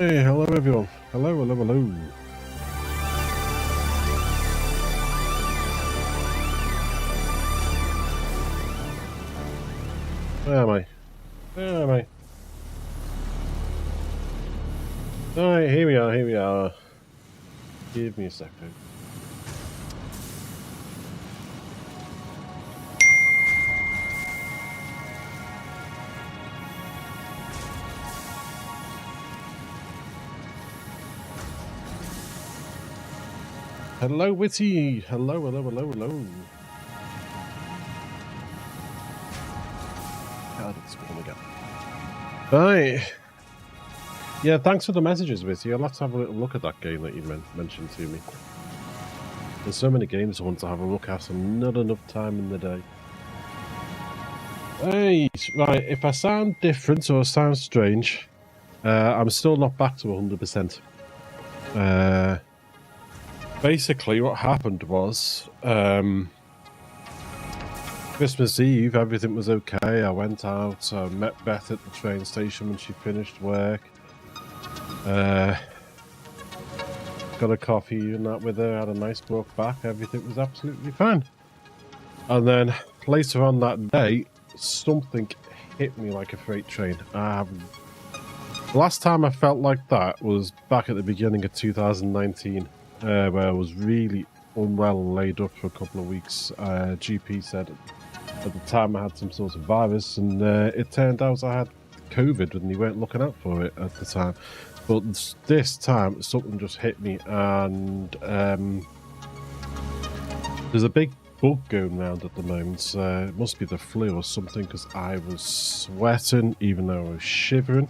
Hey, hello everyone. Hello, hello, hello. Where am I? Where am I? Alright, here we are, here we are. Give me a second. Hello, Witty. Hello, hello, hello, hello. God, it's going again. Right. Yeah, thanks for the messages, Witty. I'll have to have a little look at that game that you mentioned to me. There's so many games I want to have a look at and not enough time in the day. Hey, right, if I sound different or sound strange, I'm still not back to 100%. Basically, what happened was, Christmas Eve, everything was okay. I went out, I met Beth at the train station when she finished work. Got a coffee and that with her, had a nice walk back, everything was absolutely fine. And then, later on that day, something hit me like a freight train. The last time I felt like that was back at the beginning of 2019, where I was really unwell and laid up for a couple of weeks. GP said at the time I had some sort of virus, and it turned out I had COVID, and they weren't looking out for it at the time. But this time, something just hit me, and there's a big bug going around at the moment. It must be the flu or something, because I was sweating, even though I was shivering.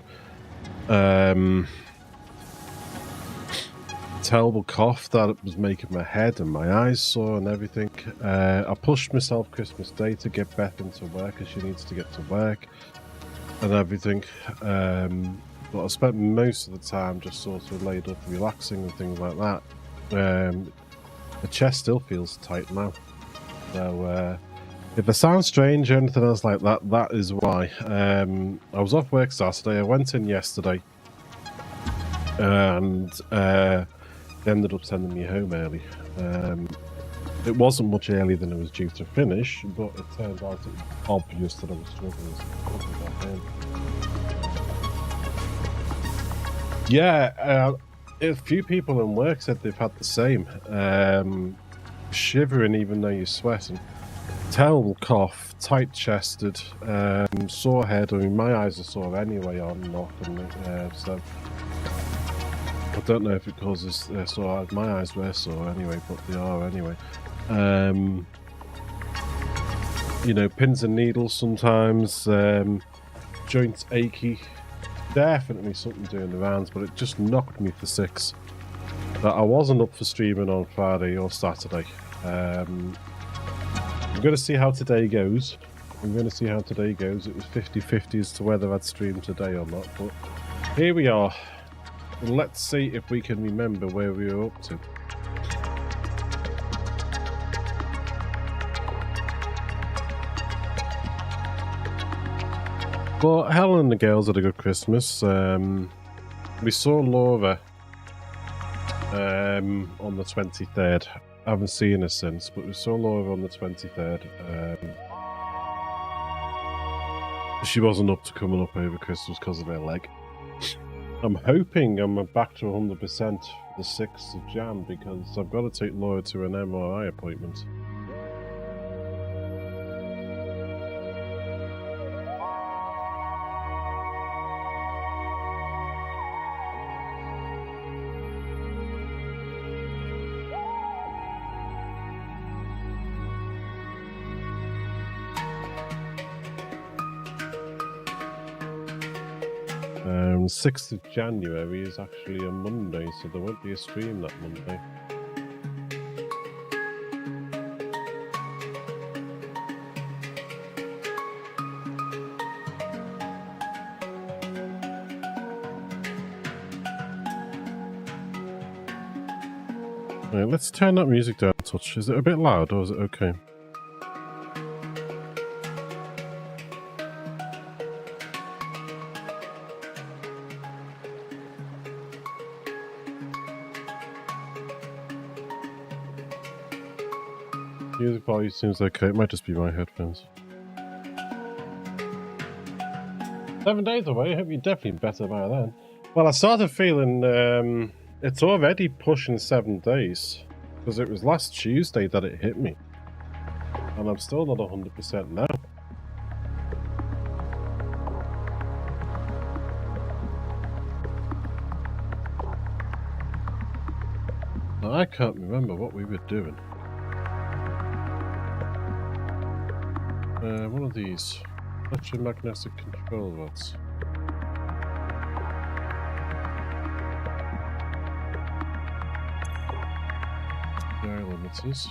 Terrible cough that was making my head and my eyes sore and everything. I pushed myself Christmas Day to get Beth into work, as she needs to get to work and everything. But I spent most of the time just sort of laid up relaxing and things like that. The chest still feels tight now. So if I sound strange or anything else like that, that is why. I was off work Saturday. I went in yesterday, and they ended up sending me home early. It wasn't much earlier than I was due to finish, but it turned out it was obvious that I was struggling to come back in. Yeah, a few people in work said they've had the same. Shivering even though you're sweating. Terrible cough, tight-chested, sore head. I mean, my eyes are sore anyway on and off, and so I don't know if it causes sore eyes. My eyes were sore anyway, but they are anyway. You know, pins and needles sometimes, joints achy. Definitely something doing the rounds, but it just knocked me for 6. But I wasn't up for streaming on Friday or Saturday. I'm going to see how today goes. It was 50-50 as to whether I'd stream today or not, but here we are. Let's see if we can remember where we were up to. Well, Helen and the girls had a good Christmas. We saw Laura on the 23rd. I haven't seen her since, but we saw Laura on the 23rd. She wasn't up to coming up over Christmas because of her leg. I'm hoping I'm back to 100% the 6th of Jan, because I've got to take Laura to an MRI appointment. The 6th of January is actually a Monday, so there won't be a stream that Monday. Right, let's turn that music down a touch. Is it a bit loud or is it okay? Music quality seems okay. It might just be my headphones. 7 days away. I hope you're definitely better by then. Well, I started feeling it's already pushing 7 days because it was last Tuesday that it hit me, and I'm still not 100% now. Now, I can't remember what we were doing. One of these electromagnetic control rods. Dial limiters.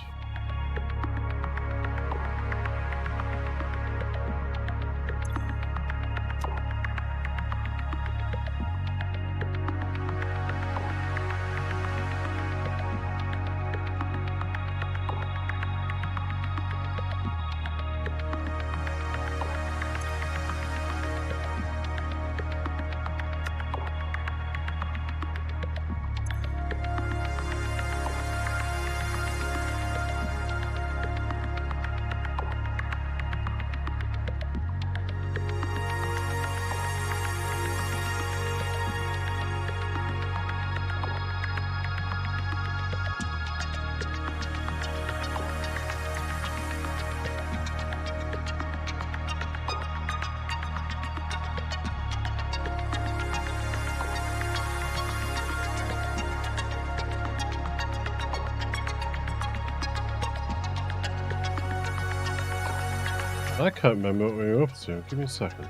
I can't remember what we were up to. Give me a second.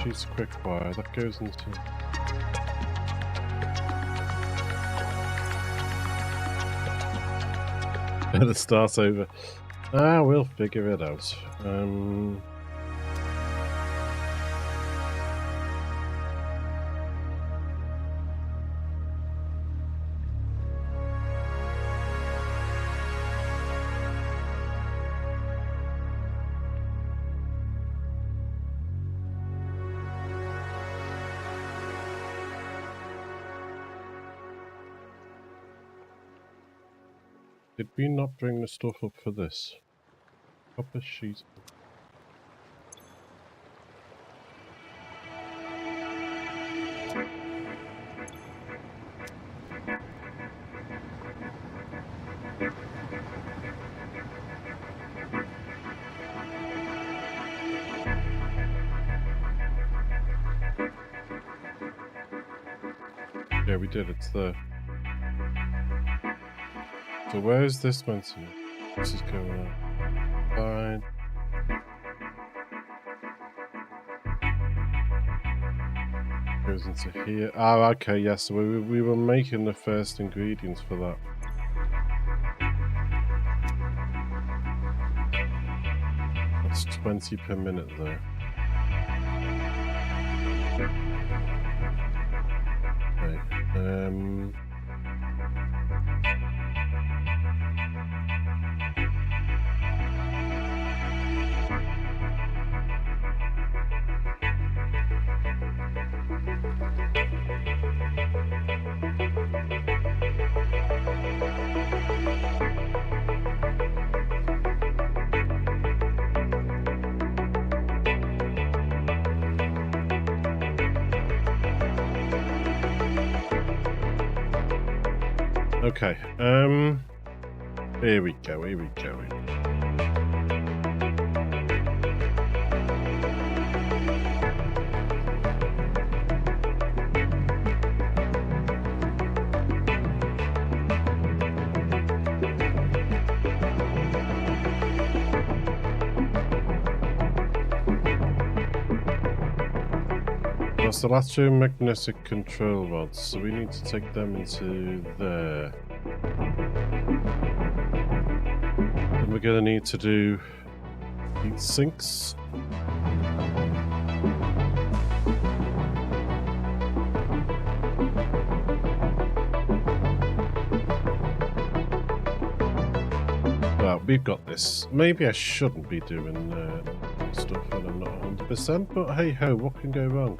She's quick wire. That goes into... Better start over. Ah, we'll figure it out. Did we not bring the stuff up for this? Copper sheet. Yeah, we did. It's there. So where is this meant to be? This is going on. Fine. Goes into here. Oh, okay, yes. So we were making the first ingredients for that. That's 20 per minute there. Okay. Okay, here we go, here we go. That's the electromagnetic control rods, so we need to take them into there. And we're going to need to do heat sinks. out. We've got this. Maybe I shouldn't be doing stuff when I'm not 100%, but hey ho, what can go wrong?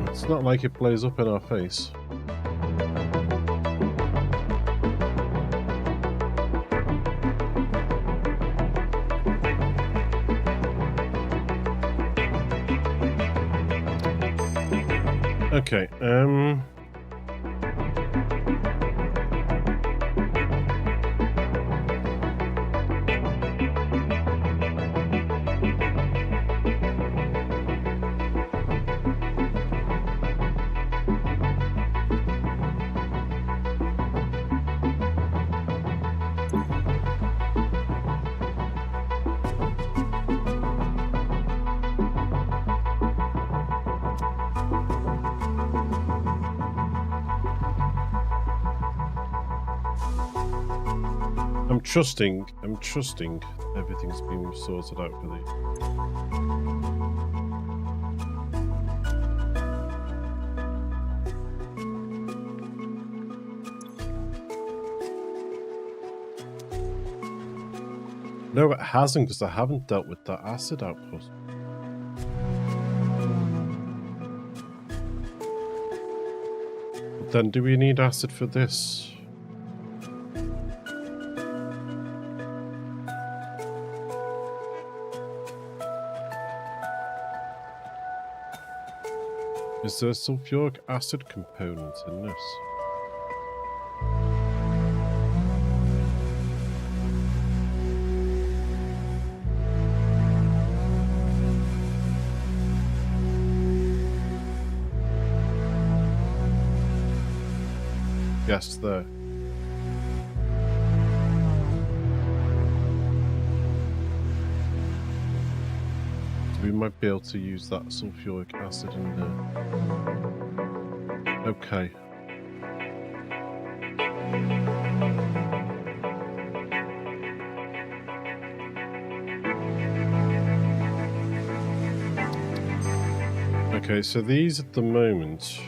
It's not like it blows up in our face. Okay, I'm trusting everything's been sorted out for these. No, it hasn't, because I haven't dealt with that acid output. But then do we need acid for this? Is there a sulfuric acid component in this? Yes, there. We might be able to use that sulfuric acid in there. Okay. Okay, so these at the moment.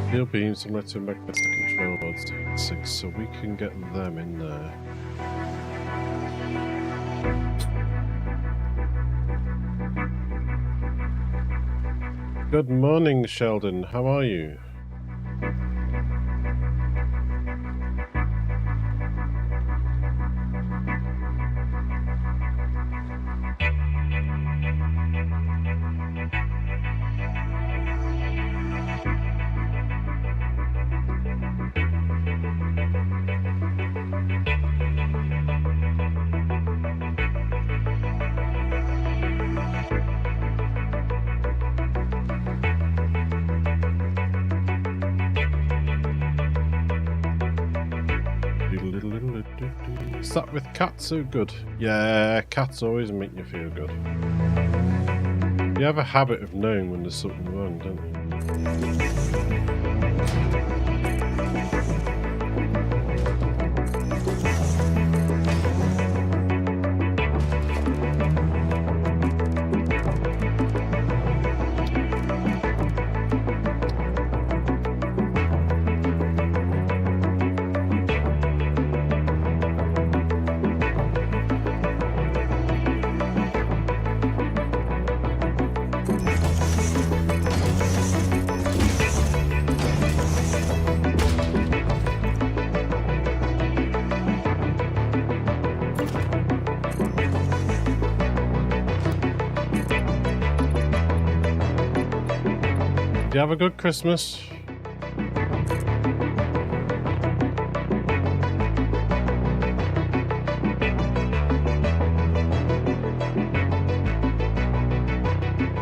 Steel beams and electromagnetic control rods, so we can get them in there. Good morning, Sheldon. How are you? Is that with cats so good? Yeah, cats always make you feel good. You have a habit of knowing when there's something wrong, don't you? You have a good Christmas.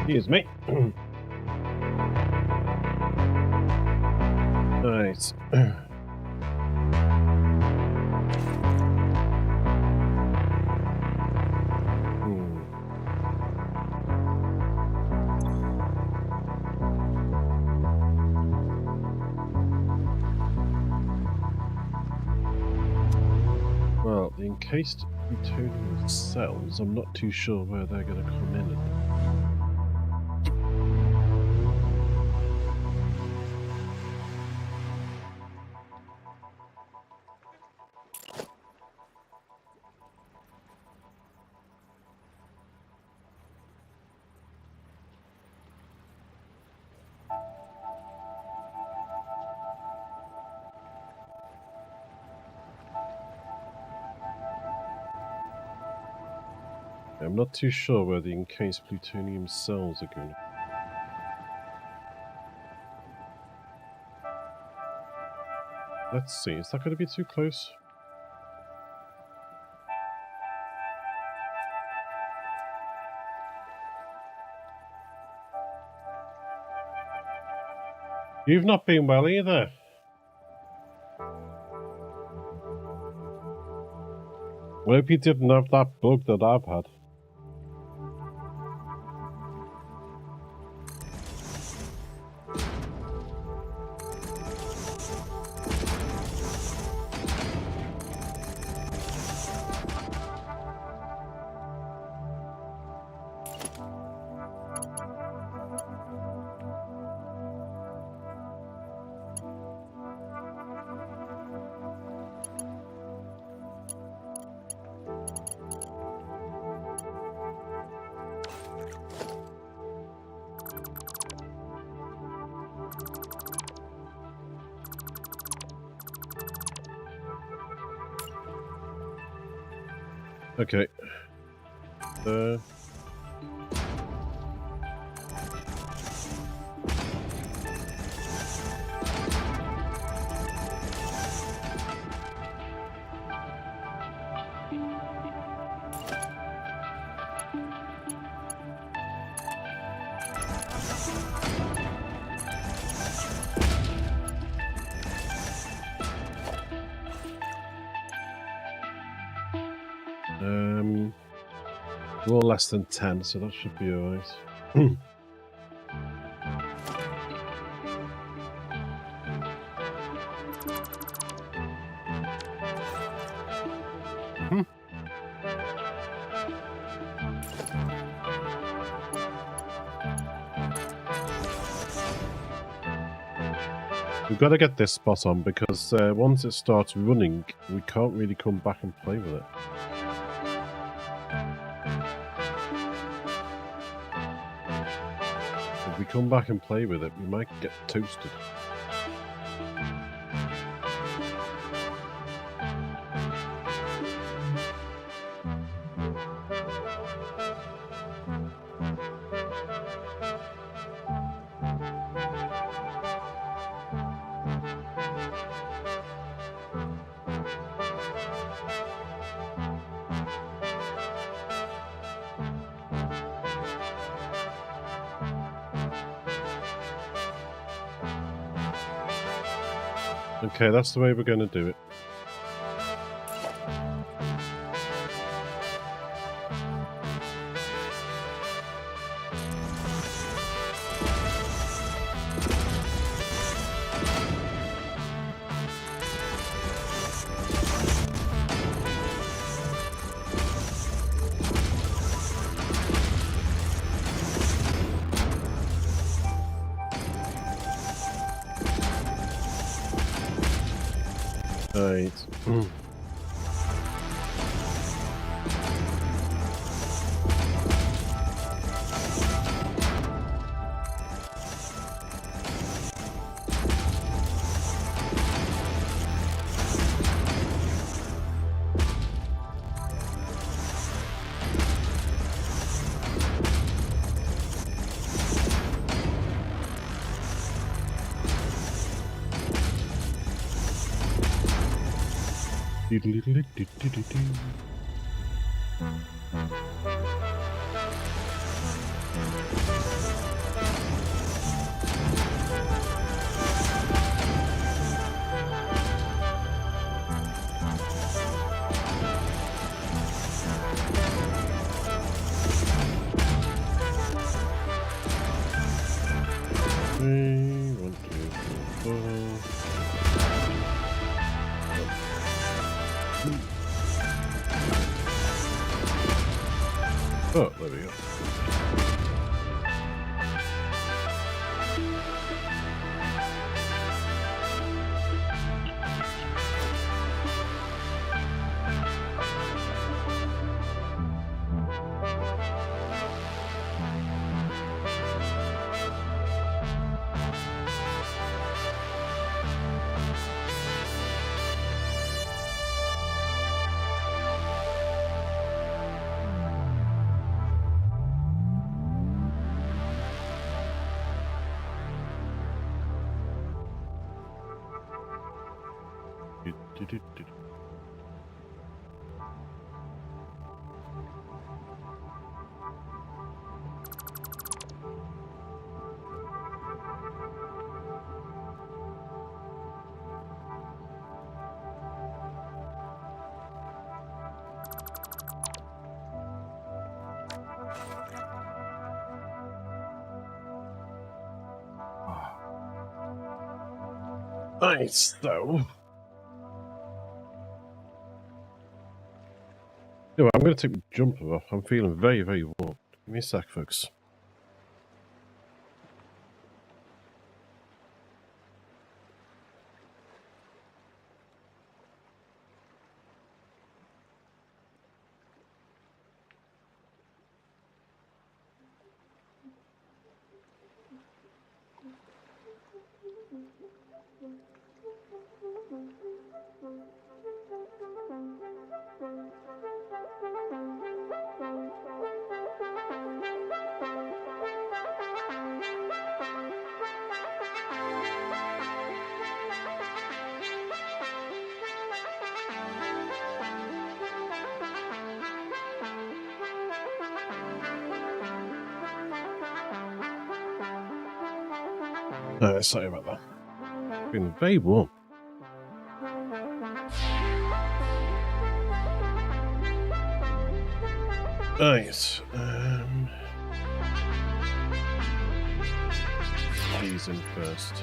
Excuse me. Right. Well, the encased plutonium cells. I'm not too sure where they're going to come in. I'm not too sure where the encased plutonium cells are going. Let's see, is that going to be too close? You've not been well either. I hope you didn't have that bug that I've had. Okay. We're less than 10, so that should be alright. We've got to get this spot on because once it starts running, we can't really come back and play with it. If we come back and play with it, we might get toasted. Okay, that's the way we're going to do it. Right. Oh, there we go. Nice, though. No, I'm going to take the jumper off. I'm feeling very, very warm. Give me a sec, folks. Sorry about that. It's been very warm. Nice. These in first.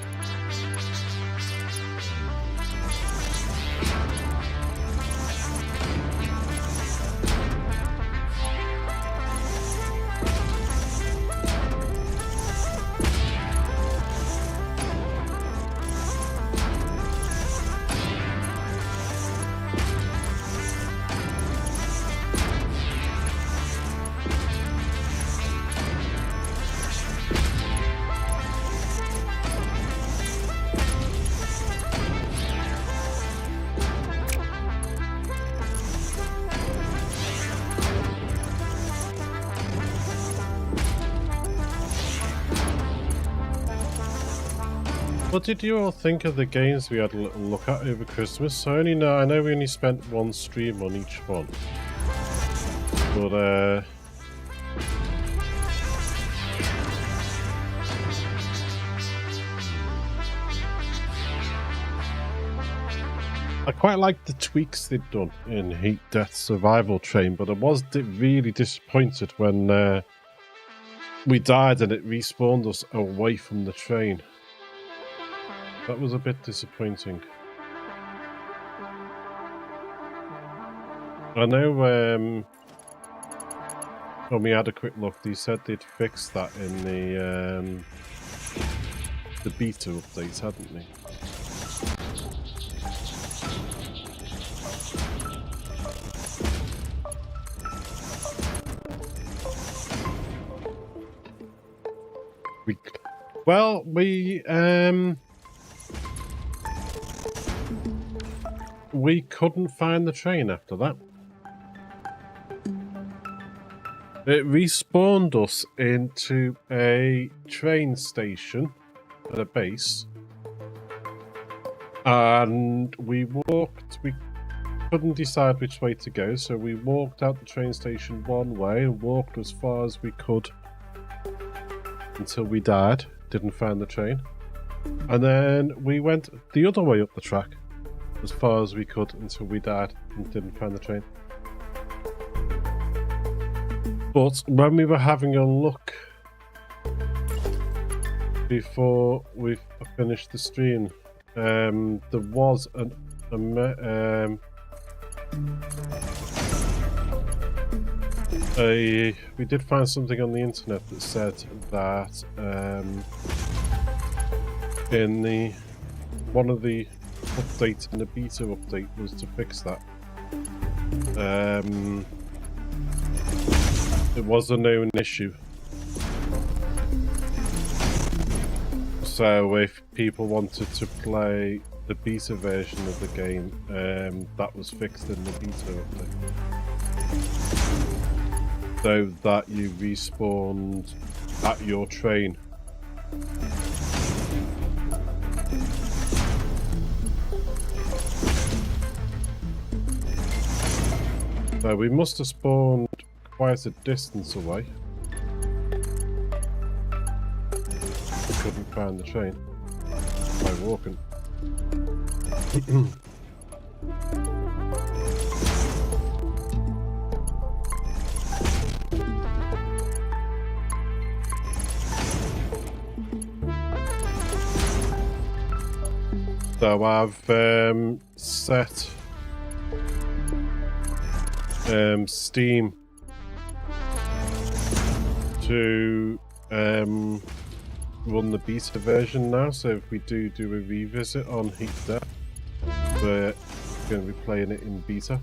What did you all think of the games we had a little look at over Christmas? I know we only spent one stream on each one. But I quite liked the tweaks they'd done in Heat Death Survival Train, but I was really disappointed when we died and it respawned us away from the train. That was a bit disappointing. I know when we had a quick look, they said they'd fix that in the beta update, hadn't they? We couldn't find the train after that. It respawned us into a train station at a base. And we couldn't decide which way to go, so we walked out the train station one way and walked as far as we could until we died, didn't find the train. And then we went the other way up the track as far as we could until we died and didn't find the train. But when we were having a look before we finished the stream, there was We did find something on the internet that said that in one of the updates in the beta update was to fix that. It was a known issue. So if people wanted to play the beta version of the game, that was fixed in the beta update. So that you respawned at your train. So we must have spawned quite a distance away. We couldn't find the train by walking. So I've set Steam to run the beta version now, so if we do a revisit on Heat Death, we're going to be playing it in beta.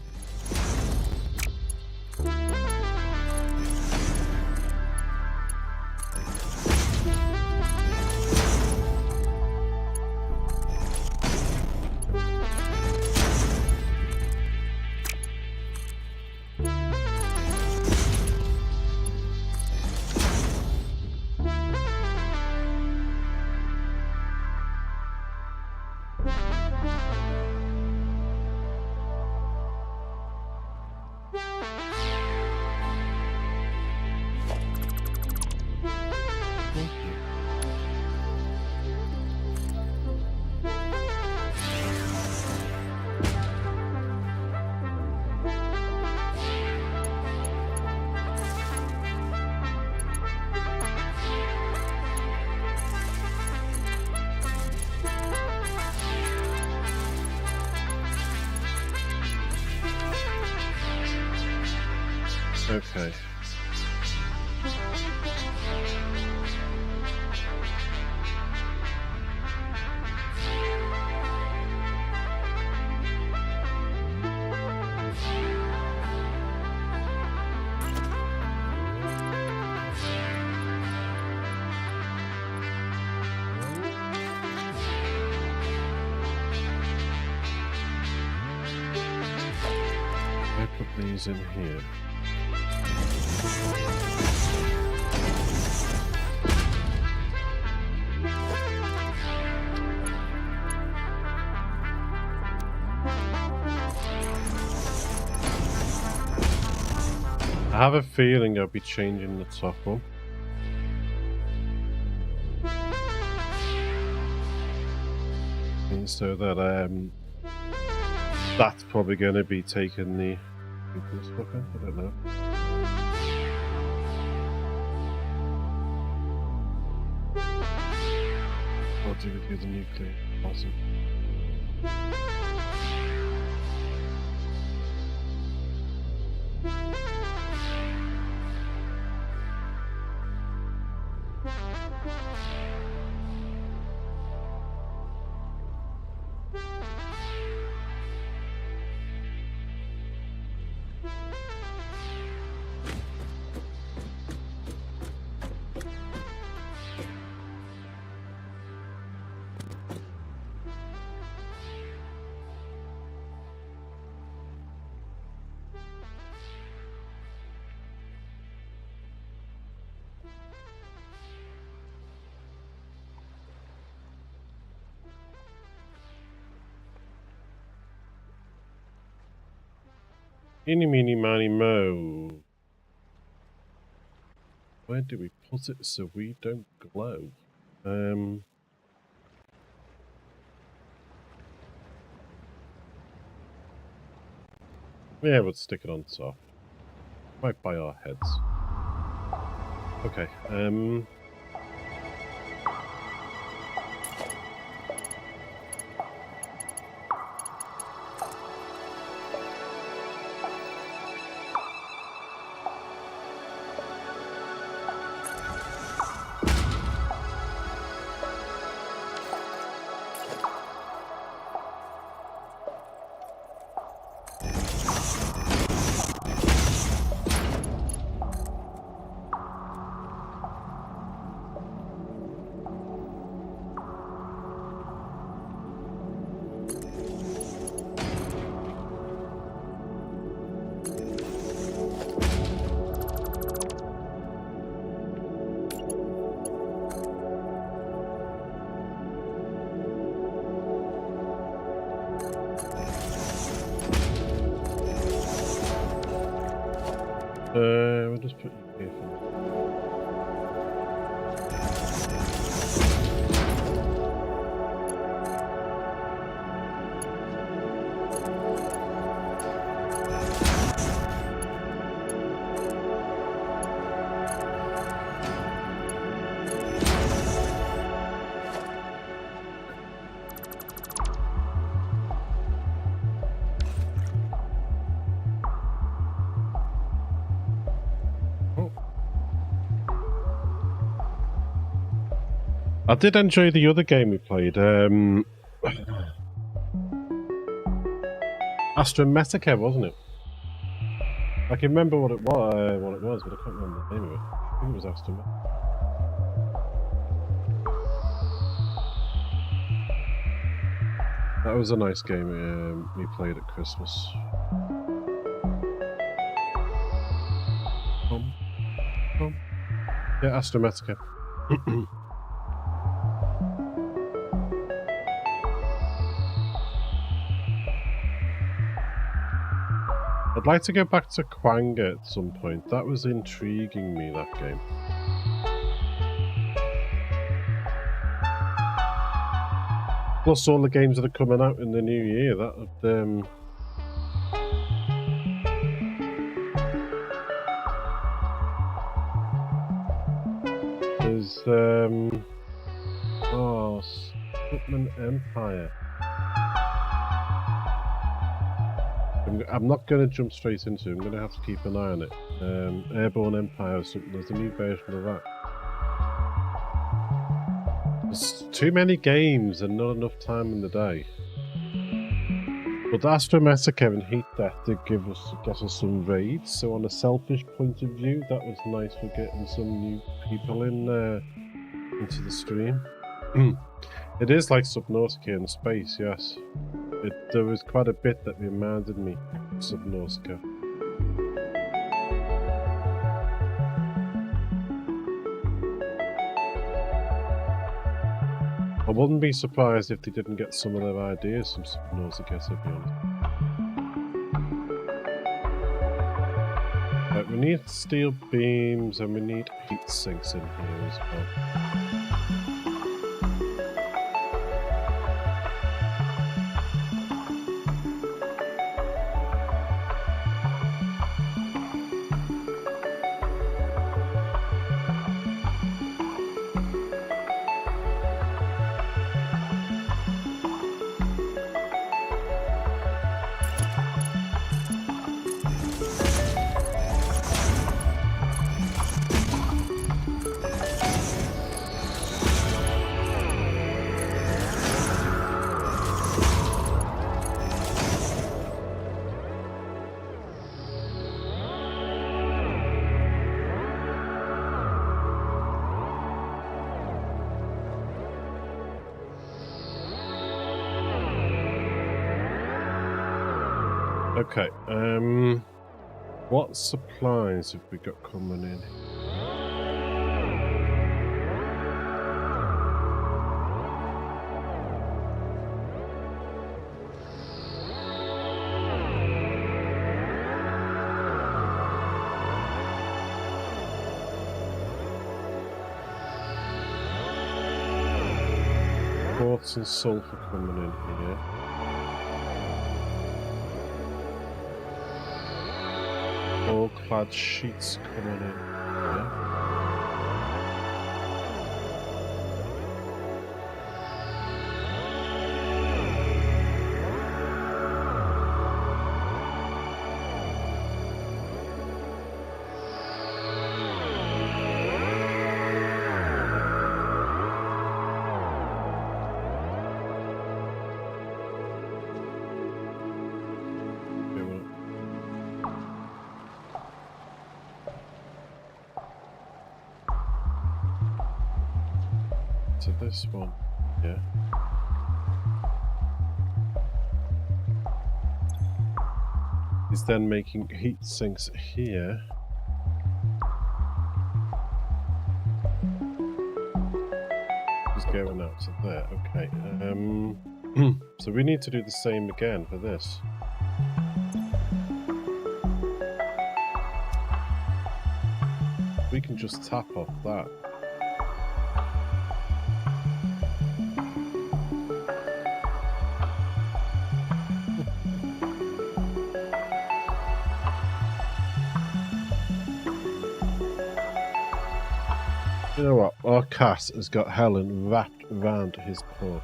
Okay. I put these in here. I have a feeling I'll be changing the top one. And so that that's probably going to be taking the stuff in. I don't know. What do we do the nuclear? Awesome. Eeny, meeny, miny, mo. Where do we put it so we don't glow? Yeah, we'll stick it on top. Right by our heads. Okay, We'll just put you here for now. I did enjoy the other game we played. Astrometica, wasn't it? I can remember what it was, but I can't remember the name of it. I think it was Astrometica. That was a nice game we played at Christmas. Yeah, Astrometica. I'd like to go back to Kwanga at some point. That was intriguing me, that game. Plus all the games that are coming out in the new year, that would, there's, oh, Scotland Empire. I'm not going to jump straight into it. I'm going to have to keep an eye on it. Airborne Empire or something. There's a new version of that. There's too many games and not enough time in the day. But Astrometica and Heat Death did get us some raids. So on a selfish point of view, that was nice for getting some new people in into the stream. It is like Subnautica in space, yes. There was quite a bit that reminded me of Subnautica. I wouldn't be surprised if they didn't get some of their ideas from Subnautica, to be honest. Right, we need steel beams and we need heat sinks in here as well. Okay, what supplies have we got coming in? Quartz and sulfur coming in here. All-clad sheets coming in. Yeah. To this one, yeah. He's then making heat sinks here. He's going out to there, okay. So we need to do the same again for this. We can just tap off that. You know what? Our cat has got Helen wrapped around his paw.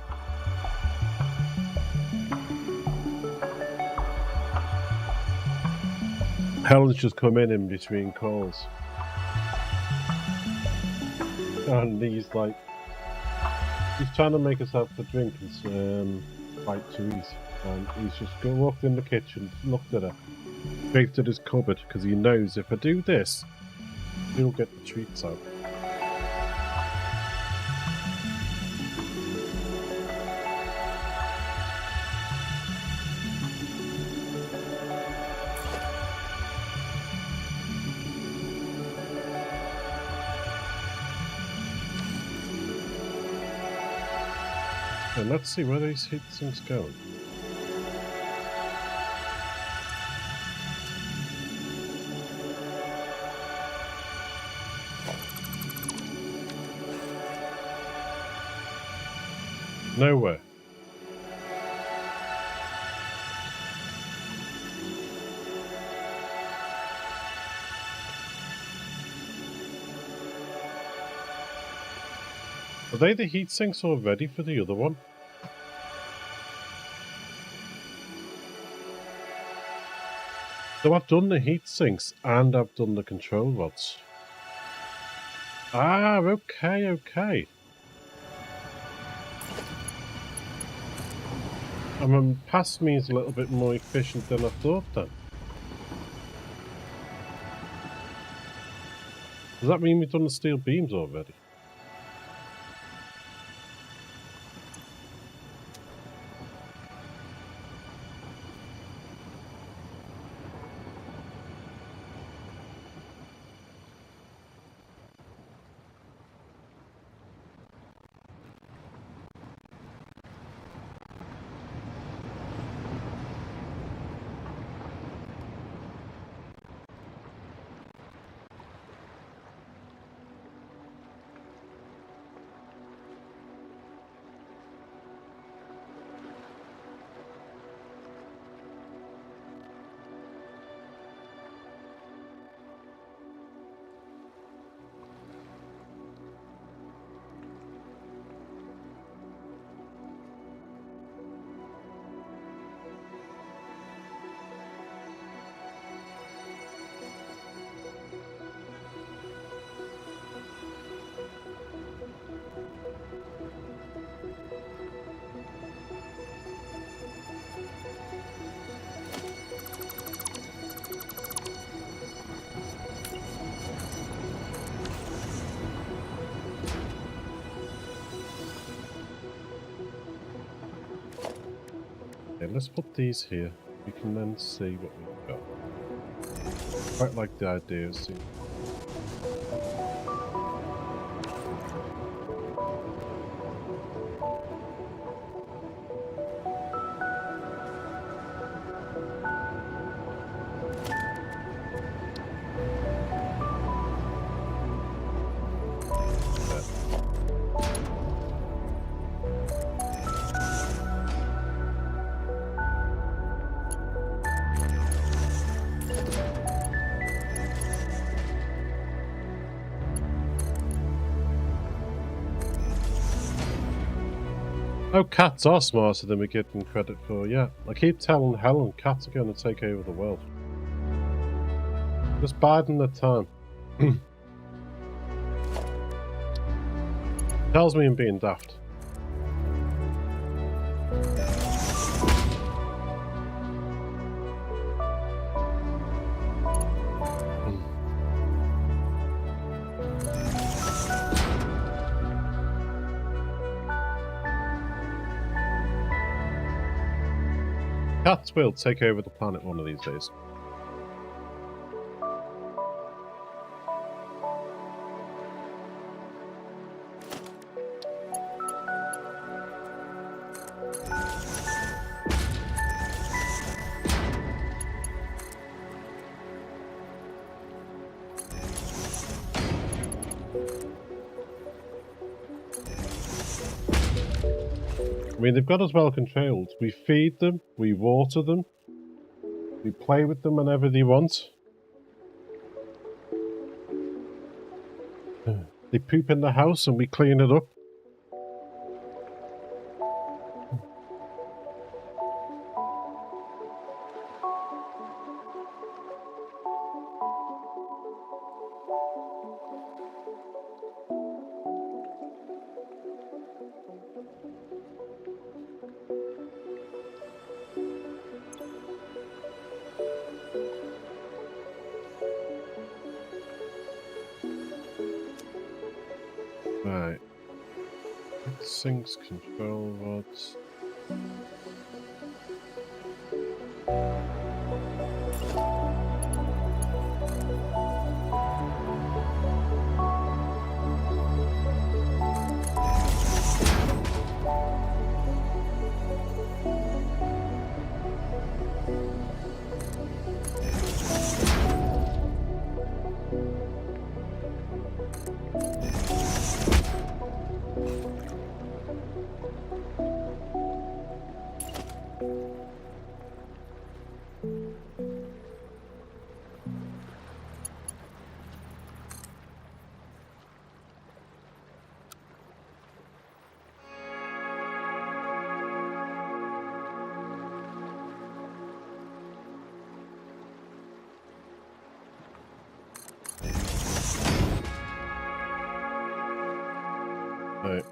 Helen's just come in between calls. And he's like, he's trying to make us have a drink and bite to eat. And he's just walked in the kitchen, looked at her, baked at his cupboard, because he knows if I do this, he'll get the treats out. And let's see where these heat sinks go. Nowhere. Are they the heat sinks already for the other one? So I've done the heat sinks and I've done the control rods. Ah, okay, okay. Past me is a little bit more efficient than I thought then. Does that mean we've done the steel beams already? Okay, let's put these here. We can then see what we've got. Quite like the idea of seeing. Oh, cats are smarter than we give them credit for, yeah. I keep telling Helen cats are going to take over the world. Just biding the time. Tells me I'm being daft. Cats will take over the planet one of these days. mean, they've got us well controlled. We feed them, we water them, we play with them whenever they want. They poop in the house and we clean it up. Right. Sinks, control rods. Right.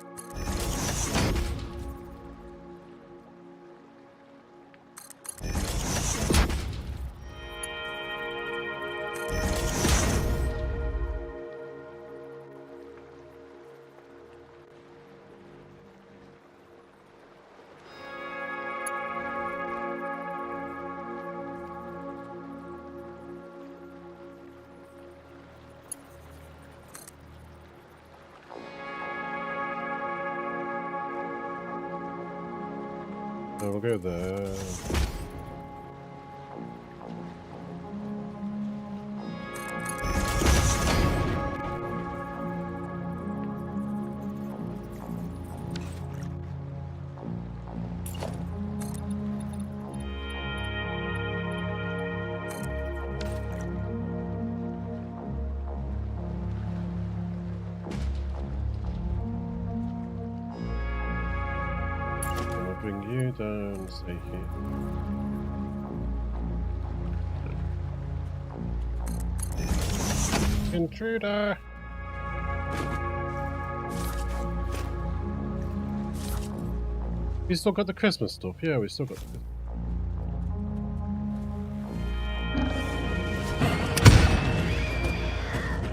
So we'll go there. Bring you down, stay here. Intruder! We still got the Christmas stuff. Yeah, we still got the Christmas.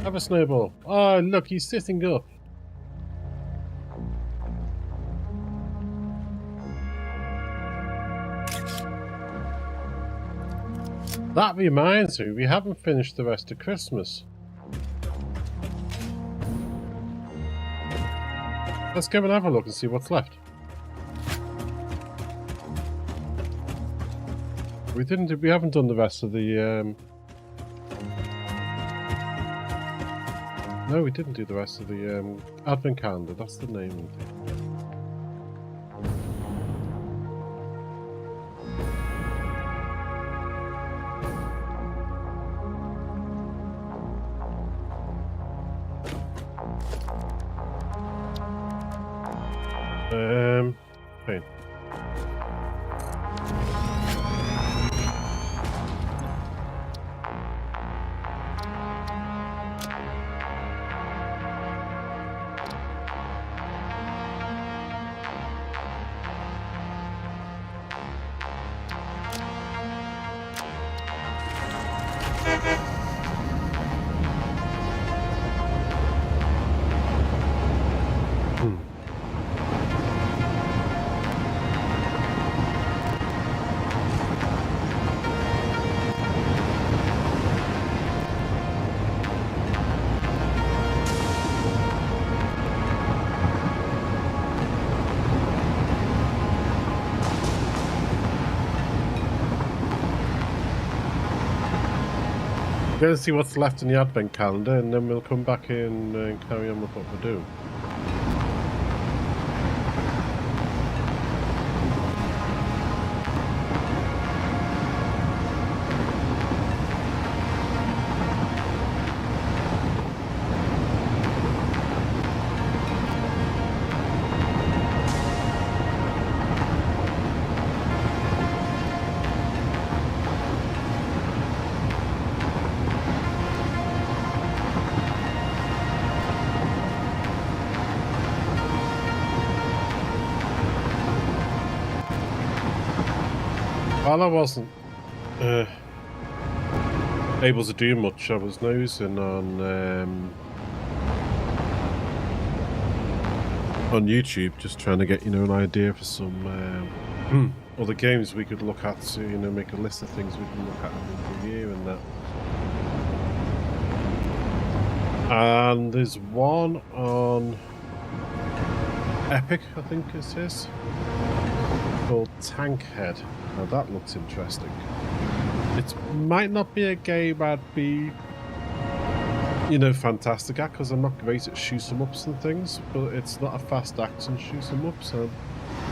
Have a snowball. Oh, look, he's sitting up. That reminds me, we haven't finished the rest of Christmas. Let's go and have a look and see what's left. We haven't done the rest of the, no, we didn't do the rest of the, Advent calendar, that's the name of it. Fine. We're going to see what's left in the Advent calendar, and then we'll come back in and carry on with what we're doing. While I wasn't able to do much, I was nosing on YouTube, just trying to get, you know, an idea for some other games we could look at to, you know, make a list of things we can look at in the year and that. And there's one on Epic, I think it is, called Tankhead. Now that looks interesting. It might not be a game I'd be, you know, fantastic at, because I'm not great at shoot 'em ups and things, but it's not a fast action shoot 'em up, so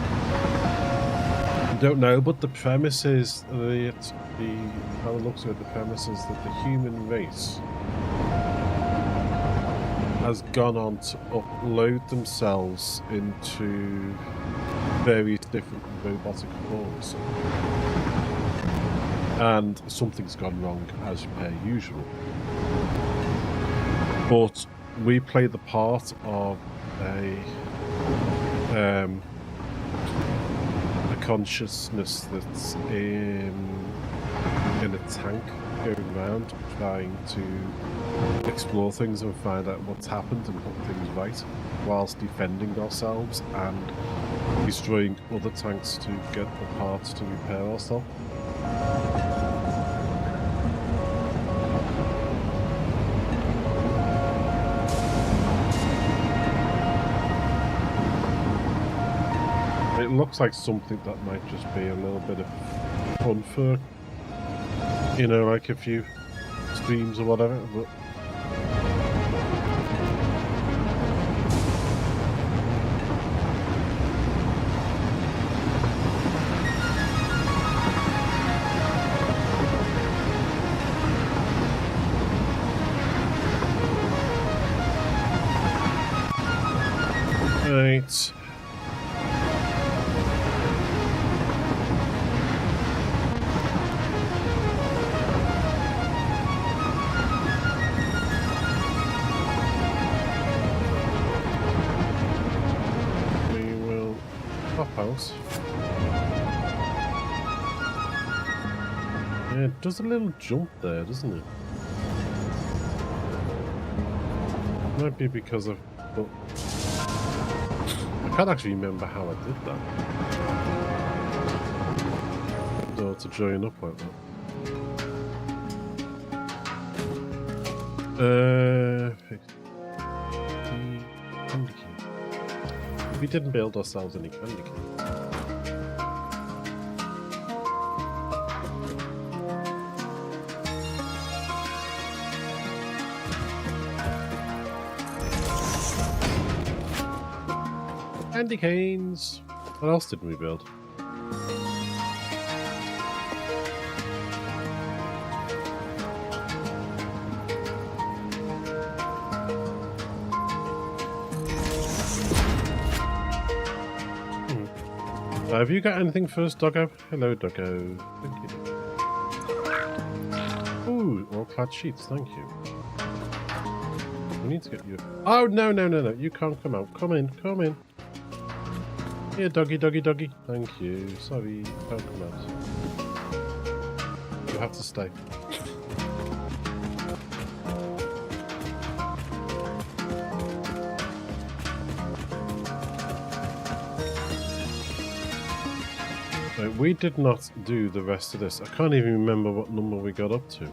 I don't know. But the premise is how it looks at the premise is that the human race has gone on to upload themselves into various different robotic forms, and something's gone wrong as per usual. But we play the part of a consciousness that's in a tank, going around trying to explore things and find out what's happened and put things right, whilst defending ourselves and destroying other tanks to get the parts to repair ourselves. It looks like something that might just be a little bit of fun for, you know, like a few streams or whatever, but right. House. Yeah, it does a little jump there, doesn't it? Might be because of... Well, I can't actually remember how I did that. So to join up like that. Candy cane. We didn't build ourselves any candy cane. Candy canes! What else didn't we build? Have you got anything for us, Doggo? Hello, Doggo. Thank you. Ooh, all clad sheets, thank you. We need to get you... Oh, no, no, no, no. You can't come out. Come in, come in. Here, doggy, doggy, doggy. Thank you. Sorry, you can't come out. You have to stay. Right, we did not do the rest of this. I can't even remember what number we got up to.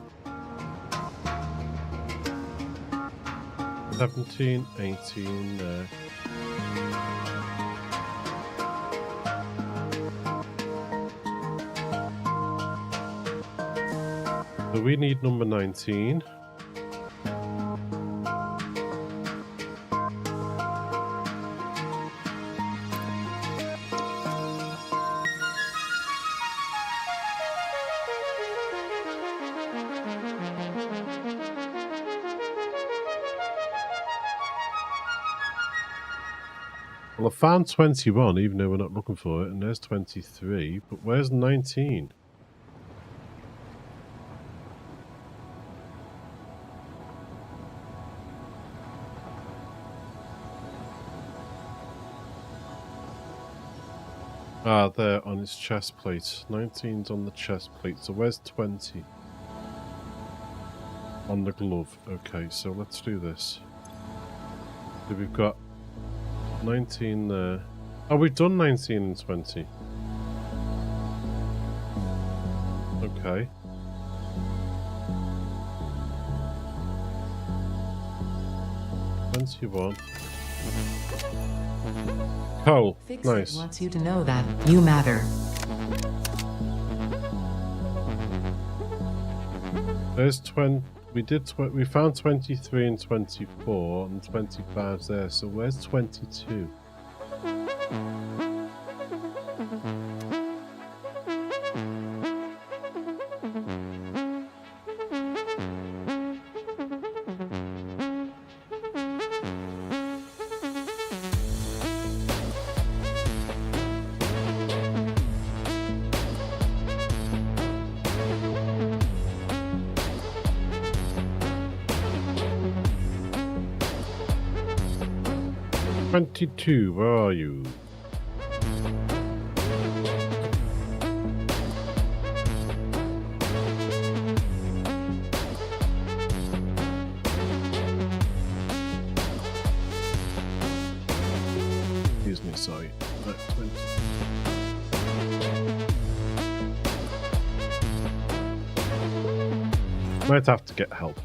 17, 18 there. So we need number 19. Well, I found 21, even though we're not looking for it, and there's 23, but where's 19? Ah, there on his chest plate. 19's on the chest plate. So where's 20? On the glove. Okay, so let's do this. So we've got 19 there. Oh, we've done 19 and 20. Okay. $21. Coal. Nice. Fix-It wants you to know that you matter. There's 20. We found 23 and 24 and 25's there. So where's 22? Where are you? Excuse me, sorry. 20. Might have to get help.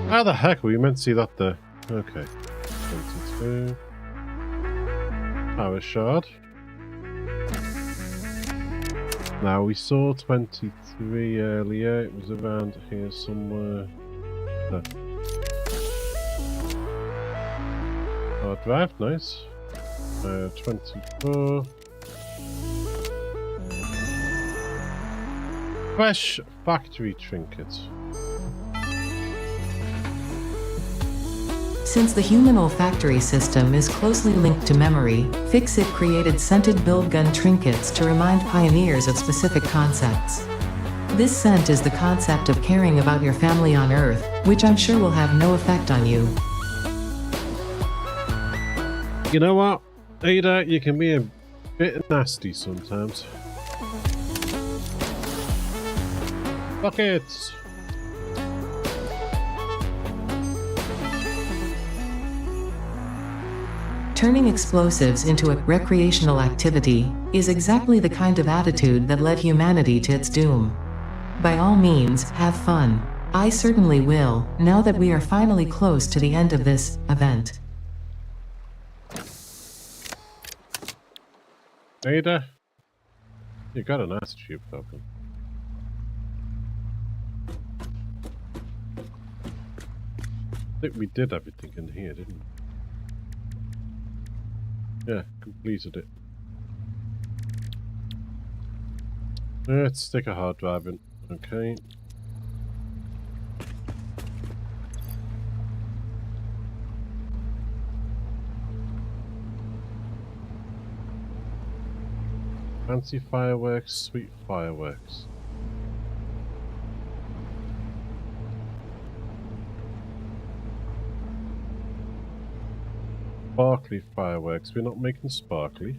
How the heck were you meant to see that there? Okay. 22. Power shard. Now we saw 23 earlier. It was around here somewhere. There. Hard drive, nice. 24. Fresh factory trinkets. Since the human olfactory system is closely linked to memory, Fix-It created scented build gun trinkets to remind pioneers of specific concepts. This scent is the concept of caring about your family on Earth, which I'm sure will have no effect on you. You know what, Ada, you can be a bit nasty sometimes. Buckets! Turning explosives into a recreational activity is exactly the kind of attitude that led humanity to its doom. By all means, have fun. I certainly will, now that we are finally close to the end of this event. Ada, you got an attitude problem. I think we did everything in here, didn't we? Yeah, completed it. Let's stick a hard drive in. Okay. Fancy fireworks, sweet fireworks. Sparkly fireworks. We're not making sparkly.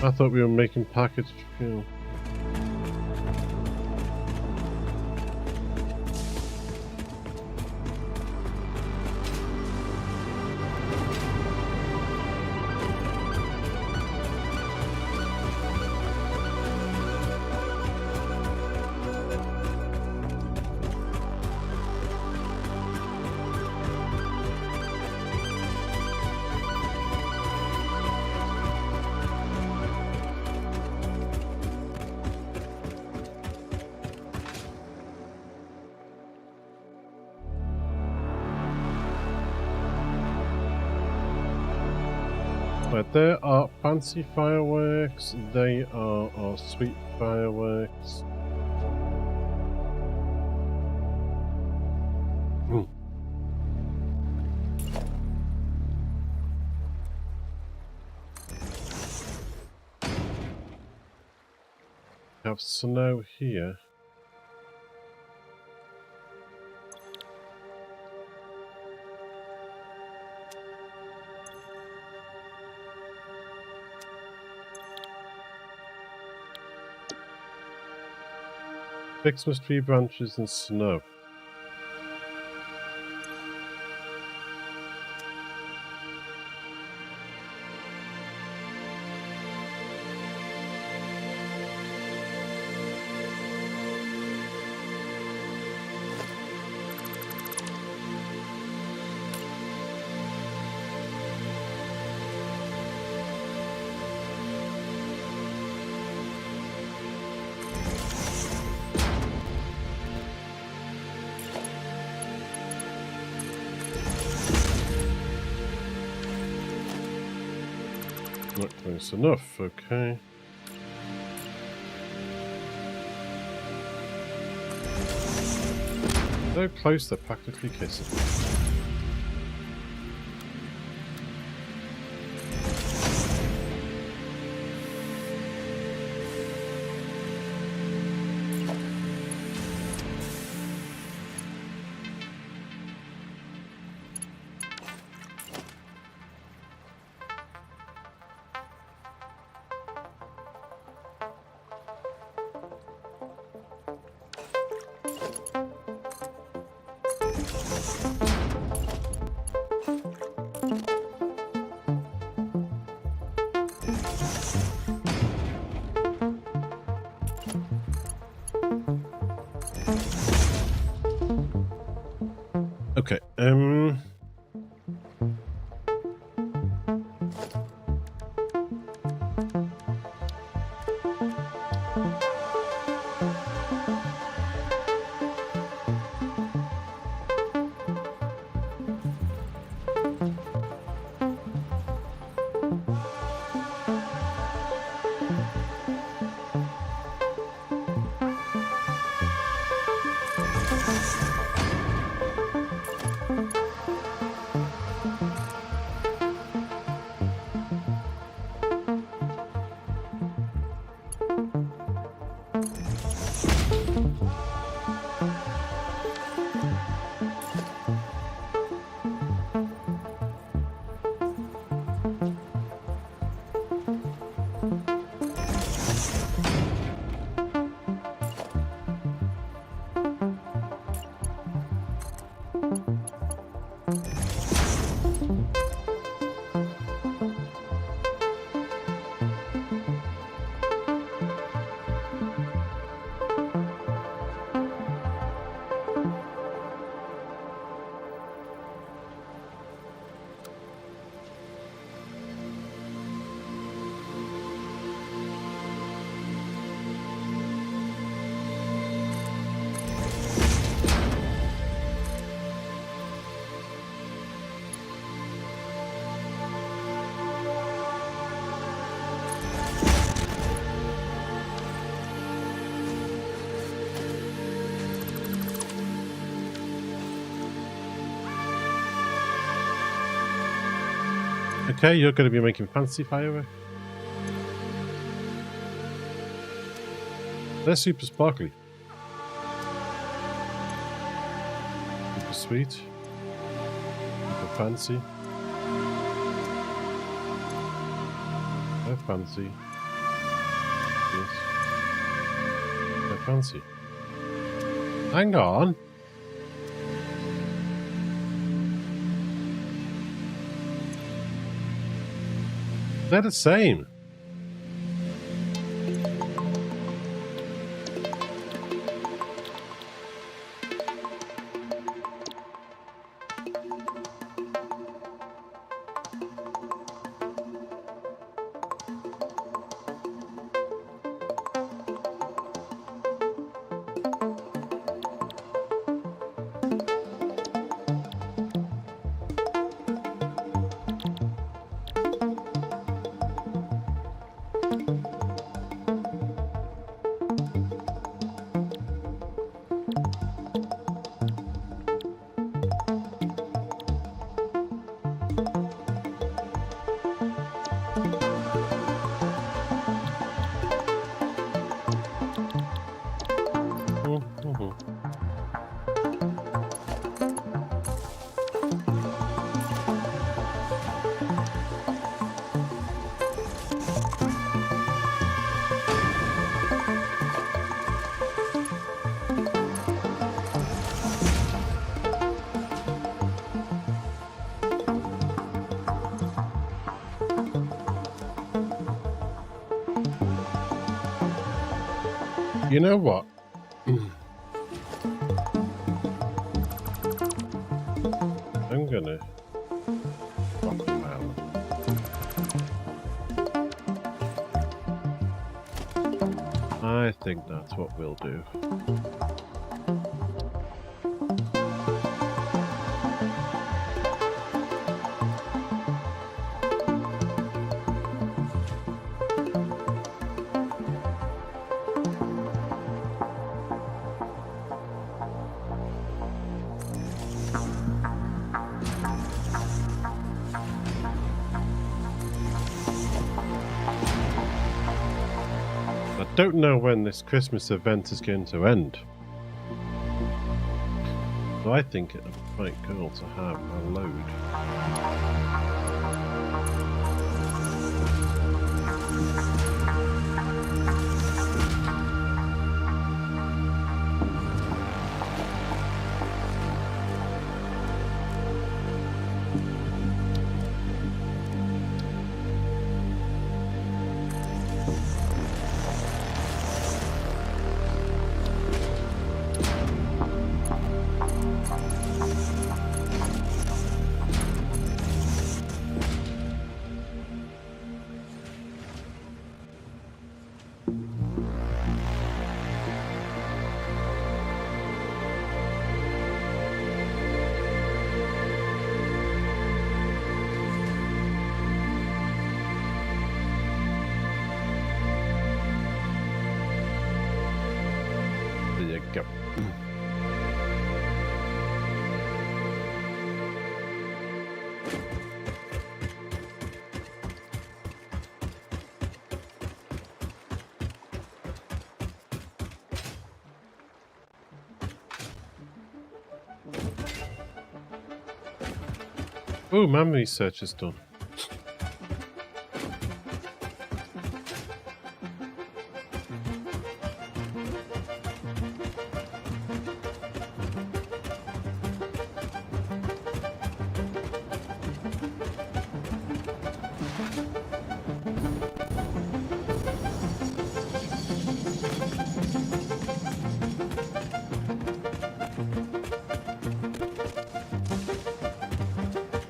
I thought we were making packaged fuel. Right, there are fancy fireworks. They are our sweet fireworks. We have snow here. Christmas tree branches and snow. Not close enough, okay. So close, they're practically kissing. Okay, okay, you're going to be making fancy fireworks. They're super sparkly. Super sweet. Super fancy. They're fancy. Yes. They're fancy. Hang on. They're the same. You know what? I'm gonna rock a pile. I think that's what we'll do. I don't know when this Christmas event is going to end. But I think it would be quite cool to have a load. Go. Oh, my research is done.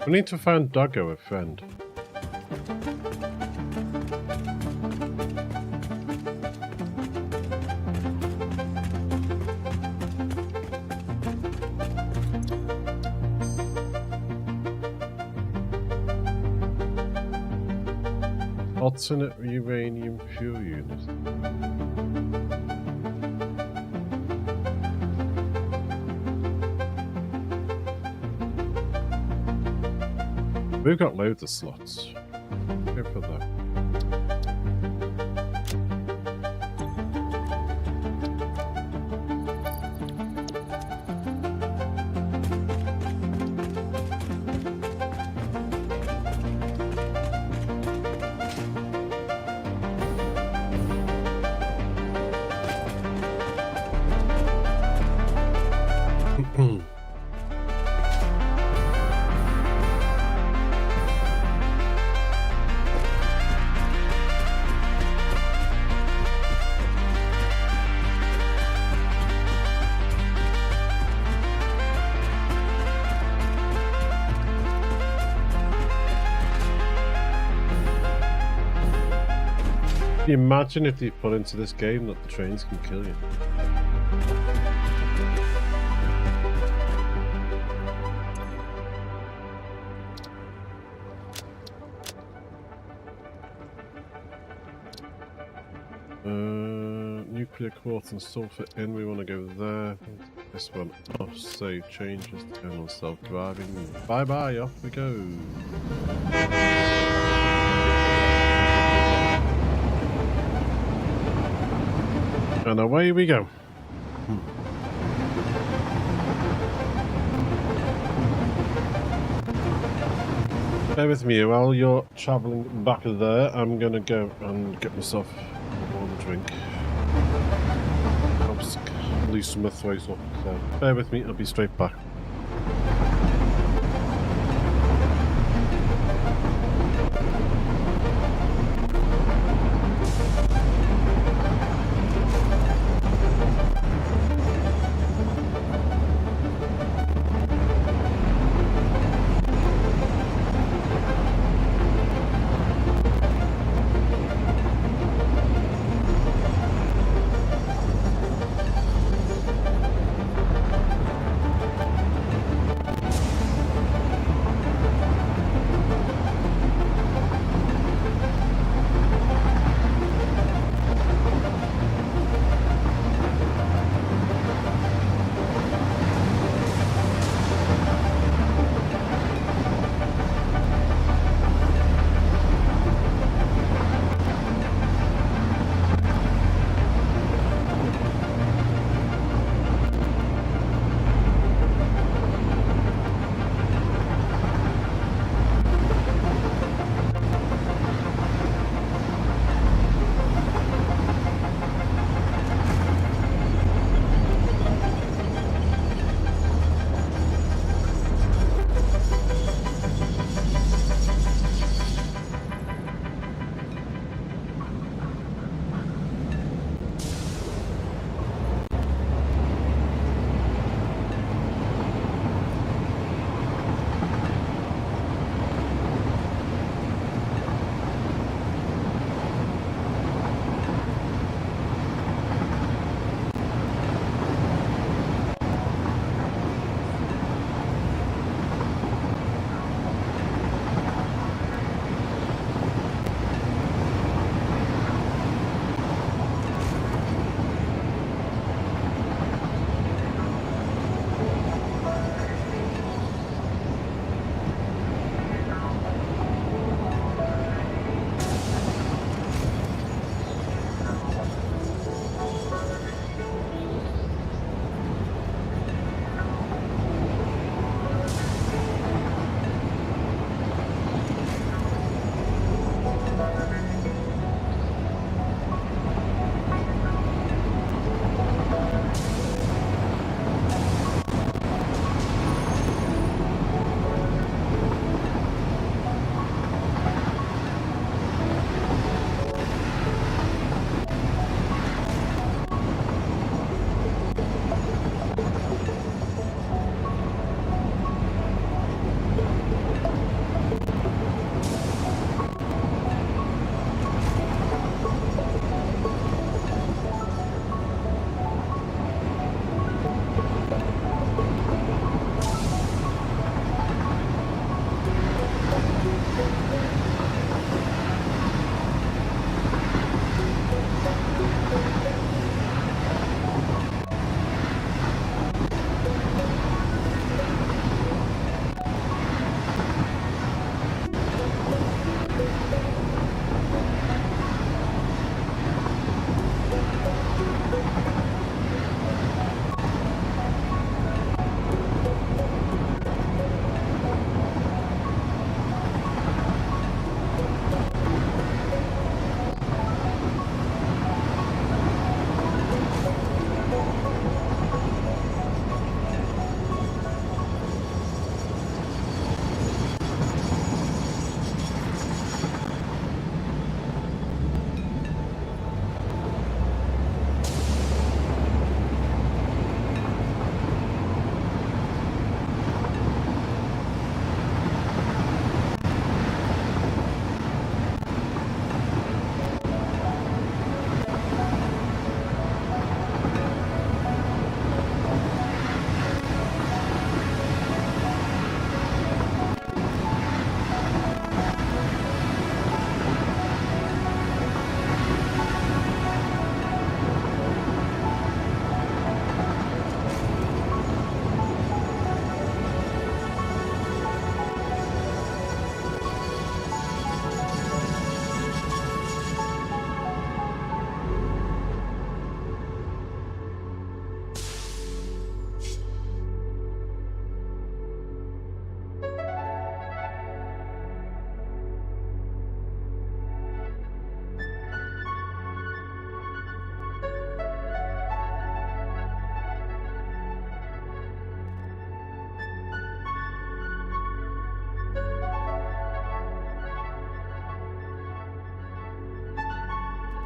We need to find Doggo a friend. Alternate uranium fuel unit. We've got loads of slots. Go for that. Imagine if they put into this game that the trains can kill you. Nuclear clear quartz and sulfur in. We want to go there. This one off. Save changes. Turn on self-driving. Bye-bye. Off we go. And away we go. Bear with me while you're travelling back there. I'm going to go and get myself a warm drink. Helps loosen my throat up. So bear with me, I'll be straight back.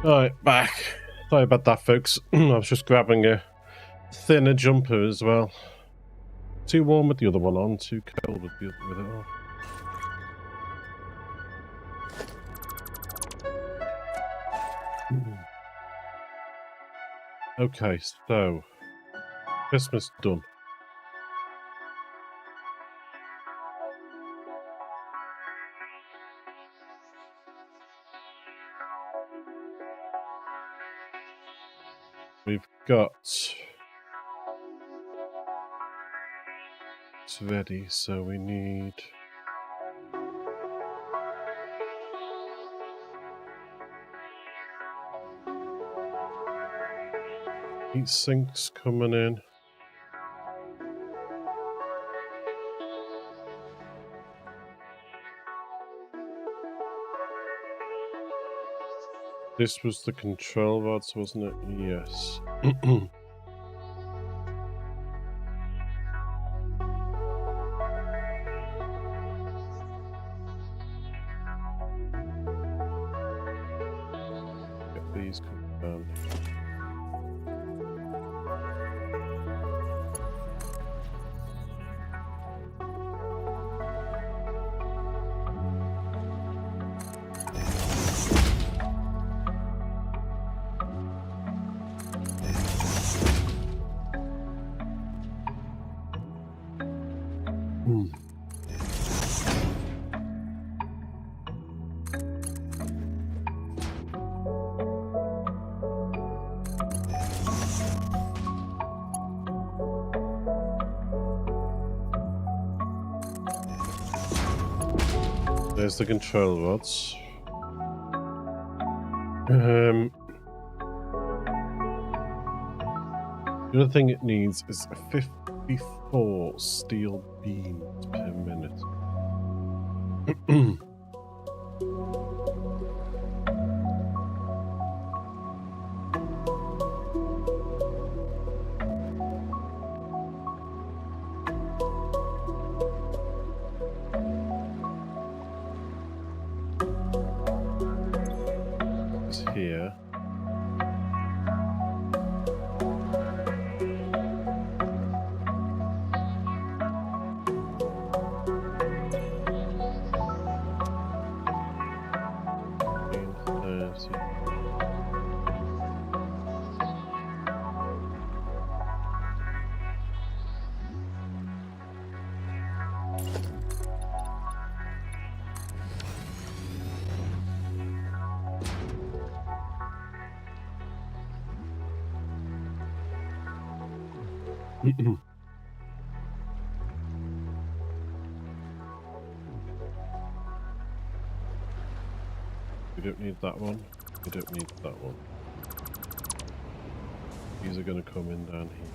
Right, back. Sorry about that, folks. I was just grabbing a thinner jumper as well. Too warm with the other one on, too cold with it off. Okay, so Christmas done. We've got it's ready, so we need heat sinks coming in. This was the control rods, wasn't it? Yes. Get these coming down. There's the control rods. The other thing it needs is 54 steel beams per minute. Here. We don't need that one. We don't need that one. These are going to come in down here.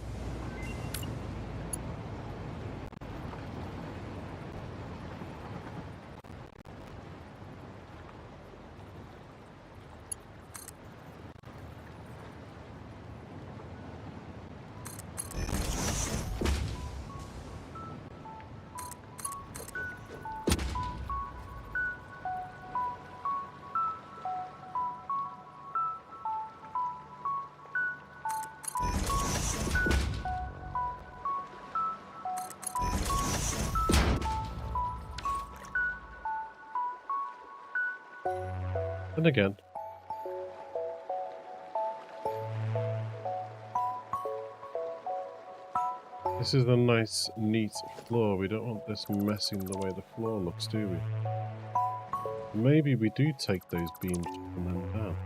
And again. This is a nice, neat floor. We don't want this messing the way the floor looks, do we? Maybe we do take those beams from them down.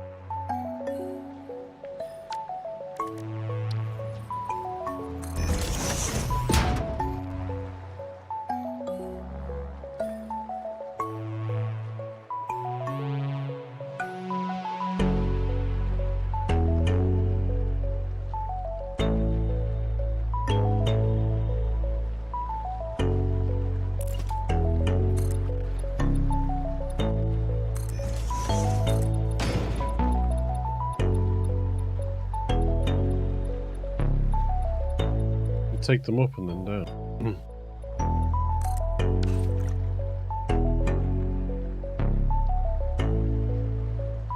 Take them up and then down.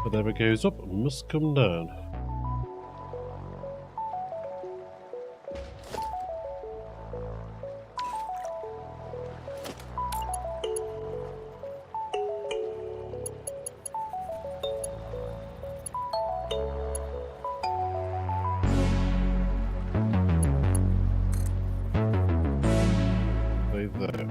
Whatever goes up must come down. Stay there.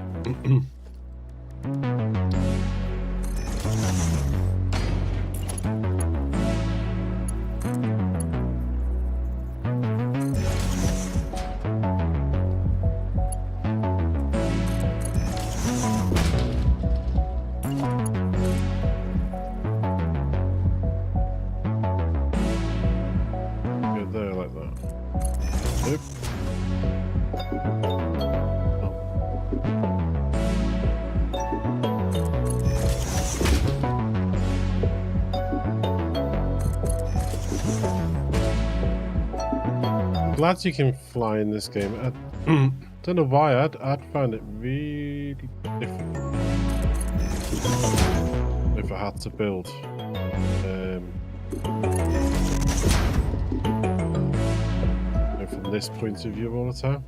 Go there like that. Nope. Glad you can fly in this game. I don't know why I'd find it really difficult if I had to build from this point of view all the time.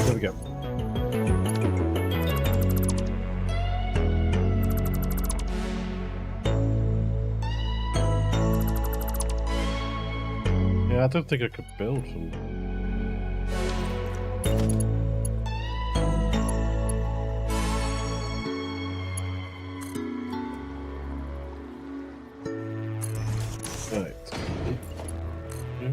There we go. Yeah, I don't think I could build from. Right. Yeah.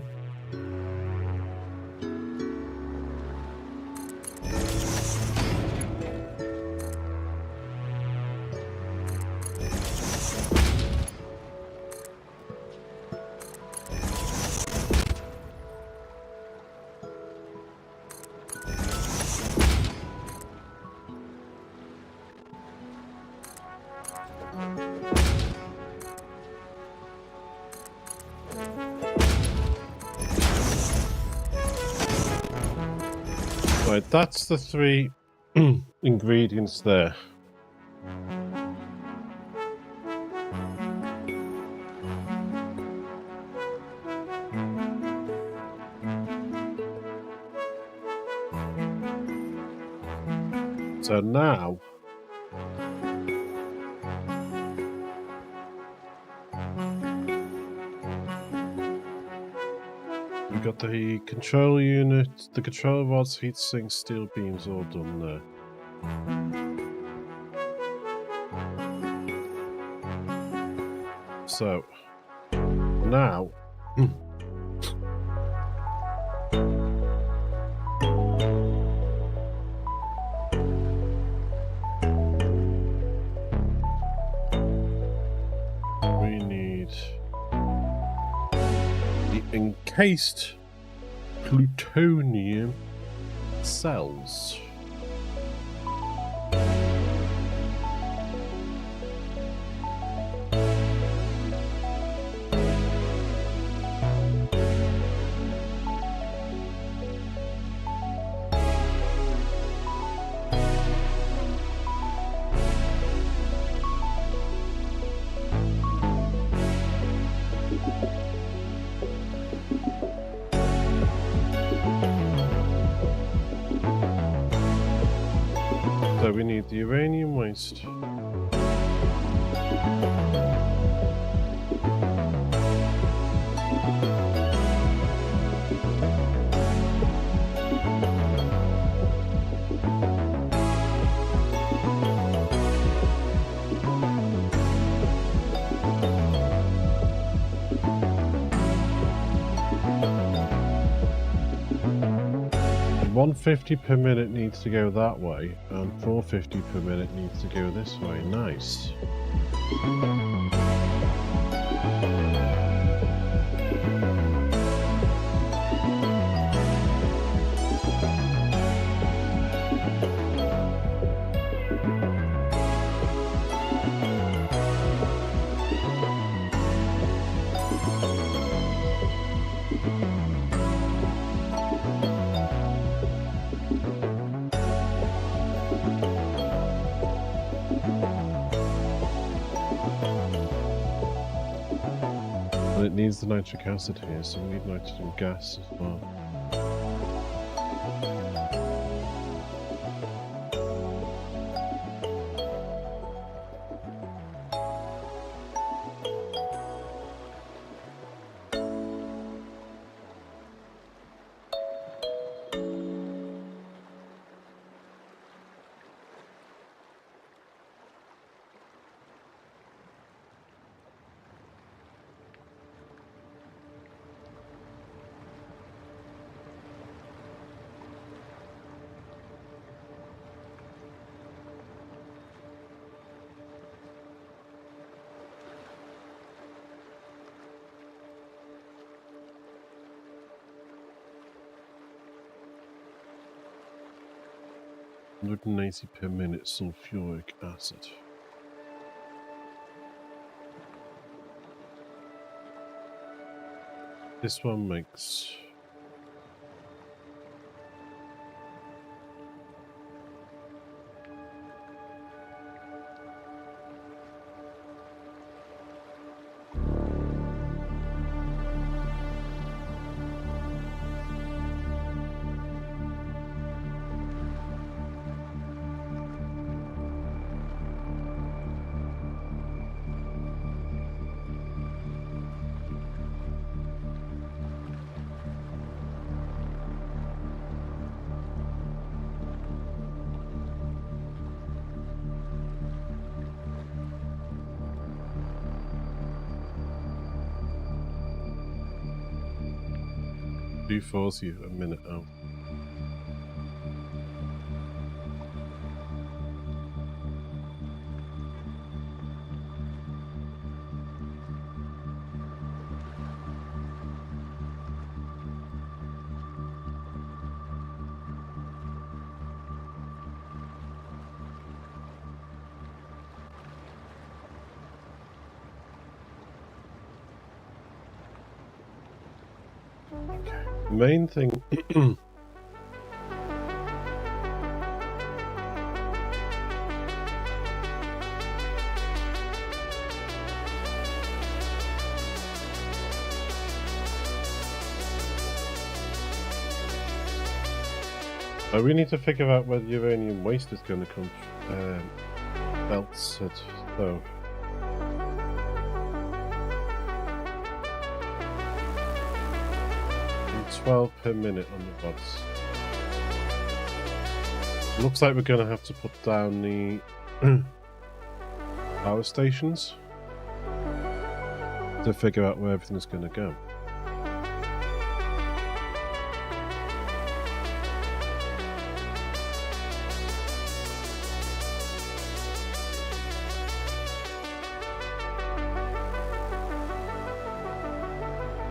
Right, that's the 3 ingredients there. So now we got the control unit, the control rods, heat sinks, steel beams, all done there. So now we need the encased plutonium cells. So we need the uranium waste. $150 per minute needs to go that way, and $450 per minute needs to go this way. Nice. needs the nitric acid here, so we need nitrogen gas as well. $180 per minute sulfuric acid. This one makes $240 a minute out. The main thing we need to figure out where the uranium waste is going to come belts at, so 12 per minute on the bots. Looks like we're going to have to put down the power stations to figure out where everything's going to go.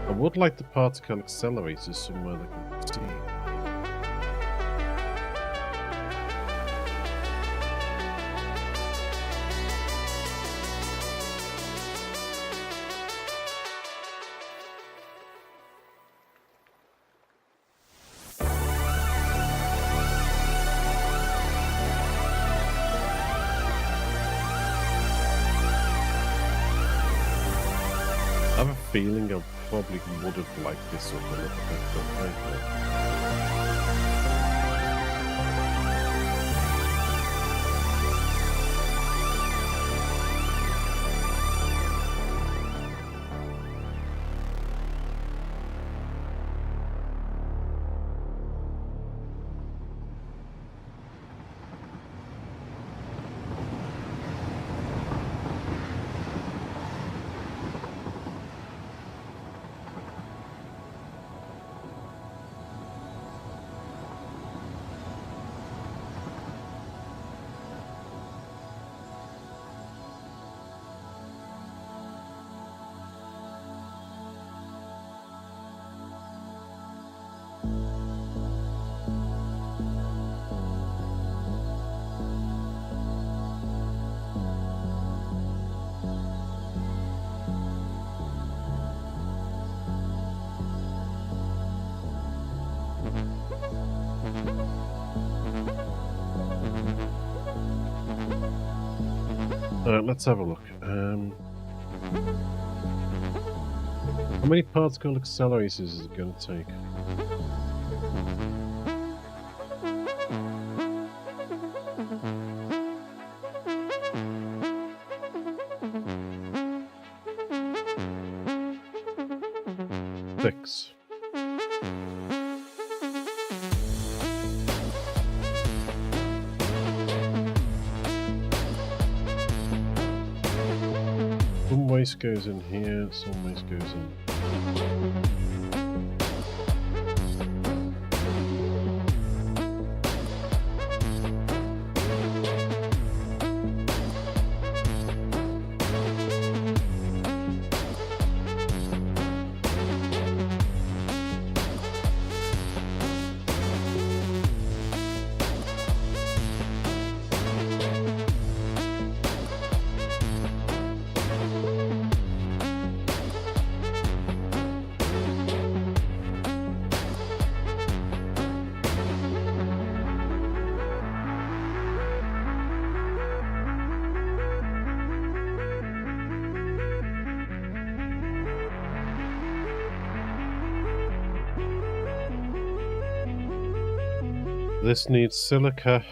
I would like the particle accelerators somewhere that can see. I have a feeling I probably would have liked this up a little bit, but okay. Alright, let's have a look. How How many particle accelerators is it going to take? Six. Some waste goes in here, some waste goes in. This needs silica.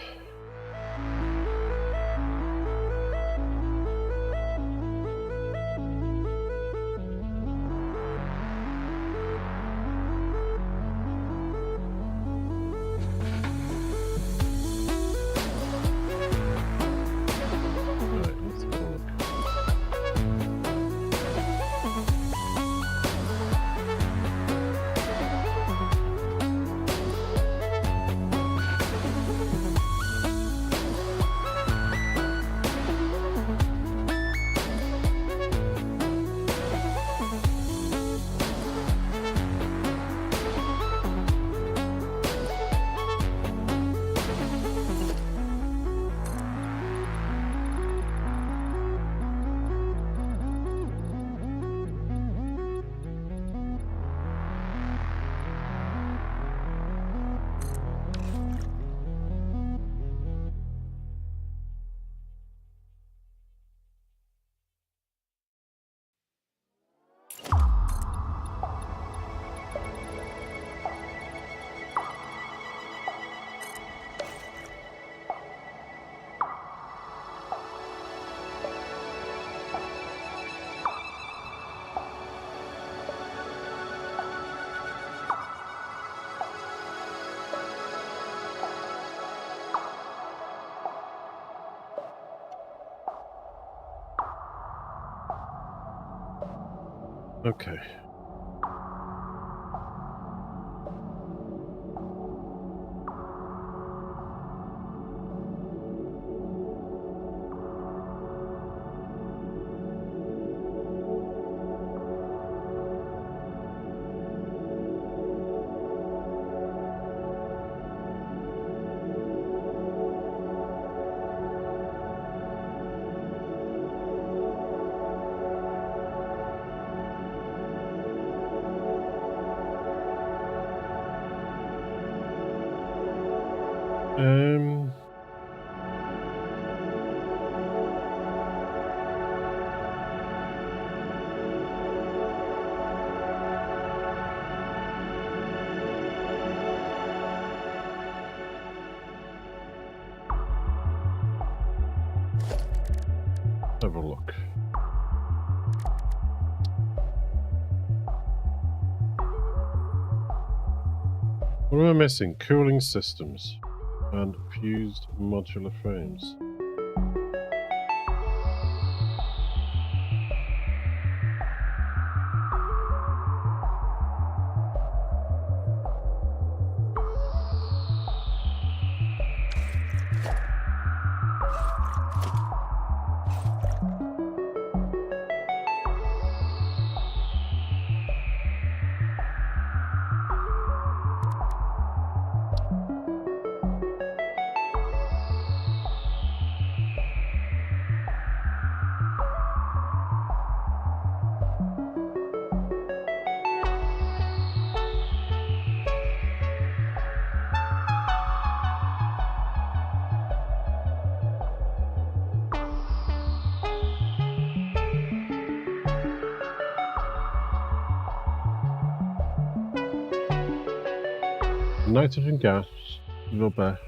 Okay. Have a look. What am I missing? Cooling systems and fused modular frames. Nitrogen gas, rubber.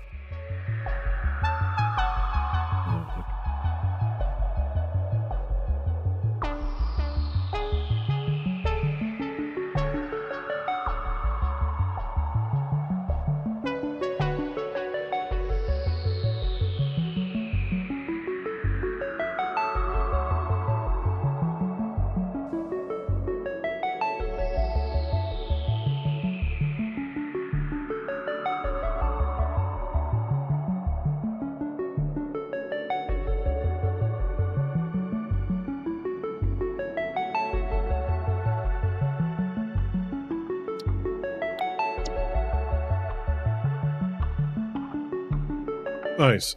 Nice.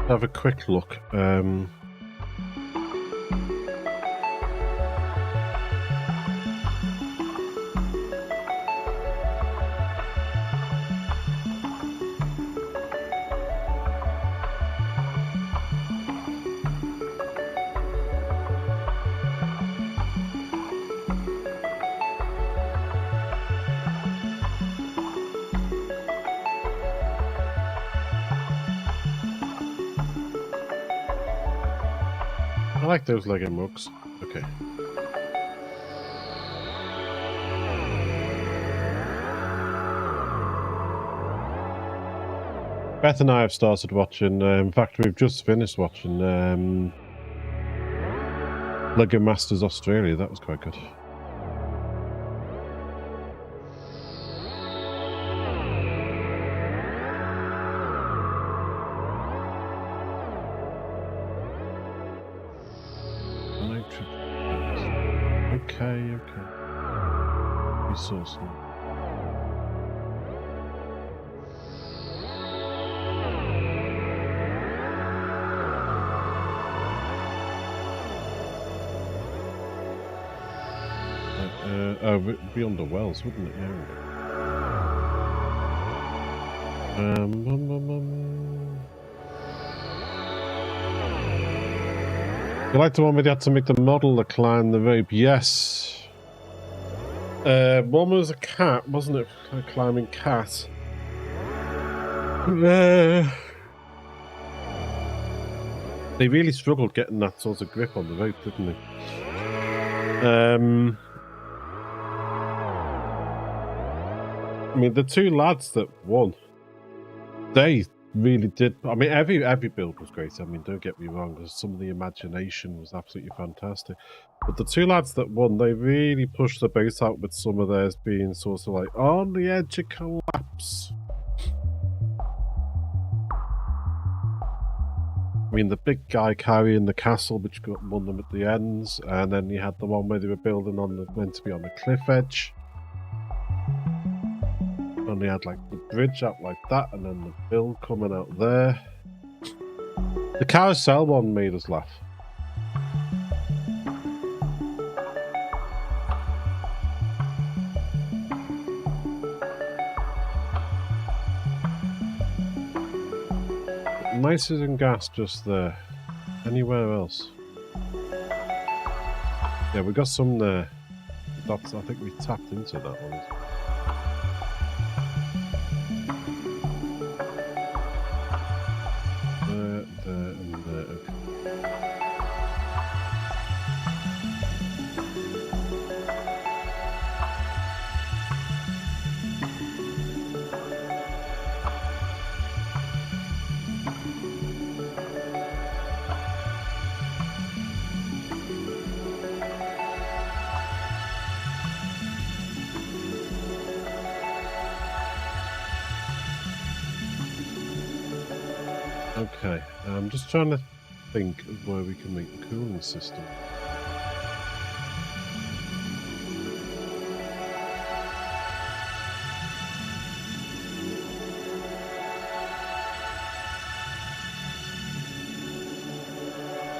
Have a quick look. I like those Lego mugs. Okay. Beth and I have started watching, in fact, we've just finished watching Lego Masters Australia. That was quite good. Okay. Resource. It'd be under wells, wouldn't it? Yeah. You like the one where you had to make the model that climbed the rope? Yes. One was a cat, wasn't it? A climbing cat. They really struggled getting that sort of grip on the rope, didn't they? I mean, the two lads that won, they really did. I mean, every build was great. I mean, don't get me wrong. Some of the imagination was absolutely fantastic. But the two lads that won, they really pushed the boat out with some of theirs being sort of like on the edge of collapse. I mean, the big guy carrying the castle, which won them at the ends, and then you had the one where they were building on the meant to be on the cliff edge. And they had like the bridge up like that, and then the build coming out there. The carousel one made us laugh. Nitrogen gas just there. Anywhere else? Yeah, we got some there. That's, I think we tapped into that one. There, and there. Okay. Okay, I'm just trying to think of where we can make the cooling system.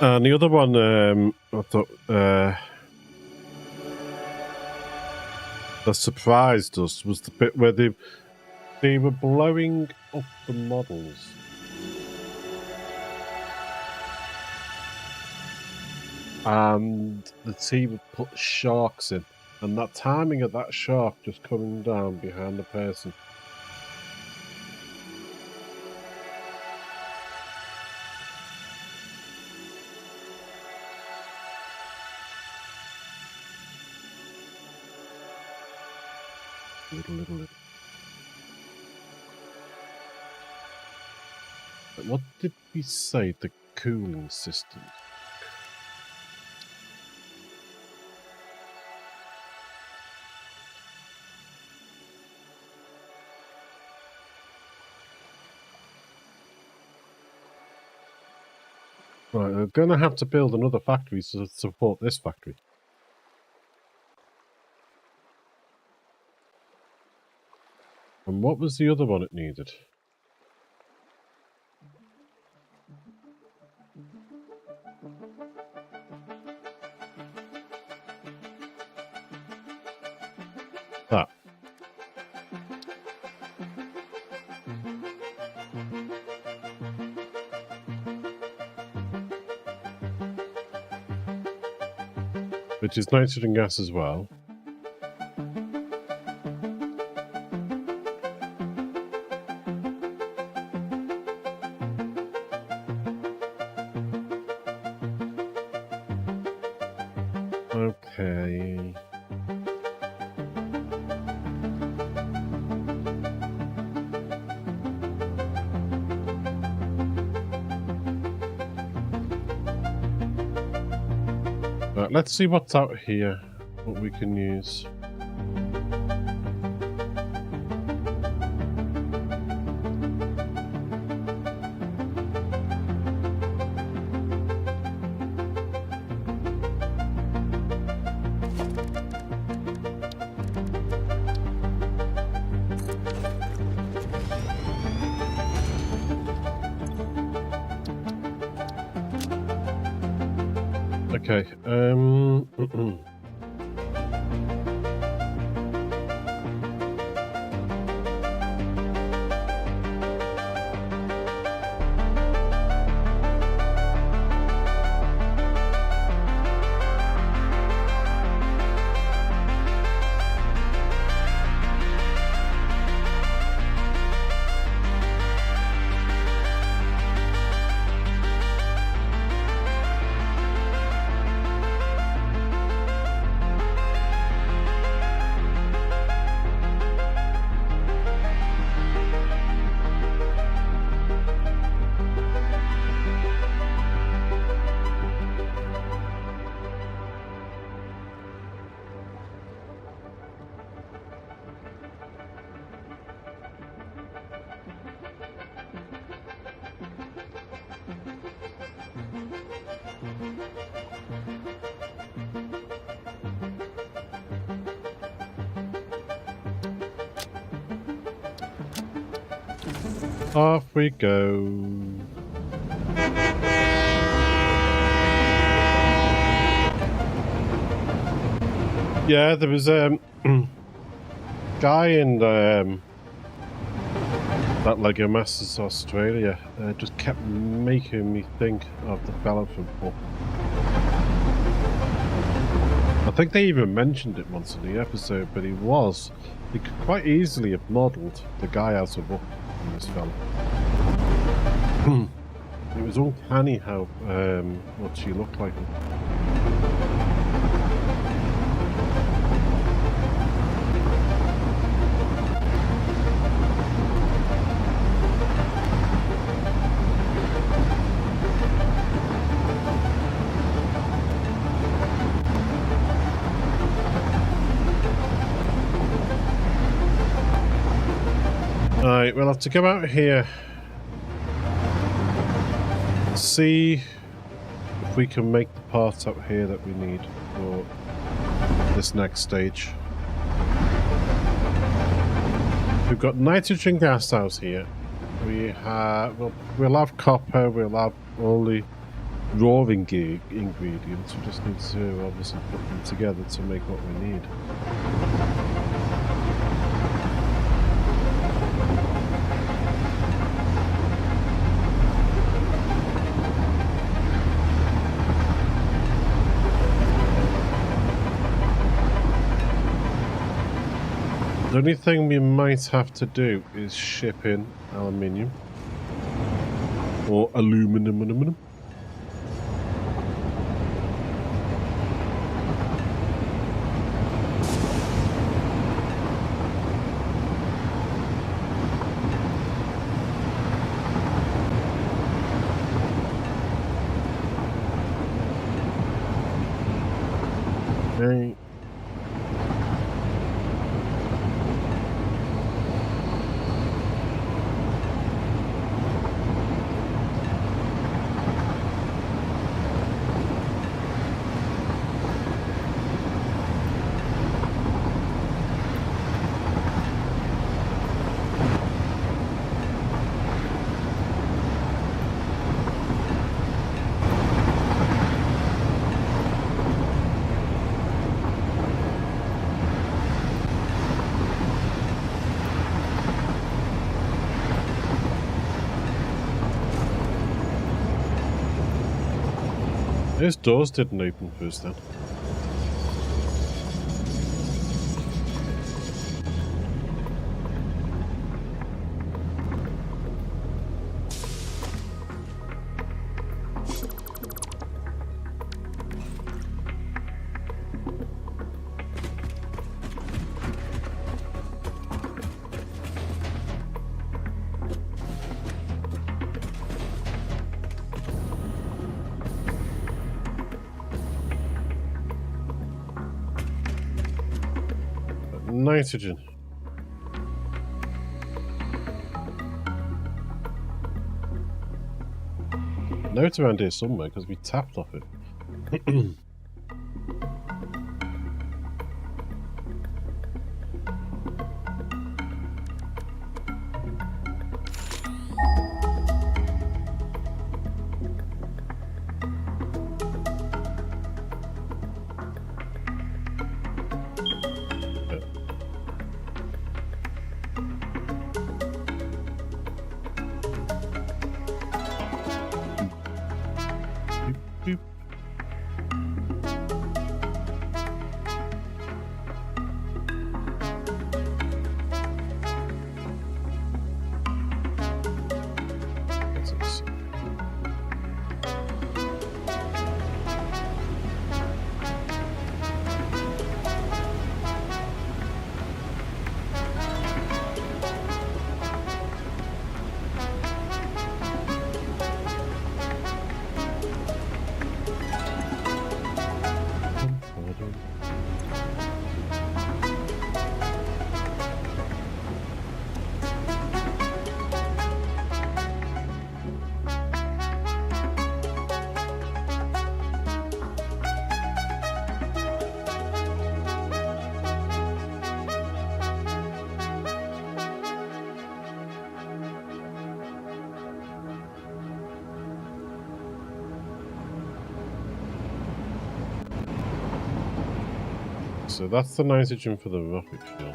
And the other one, I thought, that surprised us was the bit where they were blowing up the models. And the team would put sharks in. And that timing of that shaft just coming down behind the person. Little. What did we say? The cooling system. Right, we're going to have to build another factory to support this factory. And what was the other one it needed? That. Which is nitrogen gas as well. Okay. Right, let's see what's out here, what we can use. Okay, off we go. Yeah, there was a guy in that Lego Masters Australia just kept making me think of the fella from Up. I think they even mentioned it once in the episode, but he could quite easily have modelled the guy out of Up in this fella. It was uncanny how much he looked like him. Alright, we'll have to come out here, see if we can make the parts out here that we need for this next stage. We've got nitrogen gas out here. We'll have copper, we'll have all the raw ingredients. We just need to obviously put them together to make what we need. The only thing we might have to do is ship in aluminium or aluminum. Okay. Those doors didn't open first then. Nitrogen. No, it's around here somewhere because we tapped off it. Boop. What's this? So that's the nitrogen for the rocket fuel.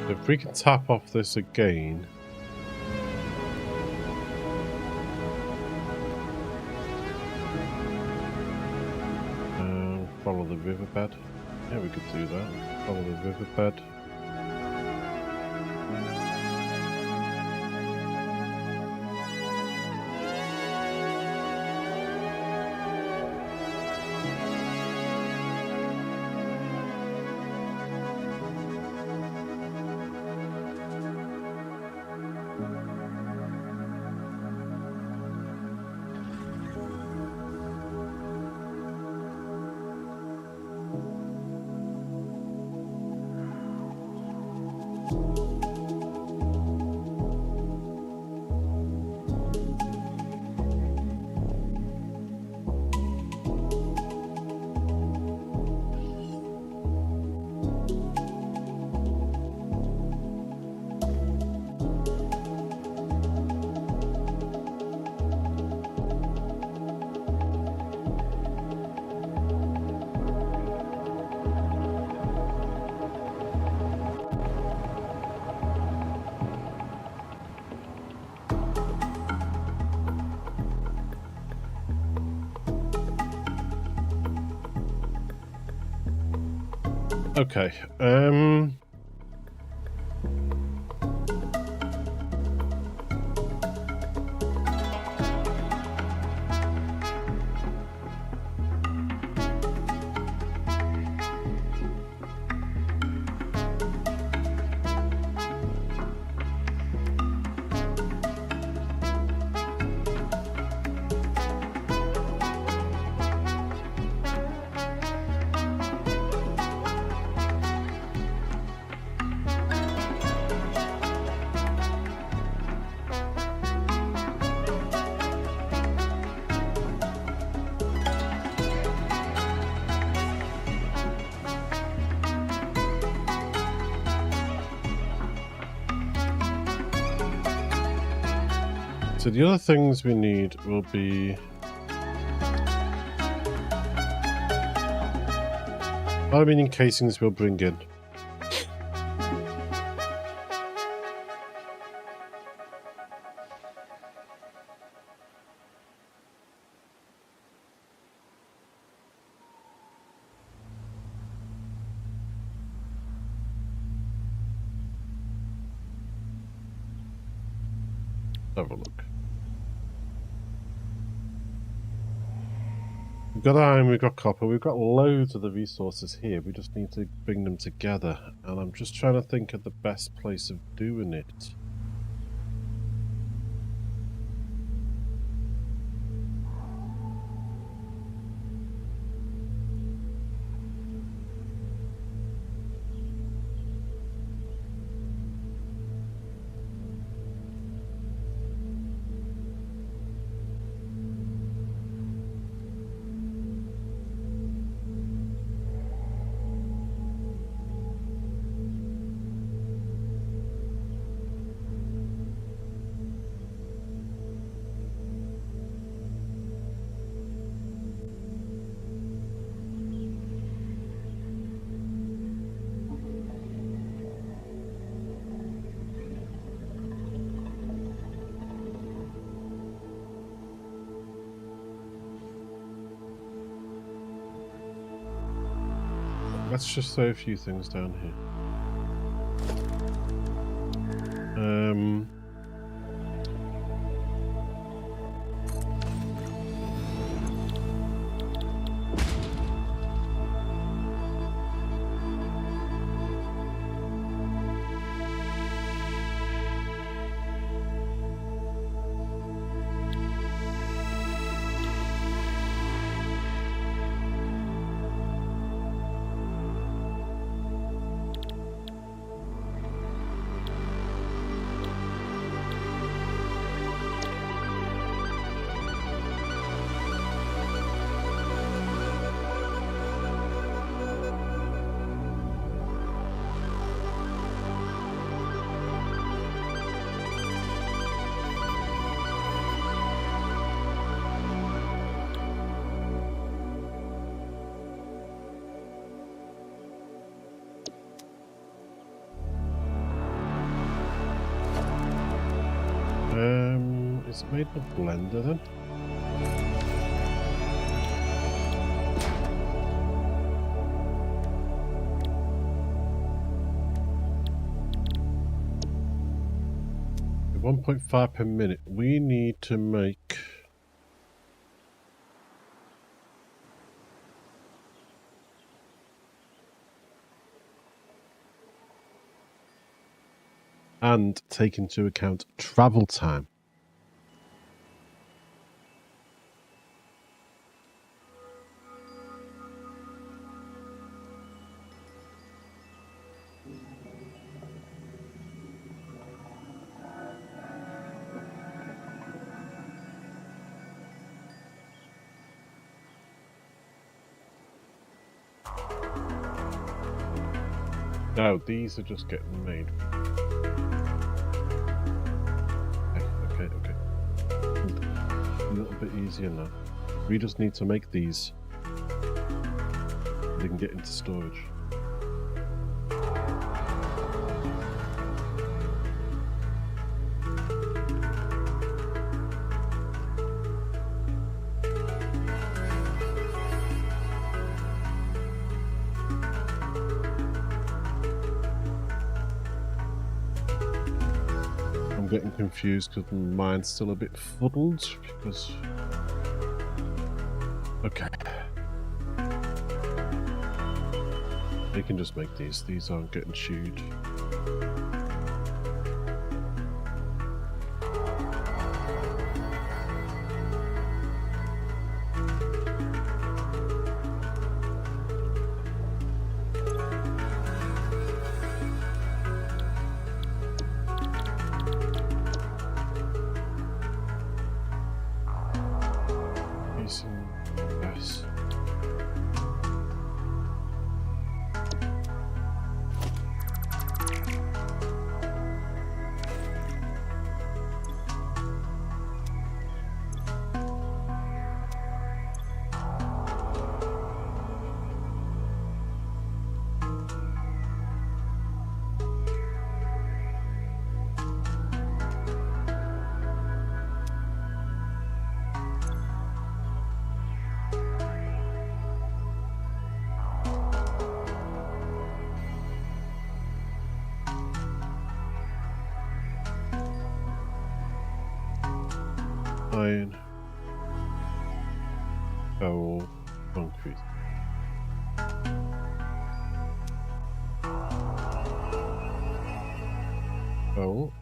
If we can tap off this again. Follow the riverbed. Yeah, we could do that. Follow the riverbed. Okay. So the other things we need will be aluminium casings we'll bring in. Have a look. We've got iron, we've got copper, we've got loads of the resources here. We just need to bring them together. And I'm just trying to think of the best place of doing it. Let's just throw a few things down here. Is it made of blender then? At 1.5 per minute. We need to make and take into account travel time. No, these are just getting made. Okay. A little bit easier now. We just need to make these. They can get into storage. I'm getting confused because mine's still a bit fuddled because... Okay. They can just make these. These aren't getting chewed. Yes. Iron, coal, concrete. Coal.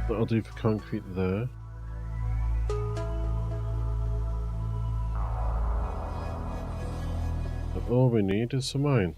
That'll do for concrete there. But all we need is some iron.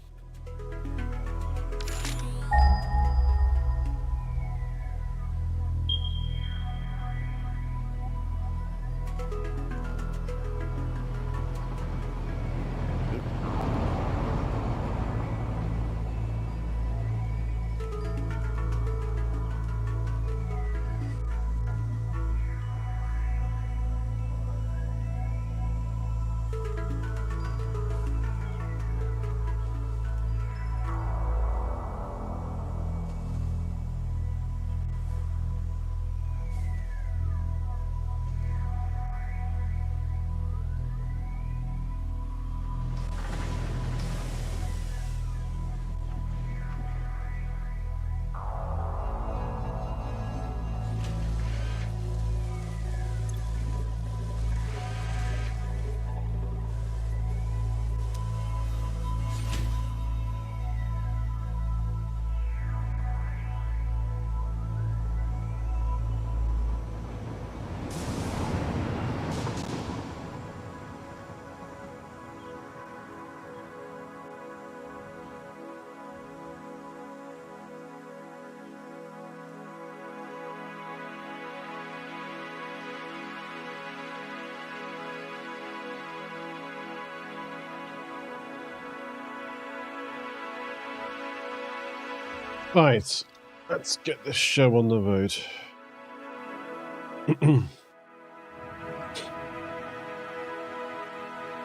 Right, let's get this show on the road.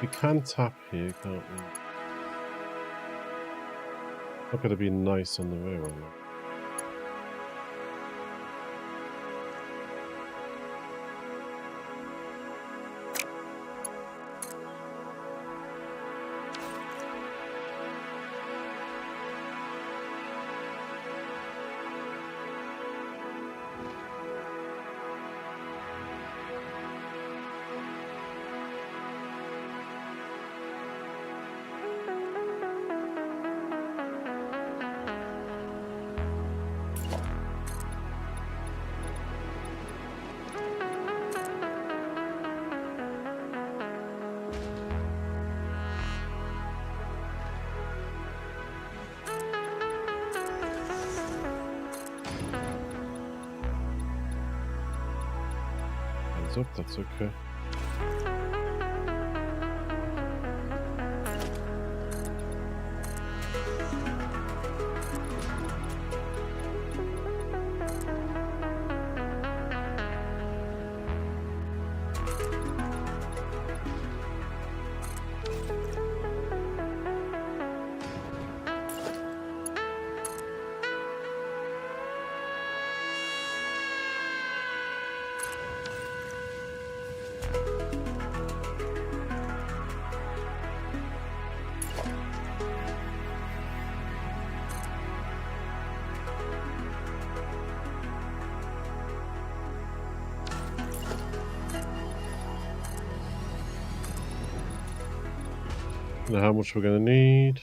We can tap here, can't we? Not gonna be nice on the railway. Up, that's okay. Now how much we're going to need.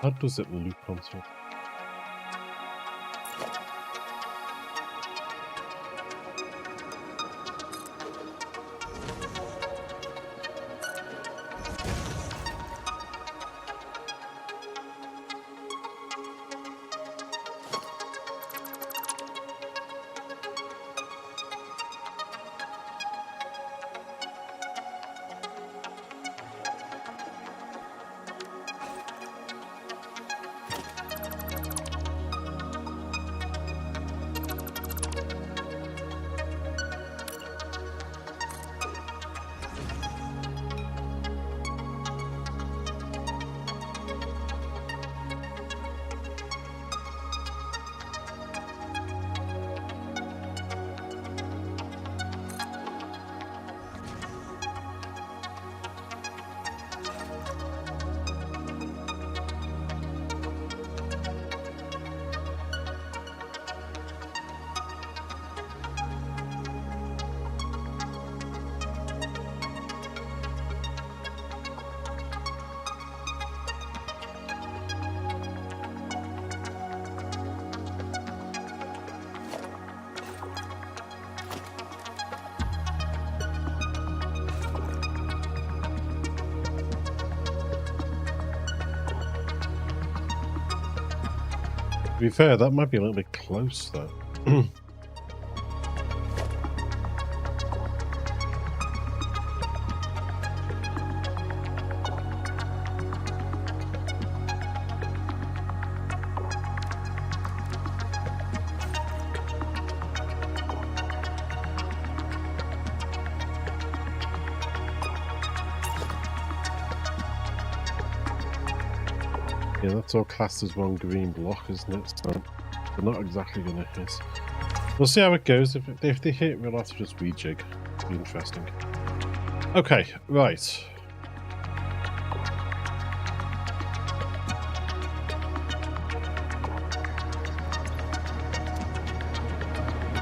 How does it loop onto it? To be fair, that might be a little bit close though. Yeah, that's all classed as one green block, isn't it? So they're not exactly going to hit. We'll see how it goes. If they hit, we'll have to just rejig. It'll be interesting. Okay, right.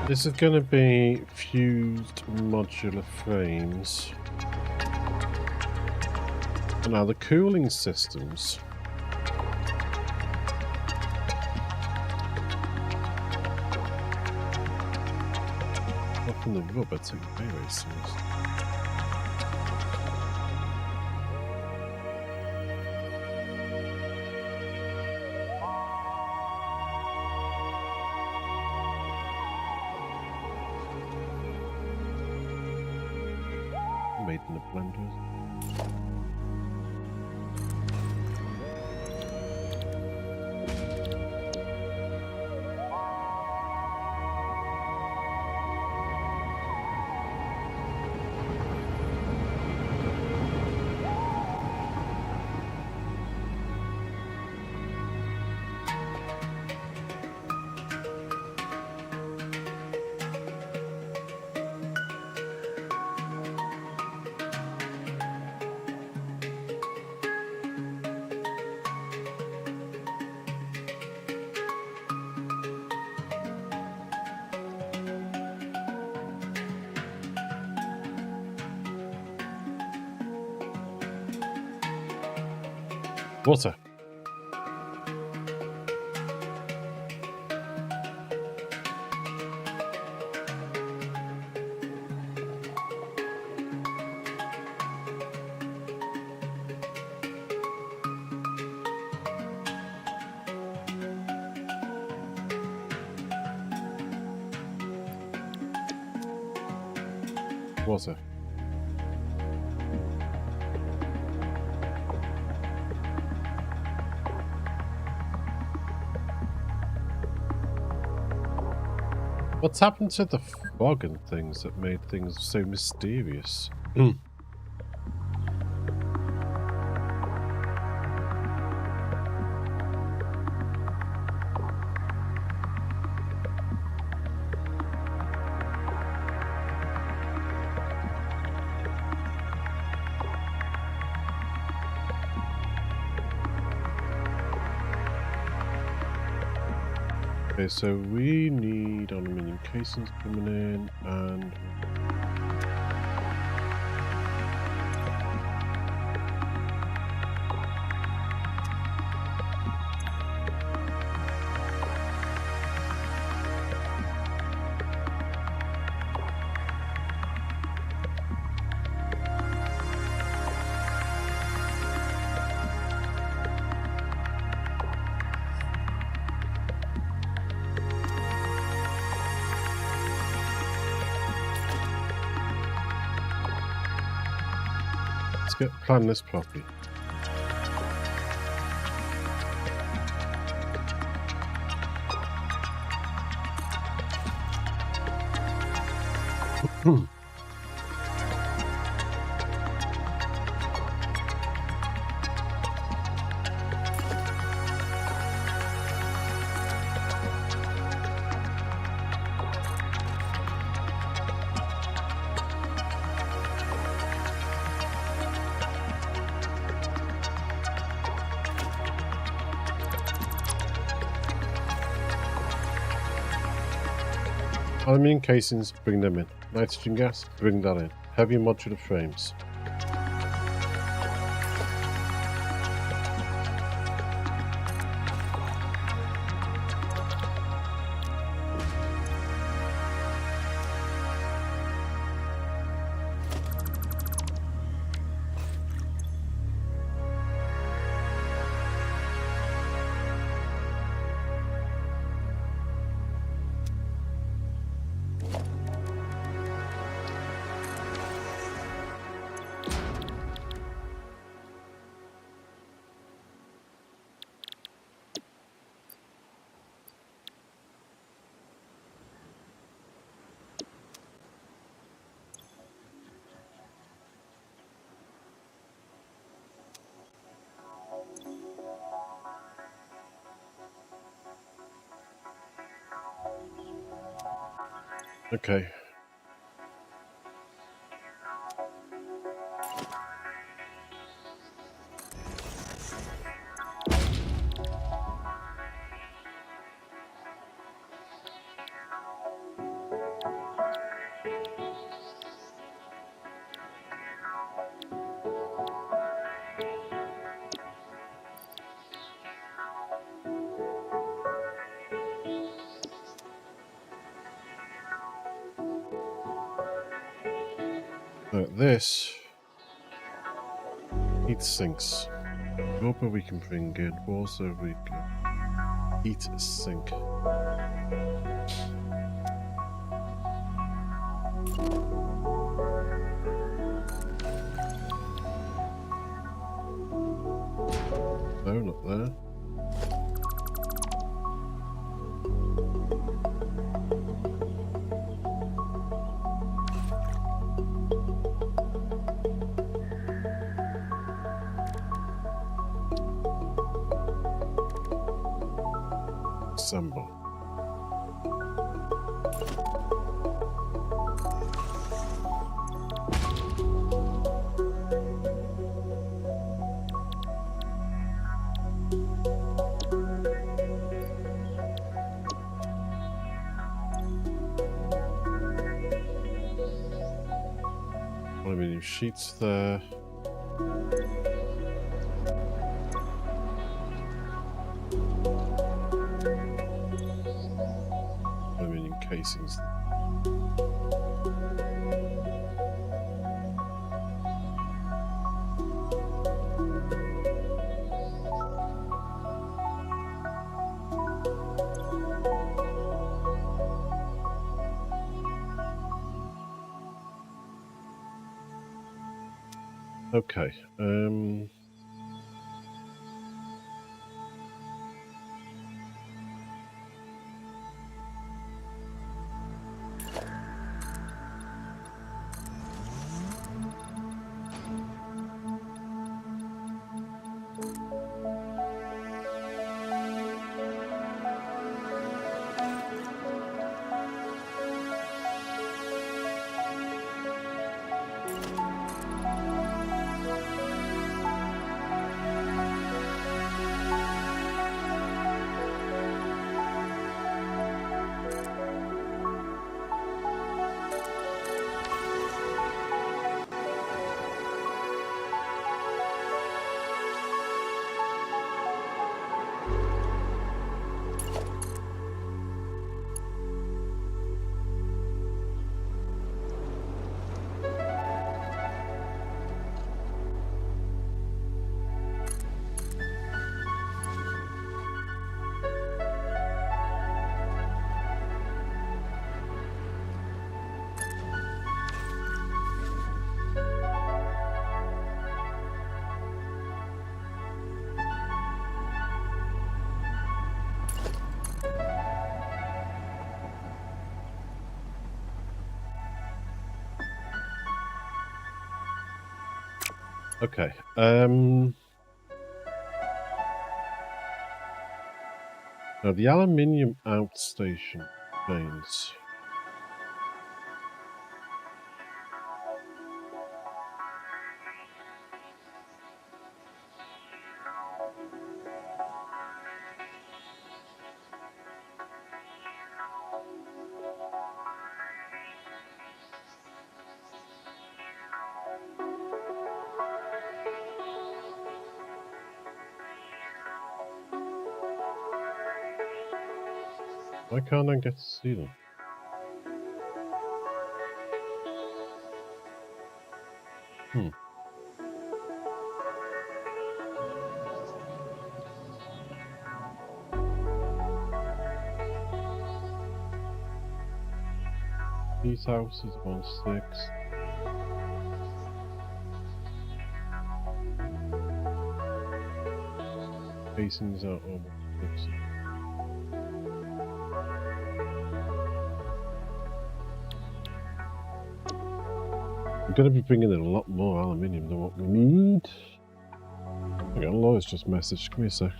This is going to be fused modular frames. And now the cooling systems. From the rubber to very serious. Made in the blender. Water. Water. What's happened to the fog and things that made things so mysterious? Okay, so we need aluminium casings coming in, and let's plan this properly. Aluminium casings, bring them in. Nitrogen gas, bring that in. Heavy modular frames. Okay. This heat sinks. Rubber we can bring in. Also we can heat sink. No, not there. Assemble. Aluminium sheets there. casings. Okay. Okay. Now the aluminium outstation chains. Why can't I get to see them? These houses 1-6. Casings out on 1-6. We're going to be bringing in a lot more aluminium than what we need. Hang on, Laura's just messaged. Give me a sec.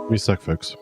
Give me a sec, folks.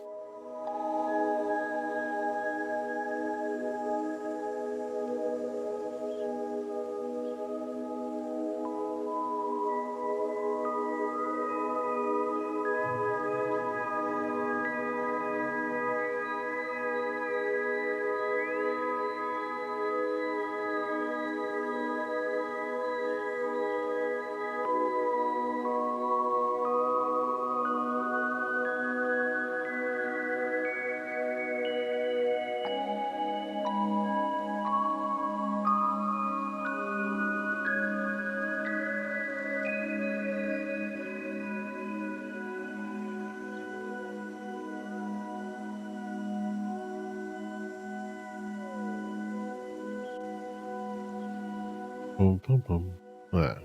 Boom, boom, boom. Yeah.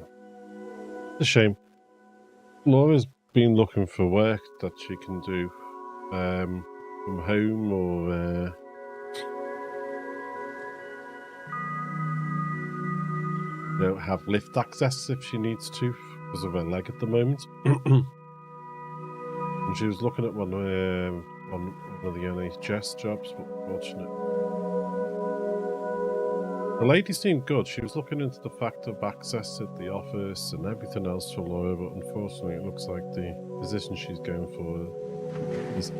It's a shame. Laura's been looking for work that she can do from home or have lift access if she needs to because of her leg at the moment. And she was looking at one of the NHS jobs, but unfortunately. The lady seemed good. She was looking into the fact of access at the office and everything else for Laura, but unfortunately it looks like the position she's going for has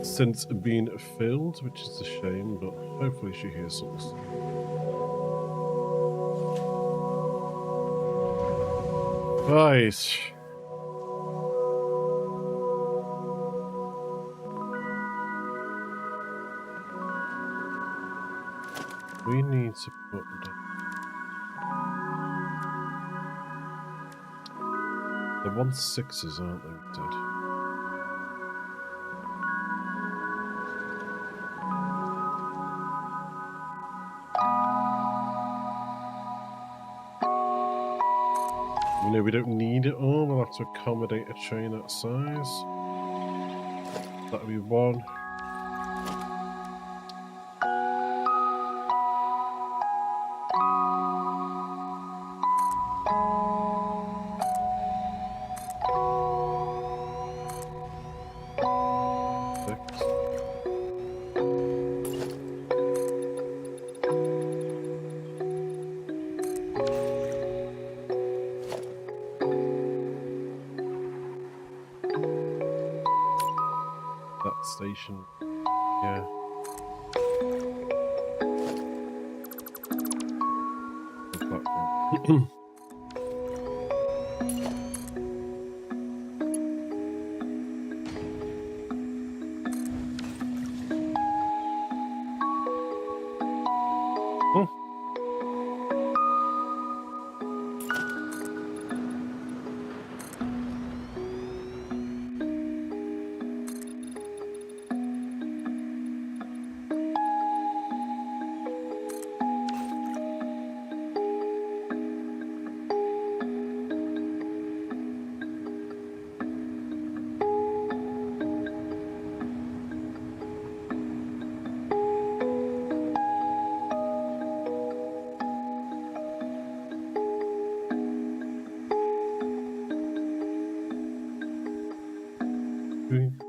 since been filled, which is a shame, but hopefully she hears something. Right. We need to put the 1/6s, aren't they? We did. We don't need it all. We'll have to accommodate a train that size. That'll be one. Station, yeah.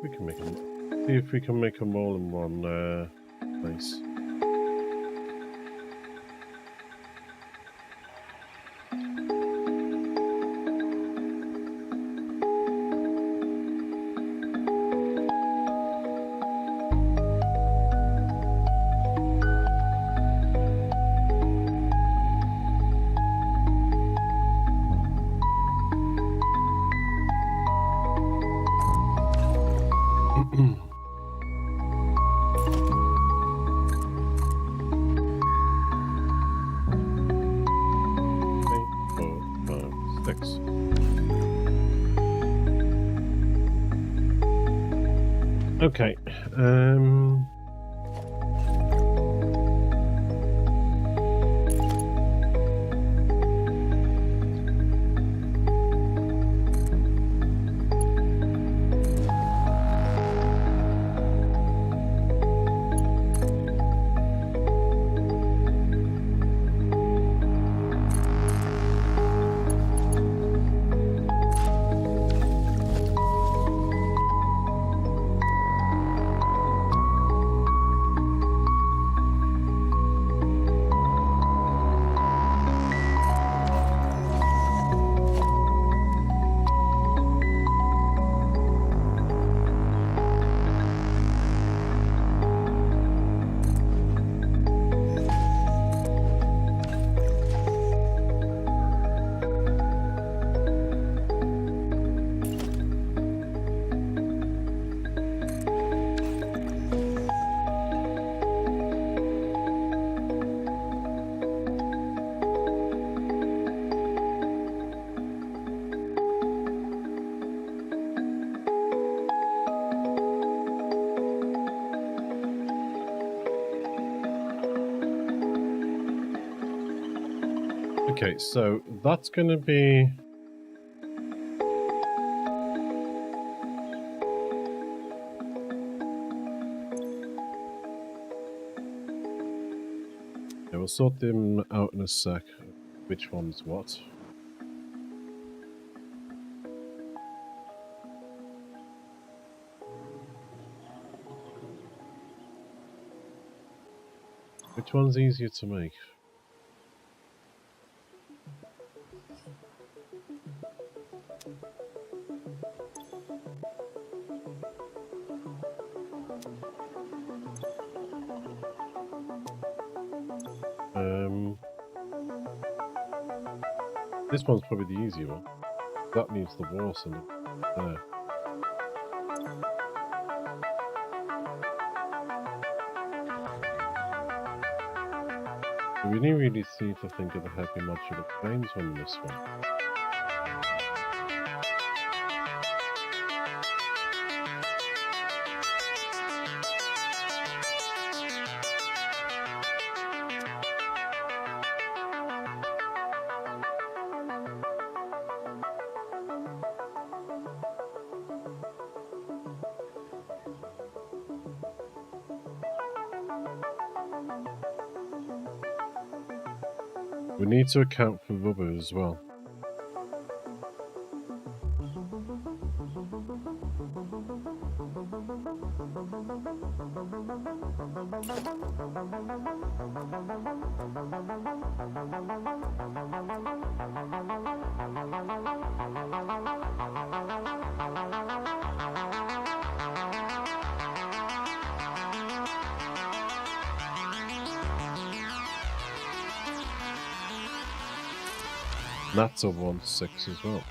We can make them. See if we can make them all in one place. Okay. Okay, so that's going to be... Yeah, we'll sort them out in a sec. Which one's what? Which one's easier to make? This one's probably the easier one. That needs the water in it there. We really need to think of the heavy modular frames on this one. We need to account for rubber as well. That's a 1.6 as well.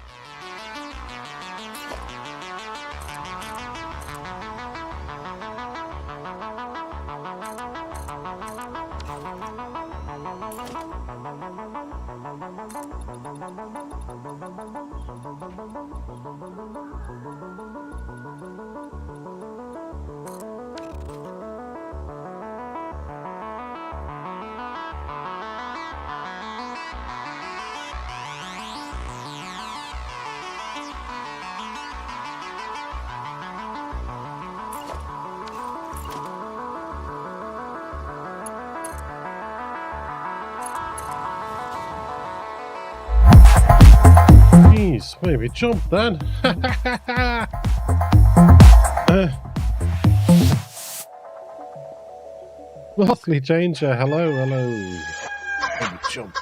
Maybe jump then. Lovely Danger, hello. Maybe jump.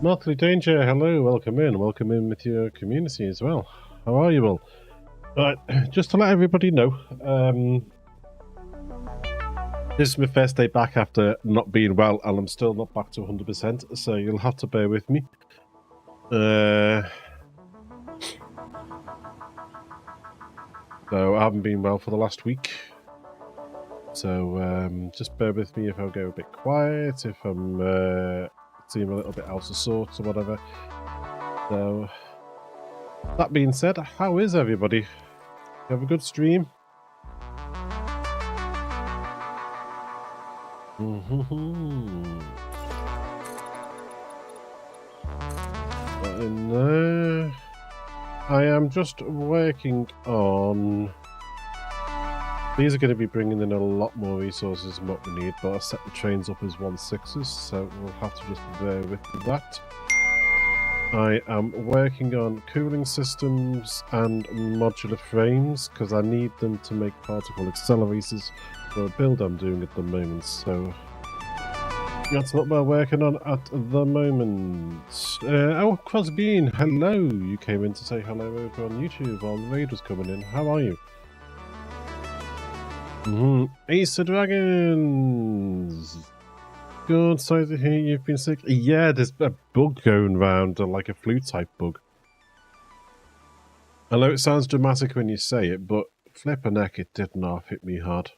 Lovely Danger, hello, welcome in with your community as well. How are you all? Right, just to let everybody know, this is my first day back after not being well, and I'm still not back to 100%, so you'll have to bear with me. So I haven't been well for the last week, so just bear with me if I go a bit quiet, if I'm seem a little bit out of sorts or whatever. So that being said, how is everybody? You have a good stream? And I am just working on... These are going to be bringing in a lot more resources than what we need, but I set the trains up as 1.6s, so we'll have to just bear with that. I am working on cooling systems and modular frames, because I need them to make particle accelerators for a build I'm doing at the moment, so That's what we're working on at the moment. Oh, Crosbean, hello. You came in to say hello over on YouTube while the raid was coming in. How are you? Ace of Dragons. Good, sorry to hear you've been sick. Yeah, there's a bug going round, like a flu-type bug. I know it sounds dramatic when you say it, but flippin' heck, it did not hit me hard.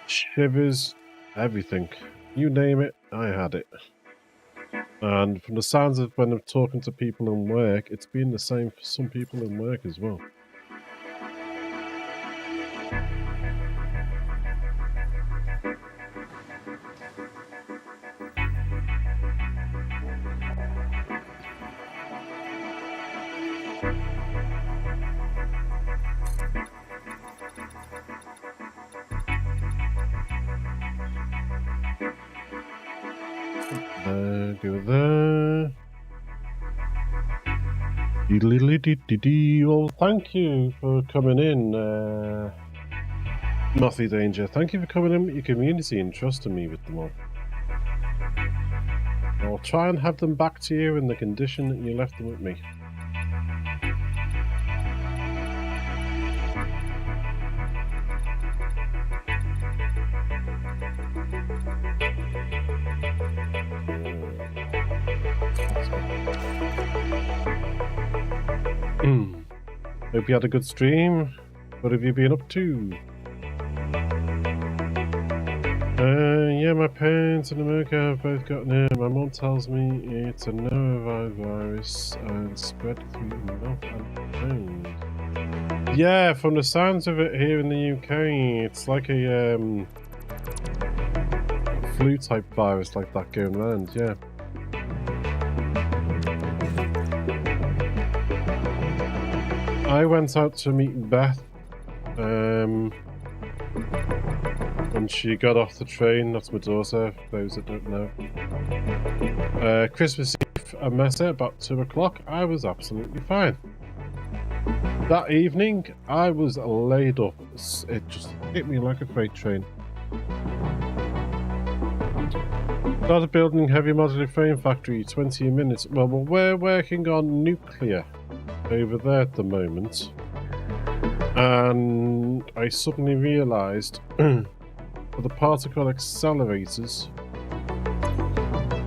Shivers, everything. You name it, I had it. And from the sounds of when I'm talking to people in work, it's been the same for some people in work as well. Go there. Well, thank you for coming in, Nothy Danger. Thank you for coming in with your community and trusting me with them all. I'll try and have them back to you in the condition that you left them with me. Hope you had a good stream. What have you been up to? Yeah, my parents in America have both gotten it. My mom tells me it's a norovirus and spread through the mouth and nose. Yeah, from the sounds of it here in the UK, it's like a flu-type virus like that going around, yeah. I went out to meet Beth when she got off the train. That's my daughter, for those that don't know. Christmas Eve, I met her about 2 o'clock. I was absolutely fine. That evening, I was laid up. It just hit me like a freight train. Started building heavy modular frame factory, 20 minutes. Well, we're working on nuclear over there at the moment, and I suddenly realised for the particle accelerators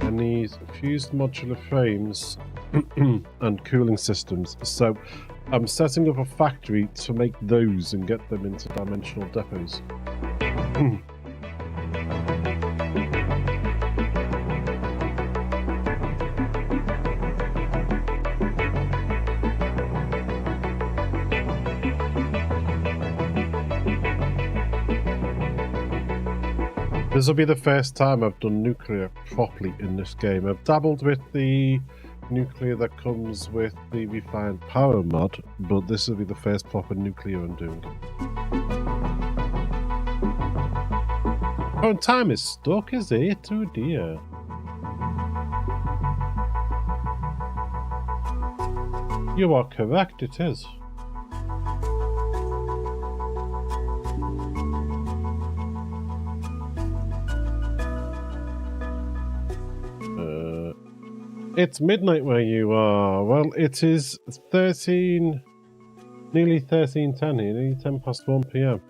I need fused modular frames and cooling systems, so I'm setting up a factory to make those and get them into dimensional depots. This will be the first time I've done nuclear properly in this game. I've dabbled with the nuclear that comes with the refined power mod, but this will be the first proper nuclear I'm doing. Oh, time is stuck, is it? Oh dear. You are correct, it is. It's midnight where you are. Well, it is nearly 13:10 here, nearly 10 past 1 p.m.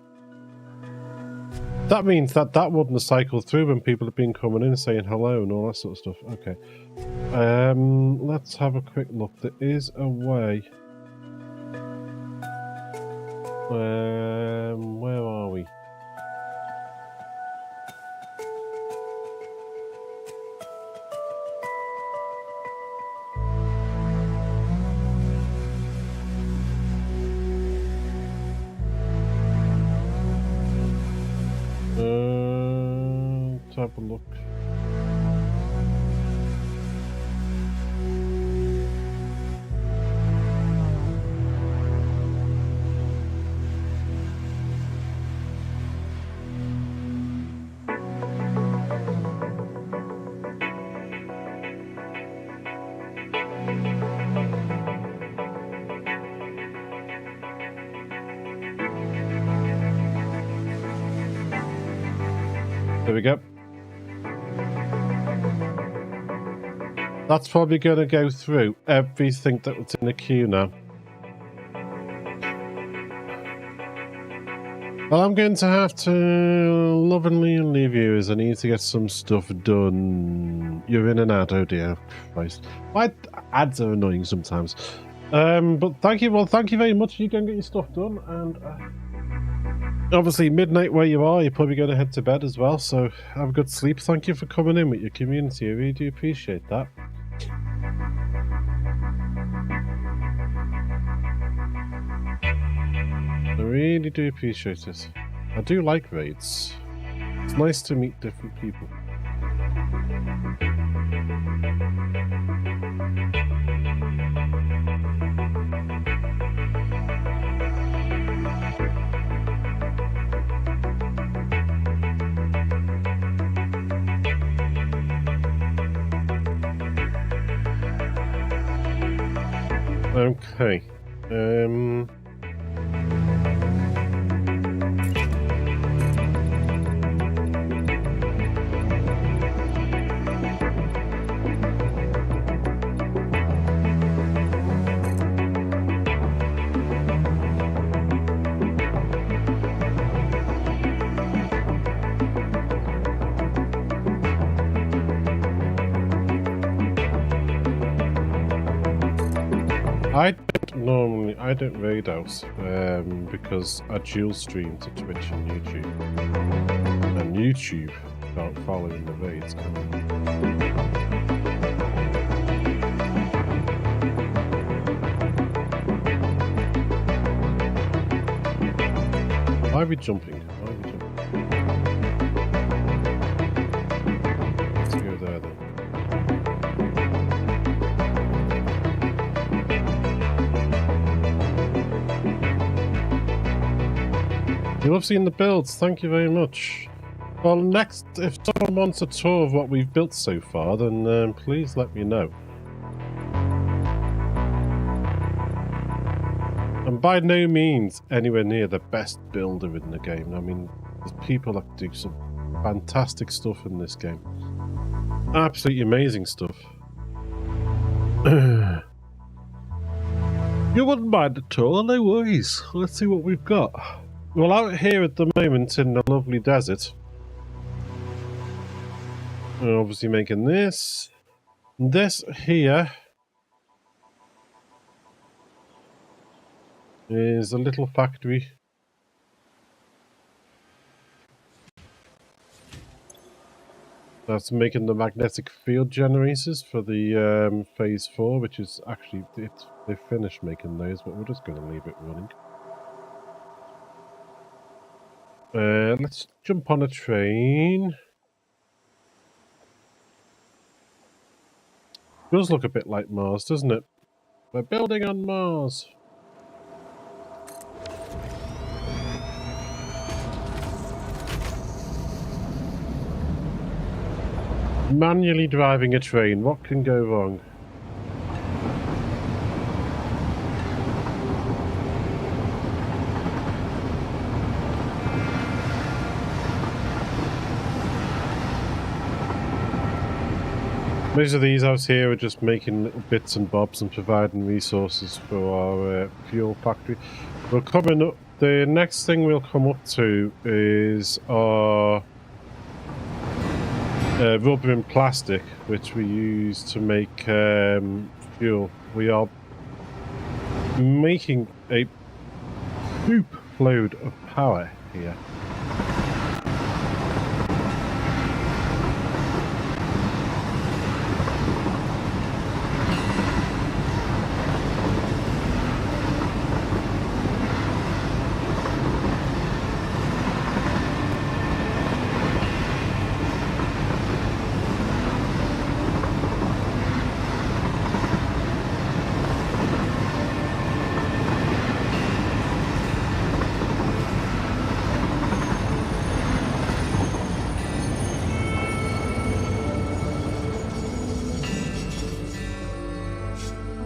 That means that wouldn't have cycled through when people have been coming in saying hello and all that sort of stuff. Okay. Let's have a quick look. There is a way. Where are we? Let's have a look. There we go. That's probably going to go through everything that was in the queue now. Well, I'm going to have to lovingly leave you as I need to get some stuff done. You're in and out, oh dear Christ. My ads are annoying sometimes. But thank you, well, thank you very much. You go and get your stuff done. And obviously, midnight where you are, you're probably going to head to bed as well. So have a good sleep. Thank you for coming in with your community. I really do appreciate that. I really do appreciate it. I do like raids. It's nice to meet different people. Okay. I don't raid out because I dual stream to Twitch and YouTube. And YouTube can't follow in the raids, can they? Why are we jumping? Why are we jumping? Let's go there then. You love seeing the builds, thank you very much. Well, next, if someone wants a tour of what we've built so far, then please let me know. I'm by no means anywhere near the best builder in the game. I mean, there's people that do some fantastic stuff in this game. Absolutely amazing stuff. You wouldn't mind a tour, no worries. Let's see what we've got. Well, out here at the moment in the lovely desert, we're obviously making this. This here is a little factory. That's making the magnetic field generators for the phase 4, which is actually, they finished making those, but we're just going to leave it running. Let's jump on a train. Does look a bit like Mars, doesn't it? We're building on Mars. Manually driving a train, what can go wrong? Most of these out here are just making little bits and bobs and providing resources for our fuel factory. We're coming up, the next thing we'll come up to is our rubber and plastic, which we use to make fuel. We are making a poop load of power here.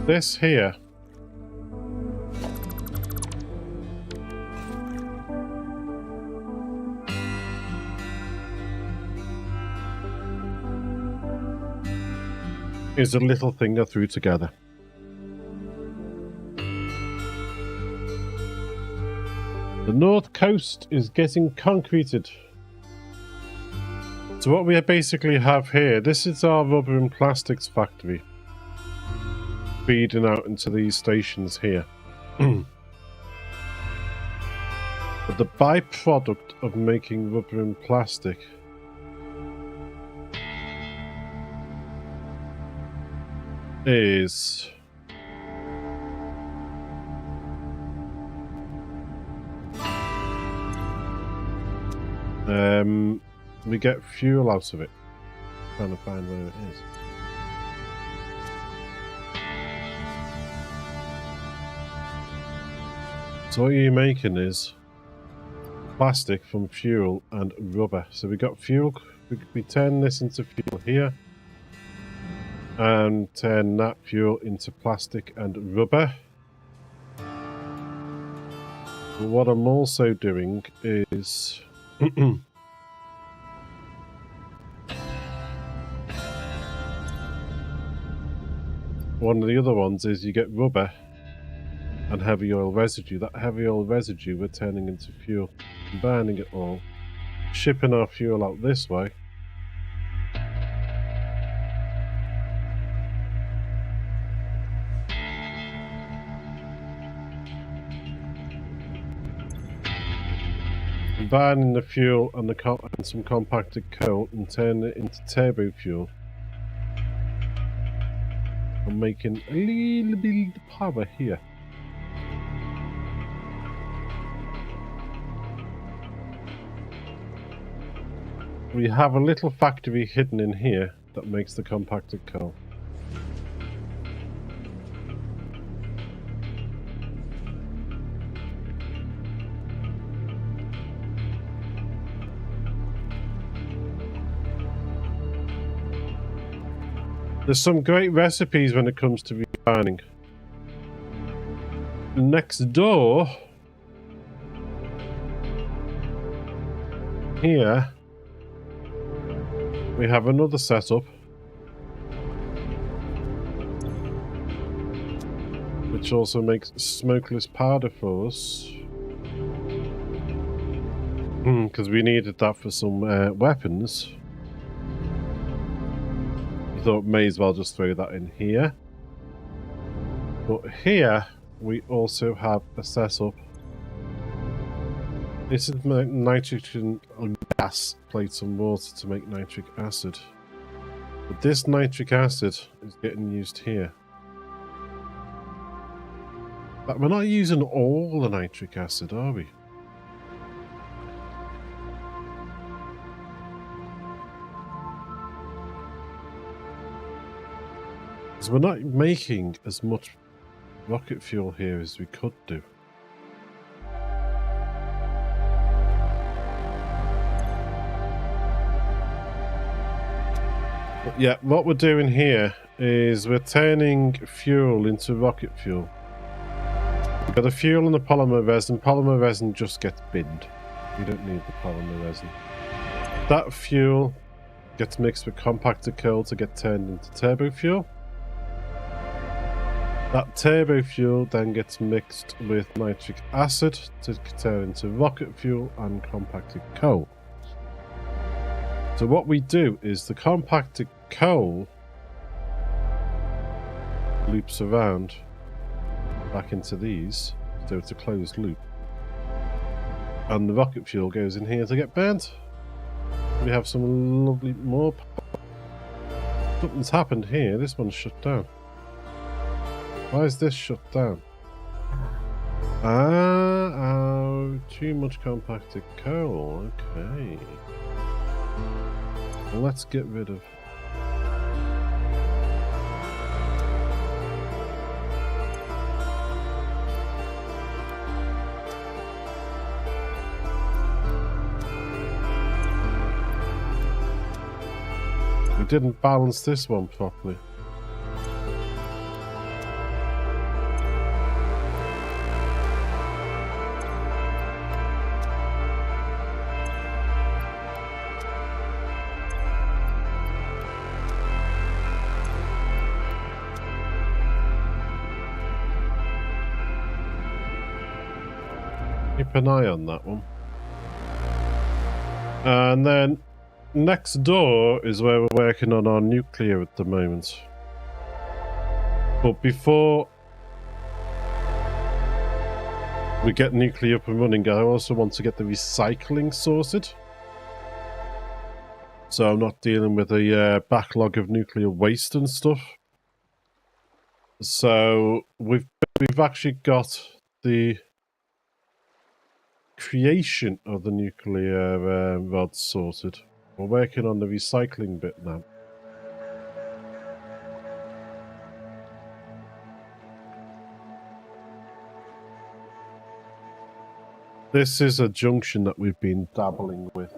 This here is a little thing I threw together. The north coast is getting concreted. So what we basically have here, this is our rubber and plastics factory. Feeding out into these stations here. But the byproduct of making rubber and plastic is we get fuel out of it. Trying to find where it is. So what you're making is plastic from fuel and rubber. So we got fuel, we turn this into fuel here and turn that fuel into plastic and rubber. But what I'm also doing is one of the other ones is you get rubber and heavy oil residue. That heavy oil residue we're turning into fuel, burning it all, shipping our fuel out this way. Burning the fuel and some compacted coal and turning it into turbo fuel. I'm making a little bit of power here. We have a little factory hidden in here that makes the compacted coal. There's some great recipes when it comes to refining. Next door, here, we have another setup, which also makes smokeless powder for us. Because we needed that for some weapons. Thought may as well just throw that in here. But here we also have a setup. This is nitrogen gas plates and water to make nitric acid. But this nitric acid is getting used here. But we're not using all the nitric acid, are we? We're not making as much rocket fuel here as we could do. But yeah, what we're doing here is we're turning fuel into rocket fuel. We've got the fuel and the polymer resin. Polymer resin just gets binned. We don't need the polymer resin. That fuel gets mixed with compacted coal to get turned into turbo fuel. That turbo fuel then gets mixed with nitric acid to turn into rocket fuel and compacted coal. So what we do is the compacted coal loops around back into these, so it's a closed loop. And the rocket fuel goes in here to get burnt. We have some lovely more power. Something's happened here, this one's shut down. Why is this shut down? Oh, too much compacted coal. Okay. Well, let's get rid of... We didn't balance this one properly. Keep an eye on that one. And then next door is where we're working on our nuclear at the moment. But before we get nuclear up and running, I also want to get the recycling sorted. So I'm not dealing with a backlog of nuclear waste and stuff. So we've actually got the creation of the nuclear rods sorted. We're working on the recycling bit now. This is a junction that we've been dabbling with.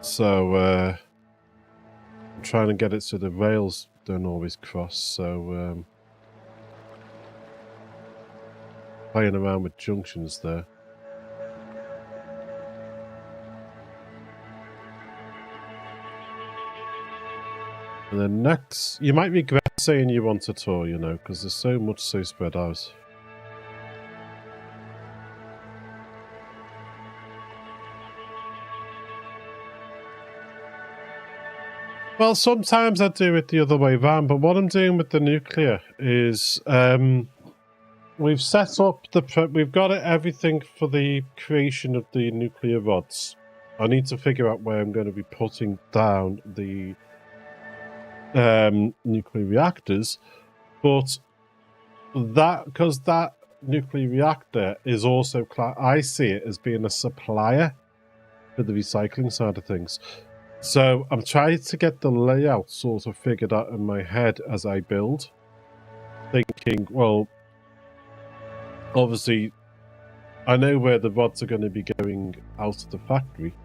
So I'm trying to get it so the rails don't always cross. So playing around with junctions there. And then next, you might regret saying you want a tour, you know, because there's so much so spread out. Well, sometimes I do it the other way around, but what I'm doing with the nuclear is we've set up we've got everything for the creation of the nuclear rods. I need to figure out where I'm going to be putting down the nuclear reactors, but because that nuclear reactor is also, I see it as being a supplier for the recycling side of things. So I'm trying to get the layout sort of figured out in my head as I build, thinking, well, obviously I know where the rods are going to be going out of the factory,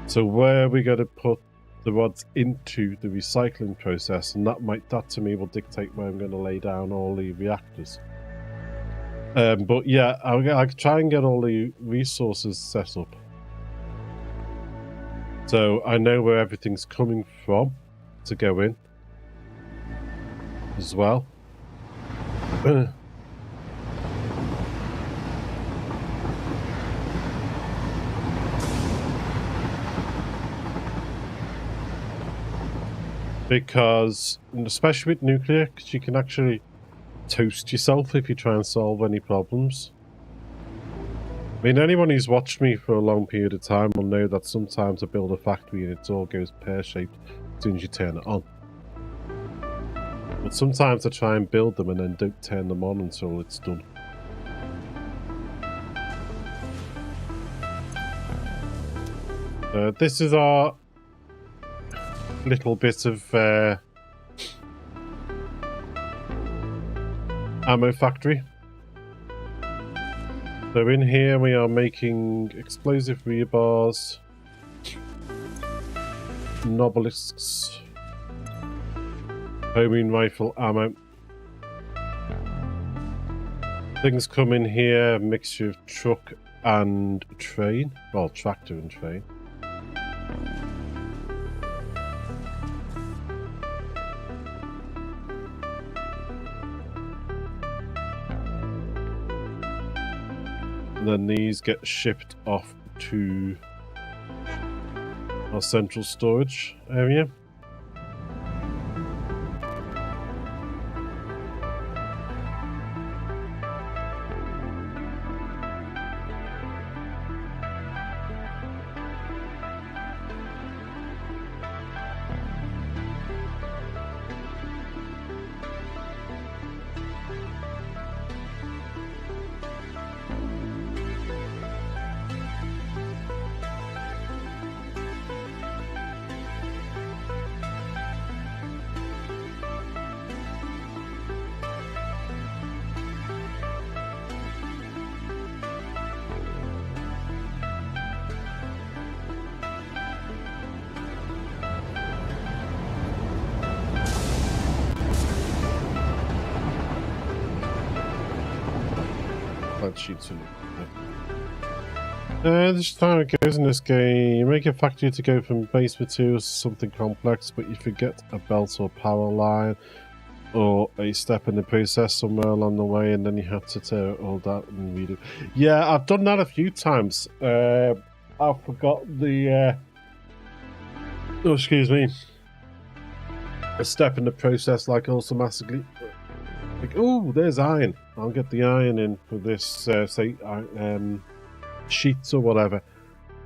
so where are we going to put the rods into the recycling process, and that to me will dictate where I'm going to lay down all the reactors. But yeah, I'll try and get all the resources set up, so I know where everything's coming from to go in as well. Because, especially with nuclear, because you can actually toast yourself if you try and solve any problems. I mean, anyone who's watched me for a long period of time will know that sometimes I build a factory and it all goes pear-shaped as soon as you turn it on. But sometimes I try and build them and then don't turn them on until it's done. This is our little bit of ammo factory. So in here we are making explosive rebars, nobelisks, homing rifle ammo. Things come in here, a mixture of truck and train, well, tractor and train. Then these get shipped off to our central storage area. Sheets in it. This is how it goes in this game. You make a factory to go from base materials to something complex, but you forget a belt or power line. or a step in the process somewhere along the way, and then you have to tear it all down and redo. Yeah, I've done that a few times. I forgot the oh, excuse me, a step in the process, like automatically. Like, oh, there's iron. I'll get the iron in for this, say, sheets or whatever.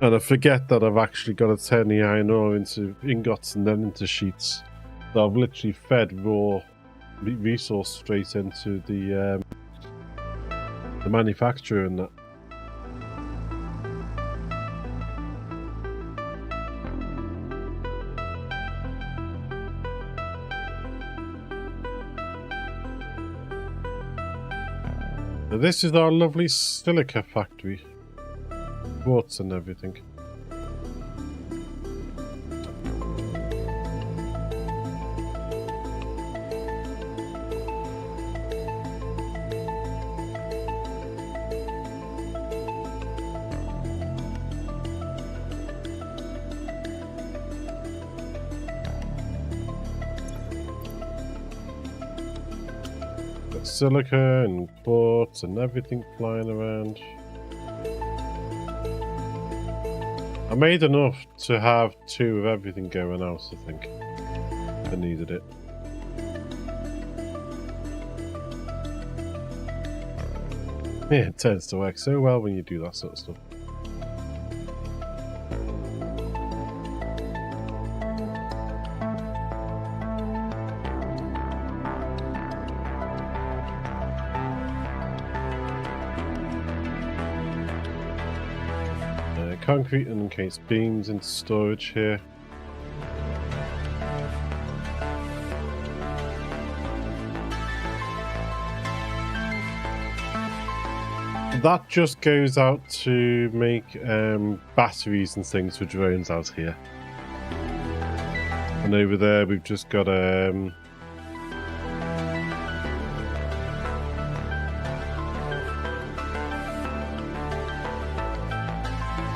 And I forget that I've actually got to turn the iron ore into ingots and then into sheets. So I've literally fed raw resource straight into the manufacturer and that. Now this is our lovely silica factory. Quartz and everything. Got silica and quartz and everything flying around. I made enough to have 2 of everything going out, I think. I needed it. Yeah, it tends to work so well when you do that sort of stuff. Concrete and encased beams into storage here. That just goes out to make batteries and things for drones out here. And over there we've just got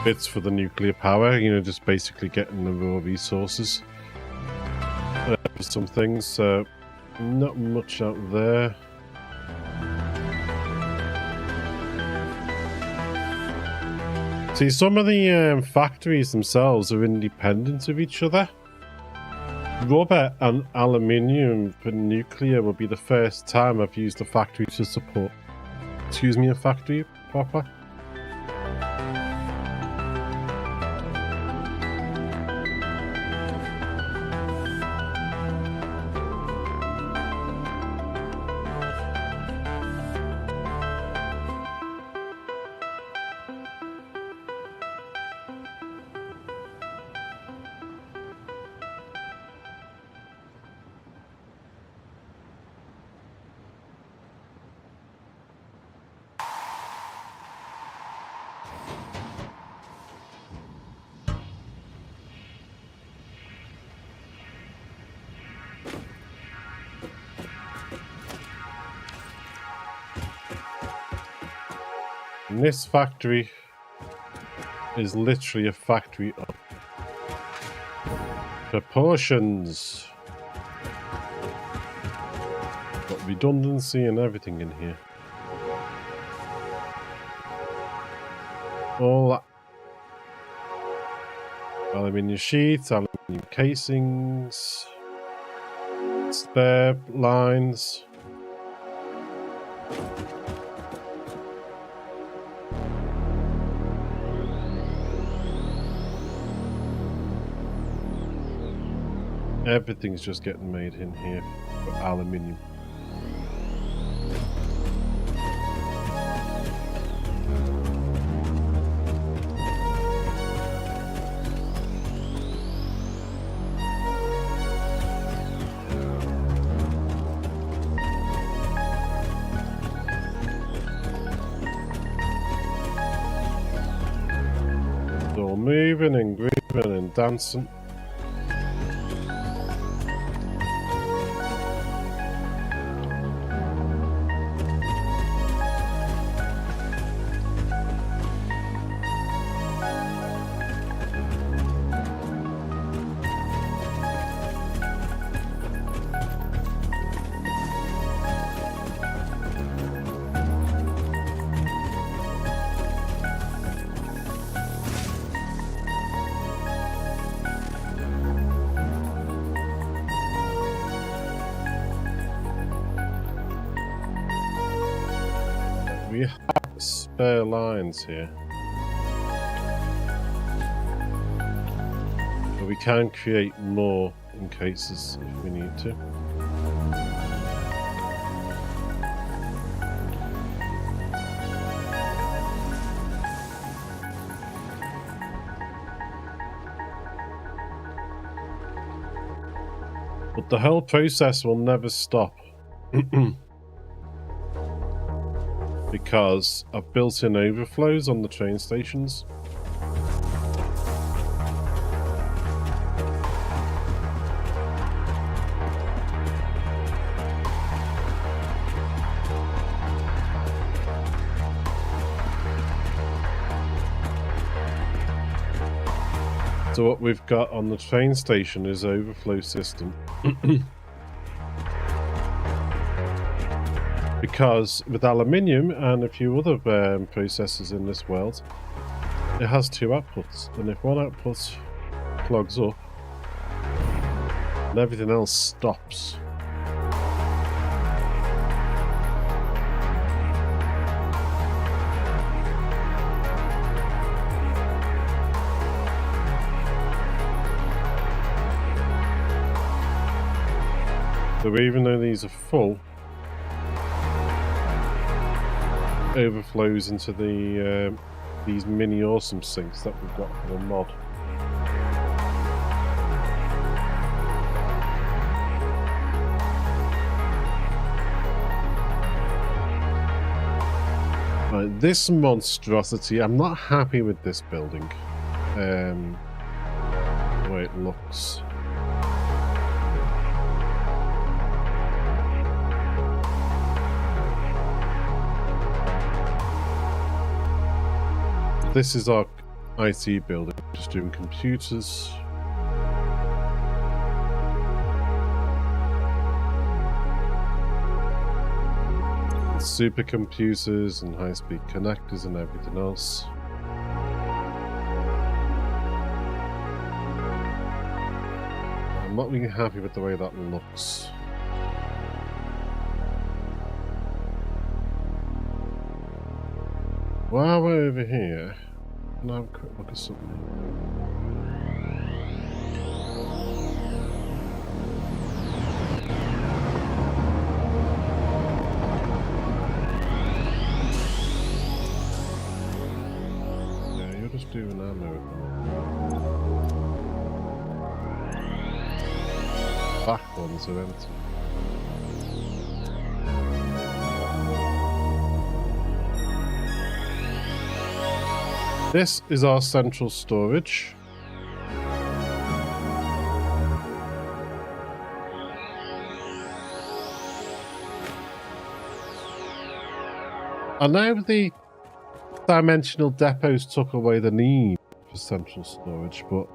bits for the nuclear power, you know, just basically getting the raw resources for some things, so not much out there. See, some of the factories themselves are independent of each other. Rubber and aluminium for nuclear will be the first time I've used a factory to support, excuse me, a factory proper. And this factory is literally a factory of proportions. Got redundancy and everything in here. All that. Aluminium sheets, aluminium casings, spare lines. Everything's just getting made in here for aluminium. It's all moving and grooving and dancing. have spare lines here. But we can create more in cases if we need to. But the whole process will never stop. Because of built-in overflows on the train stations. So what we've got on the train station is overflow system. Because with aluminium and a few other processes in this world, it has two outputs, and if one output clogs up, then everything else stops. So even though these are full, overflows into the these mini awesome sinks that we've got for the mod. Right, this monstrosity, I'm not happy with this building. The way it looks. This is our IT building, just doing computers. And supercomputers and high-speed connectors and everything else. I'm not really happy with the way that looks. While we're over here, can I have a quick look at something? Yeah, you're just doing ammo at the moment. Back ones are empty. This is our central storage. I know the dimensional depots took away the need for central storage, but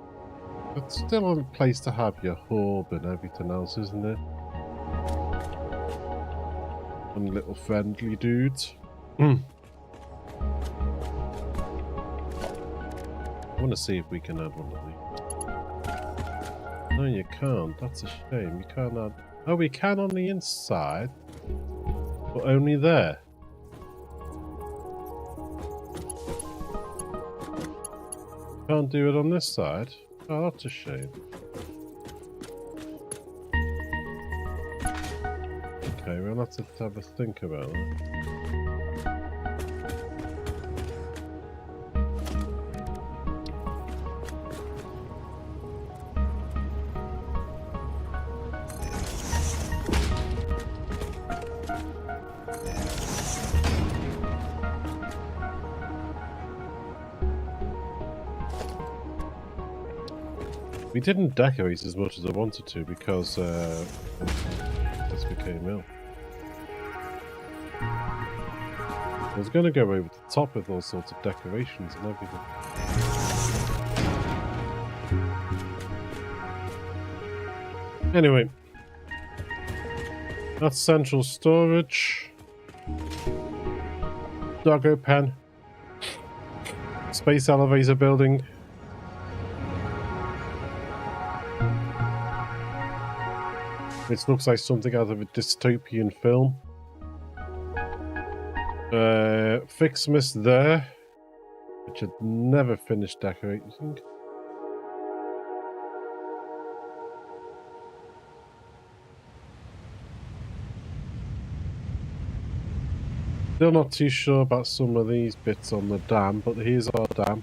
it's still a place to have your hub and everything else, isn't it? And little friendly dudes. I want to see if we can add one of these. No, you can't. That's a shame. You can't add... Oh, we can on the inside, but only there. Can't do it on this side. Oh, that's a shame. Okay, we'll have to have a think about that. We didn't decorate as much as I wanted to because this became ill. I was going to go over the top with all sorts of decorations and everything. Anyway, that's central storage. Doggo pen. Space elevator building. It looks like something out of a dystopian film. Fixmas there, which I'd never finished decorating. Still not too sure about some of these bits on the dam, but here's our dam.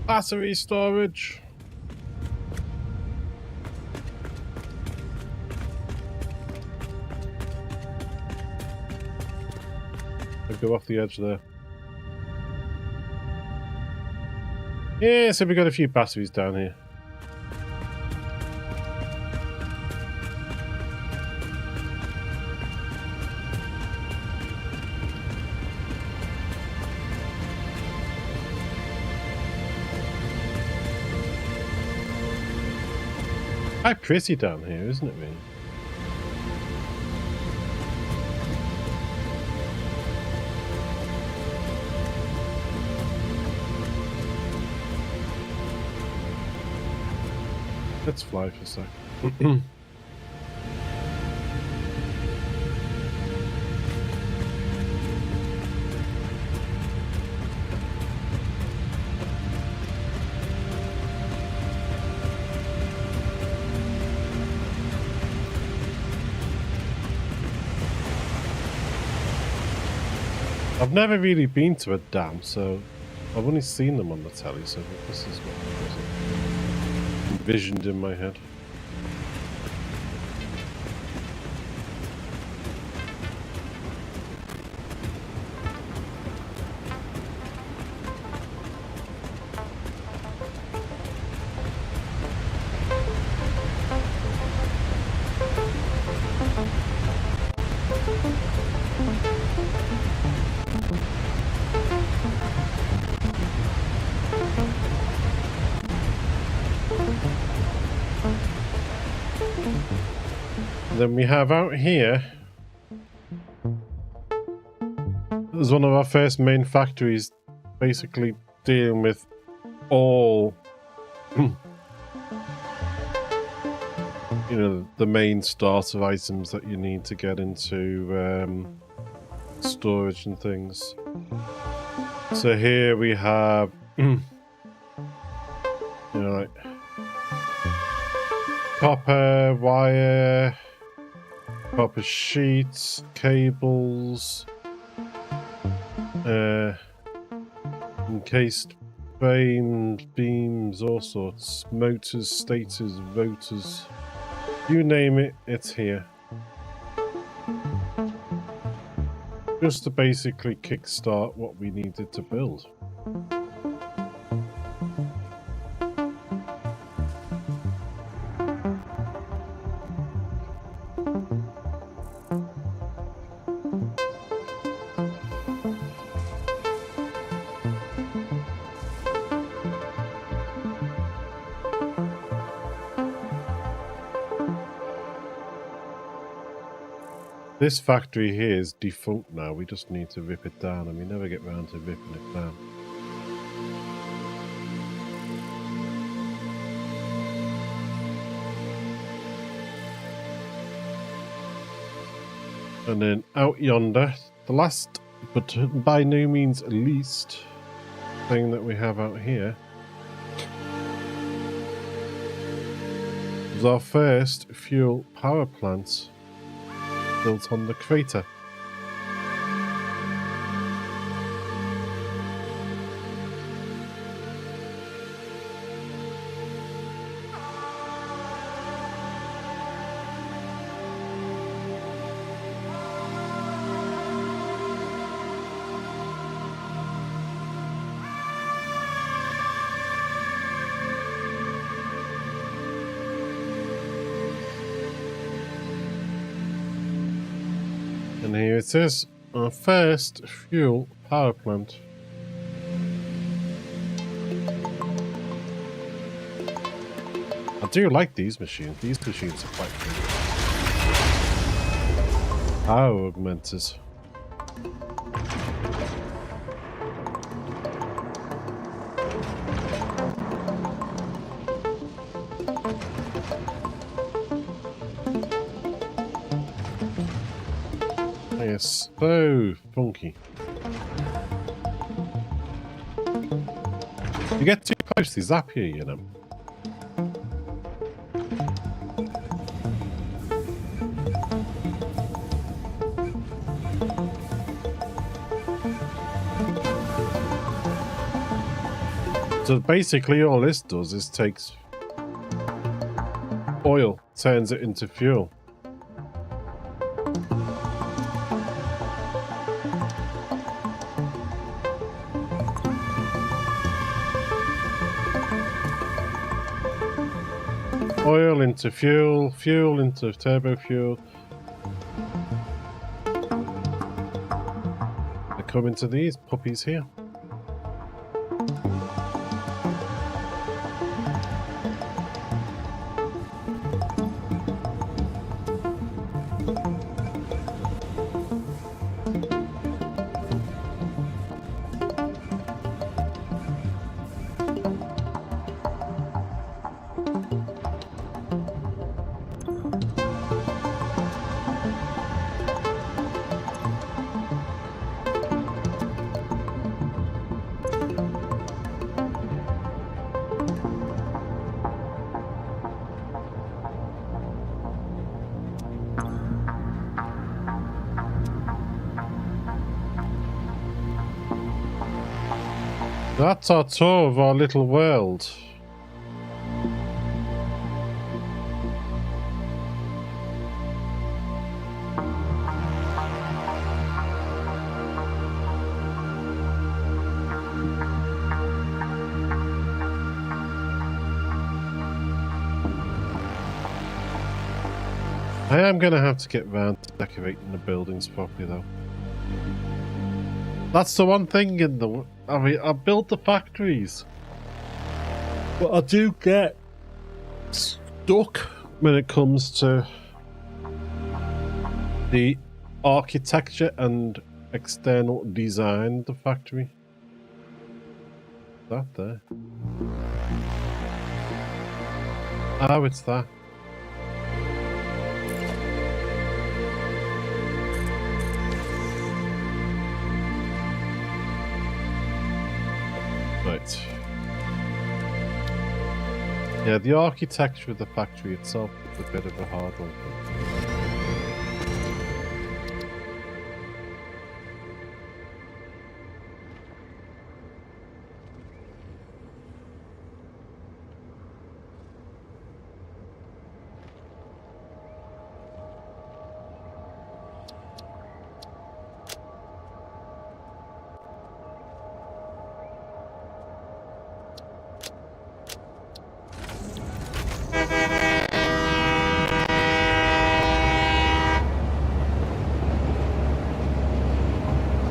Battery storage. I'll go off the edge there. Yeah, so we got a few batteries down here. Quite pretty down here, isn't it, really? Let's fly for a sec. I've never really been to a dam, so I've only seen them on the telly, so this is what I envisioned in my head. Then we have out here, there's one of our first main factories basically dealing with all, you know, the main starter items that you need to get into storage and things. So here we have, you know, like copper, wire, copper sheets, cables, encased Frames, beams, all sorts. Motors, stators, rotors. You name it, it's here. Just to basically kickstart what we needed to build. This factory here is defunct now. We just need to rip it down, and we never get round to ripping it down. And then out yonder, the last, but by no means least, thing that we have out here is our first fuel power plant built on the crater. And here it is, our first fuel power plant. I do like these machines. These machines are quite cool. Power augmenters. Yes, so funky. You get too close, they zap you, you know. So basically all this does is takes oil, turns it into fuel. Oil into fuel, fuel into turbo fuel. They come into these puppies here. That's our tour of our little world. I am going to have to get round to decorating the buildings properly though. That's the one thing in the... I mean, I build the factories, but I do get stuck when it comes to the architecture and external design of the factory. That there. Oh, it's that. Right. Yeah, the architecture of the factory itself is a bit of a hard one.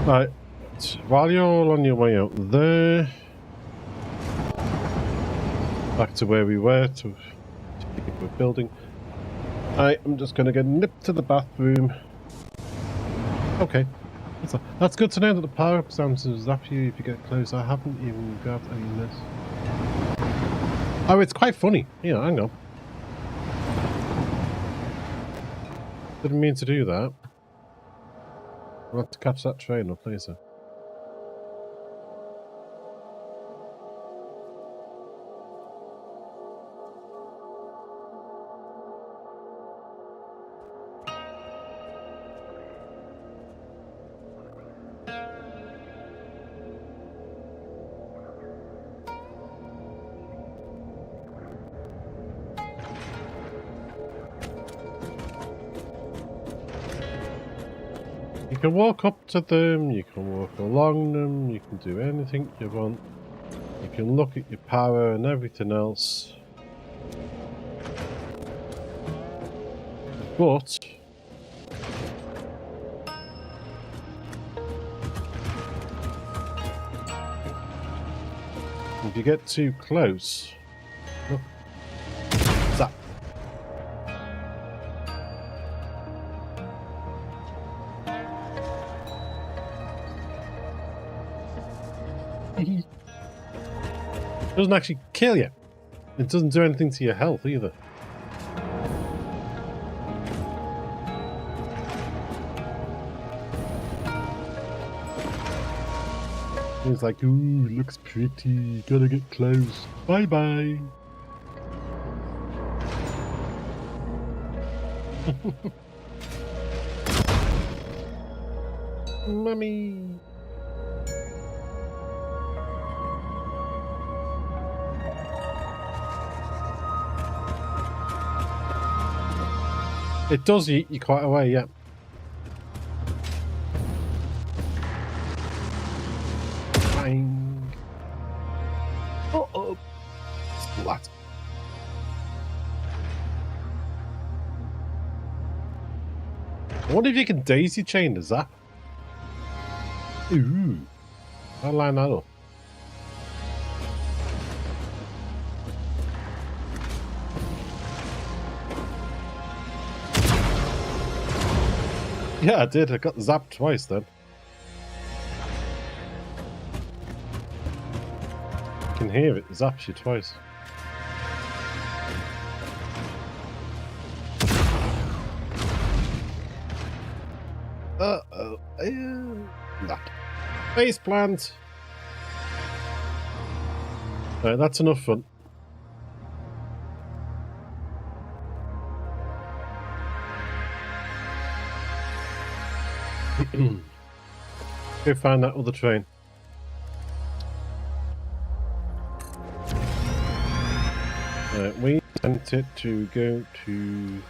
Right, while you're all on your way out there, back to where we were, to we're building. I'm just going to go nip to the bathroom. Okay, that's good to know that the power-up sounds to zap you if you get close. I haven't even grabbed any of this. Oh, it's quite funny. Yeah, hang on. Didn't mean to do that. I'll have to catch that train up later. You can walk up to them, you can walk along them, you can do anything you want. You can look at your power and everything else. But if you get too close, look, zap. It doesn't actually kill you. It doesn't do anything to your health either. It's like, ooh, looks pretty. Gotta get close. Bye bye. Mummy. It does eat you quite a way, yeah. Bang. Uh-oh. Splat. I wonder if you can daisy chain the zap. Ooh. I'll line that up. Yeah, I did. I got zapped twice then. You can hear it. It zaps you twice. Uh-oh. Nah. Face plant. Right, that's enough fun. Go find that other train. We sent it to go to...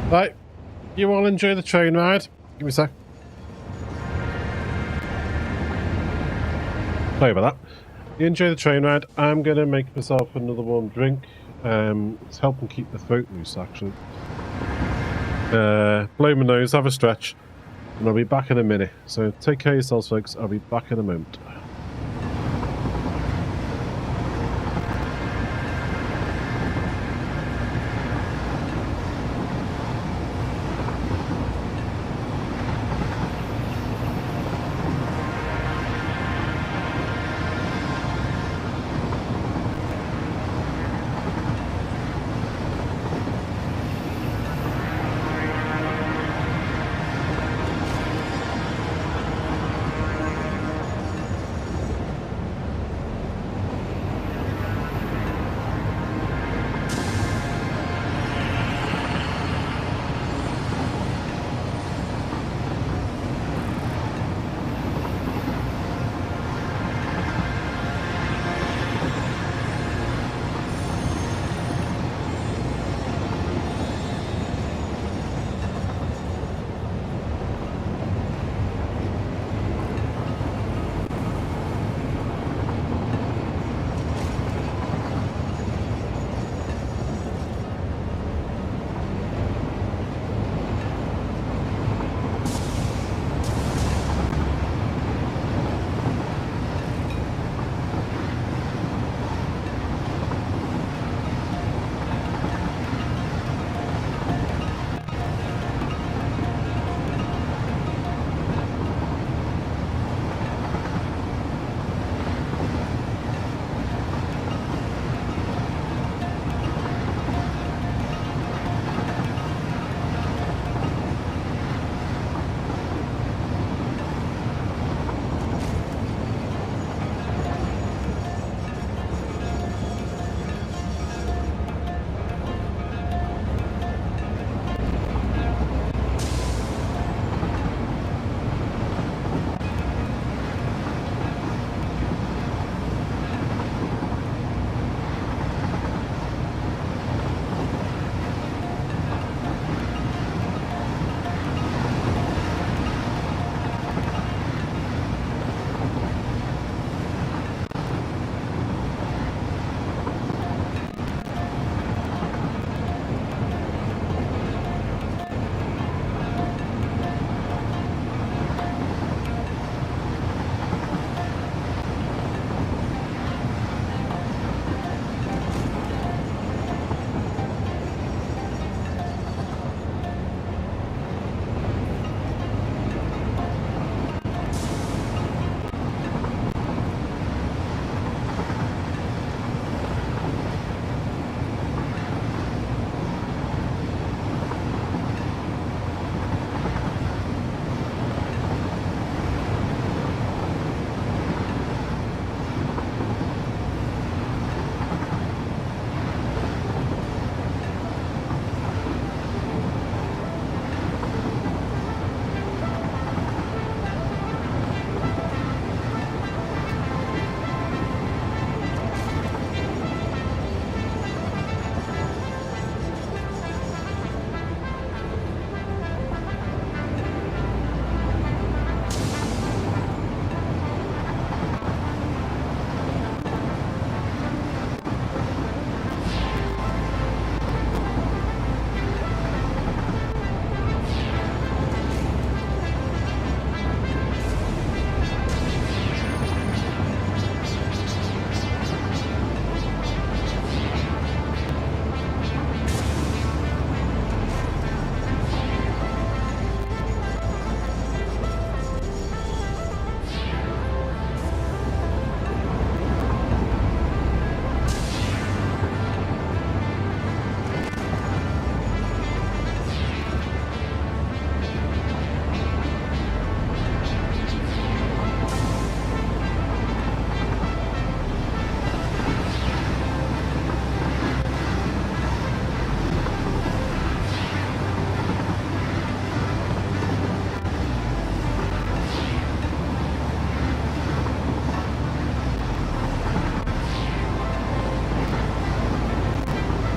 Right, you all enjoy the train ride. Give me a sec. Sorry about that. You enjoy the train ride. I'm going to make myself another warm drink. It's helping keep the throat loose, actually. Blow my nose, have a stretch, and I'll be back in a minute. So take care of yourselves, folks. I'll be back in a moment.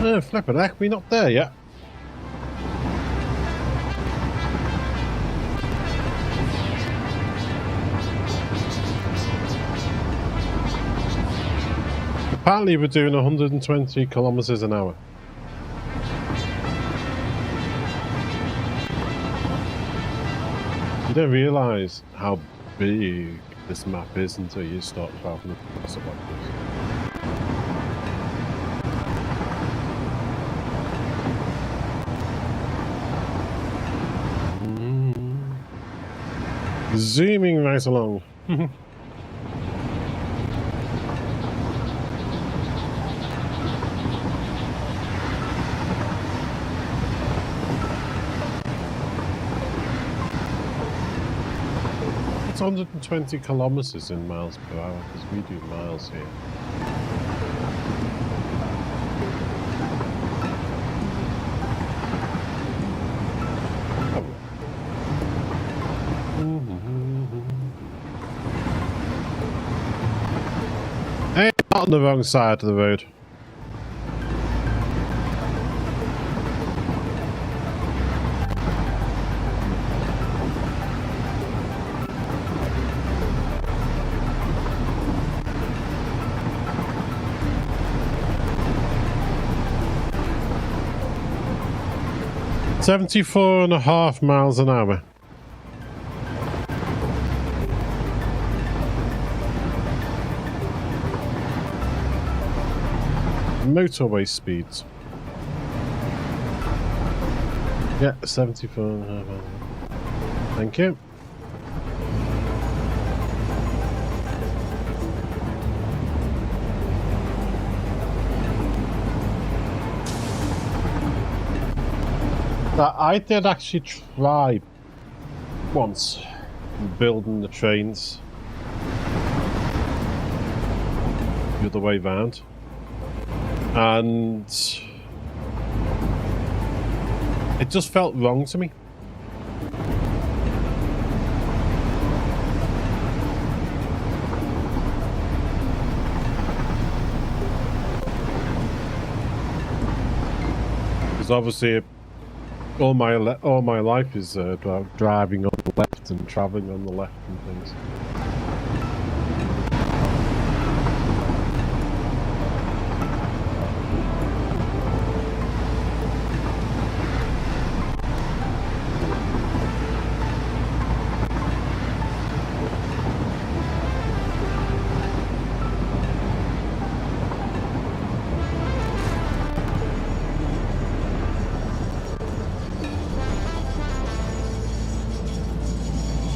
Oh, flippin' heck, we not there yet. Apparently we're doing 120 kilometers an hour. You don't realise how big this map is until you start travelling across it like this. Zooming right along. It's 120 kilometers in miles per hour because we do miles here. Hey, not on the wrong side of the road. $74.5 miles an hour. Motorway speeds. Yeah, 74.5 miles. Thank you. I did actually try once building the trains the other way round, and it just felt wrong to me. Because obviously all my life is driving on the left and traveling on the left and things.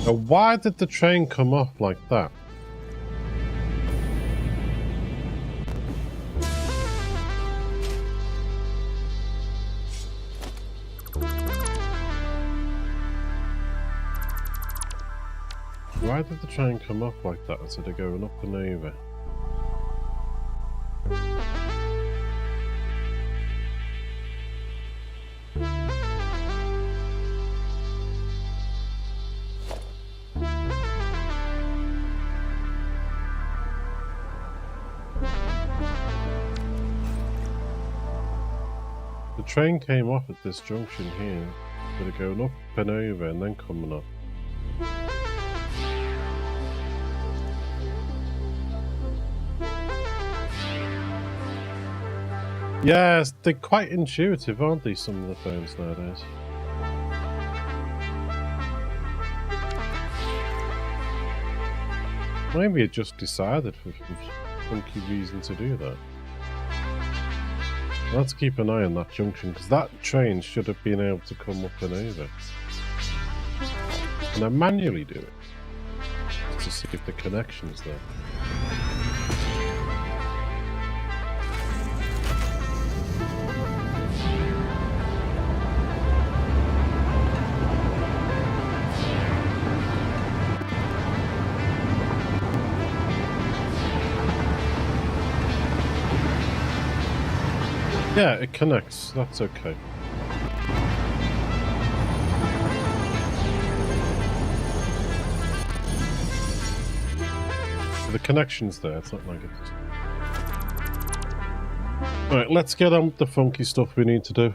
Now, why did the train come off like that? Why did the train come off like that instead of going up and over? The train came off at this junction here, instead of going up and over and then coming up. Yes, they're quite intuitive, aren't they, some of the phones nowadays? Maybe it just decided for some funky reason to do that. Let's keep an eye on that junction, because that train should have been able to come up and over. And I manually do it, to see if the connection's there. Yeah, it connects. That's okay. So the connection's there. It's not like it's... Right, let's get on with the funky stuff we need to do.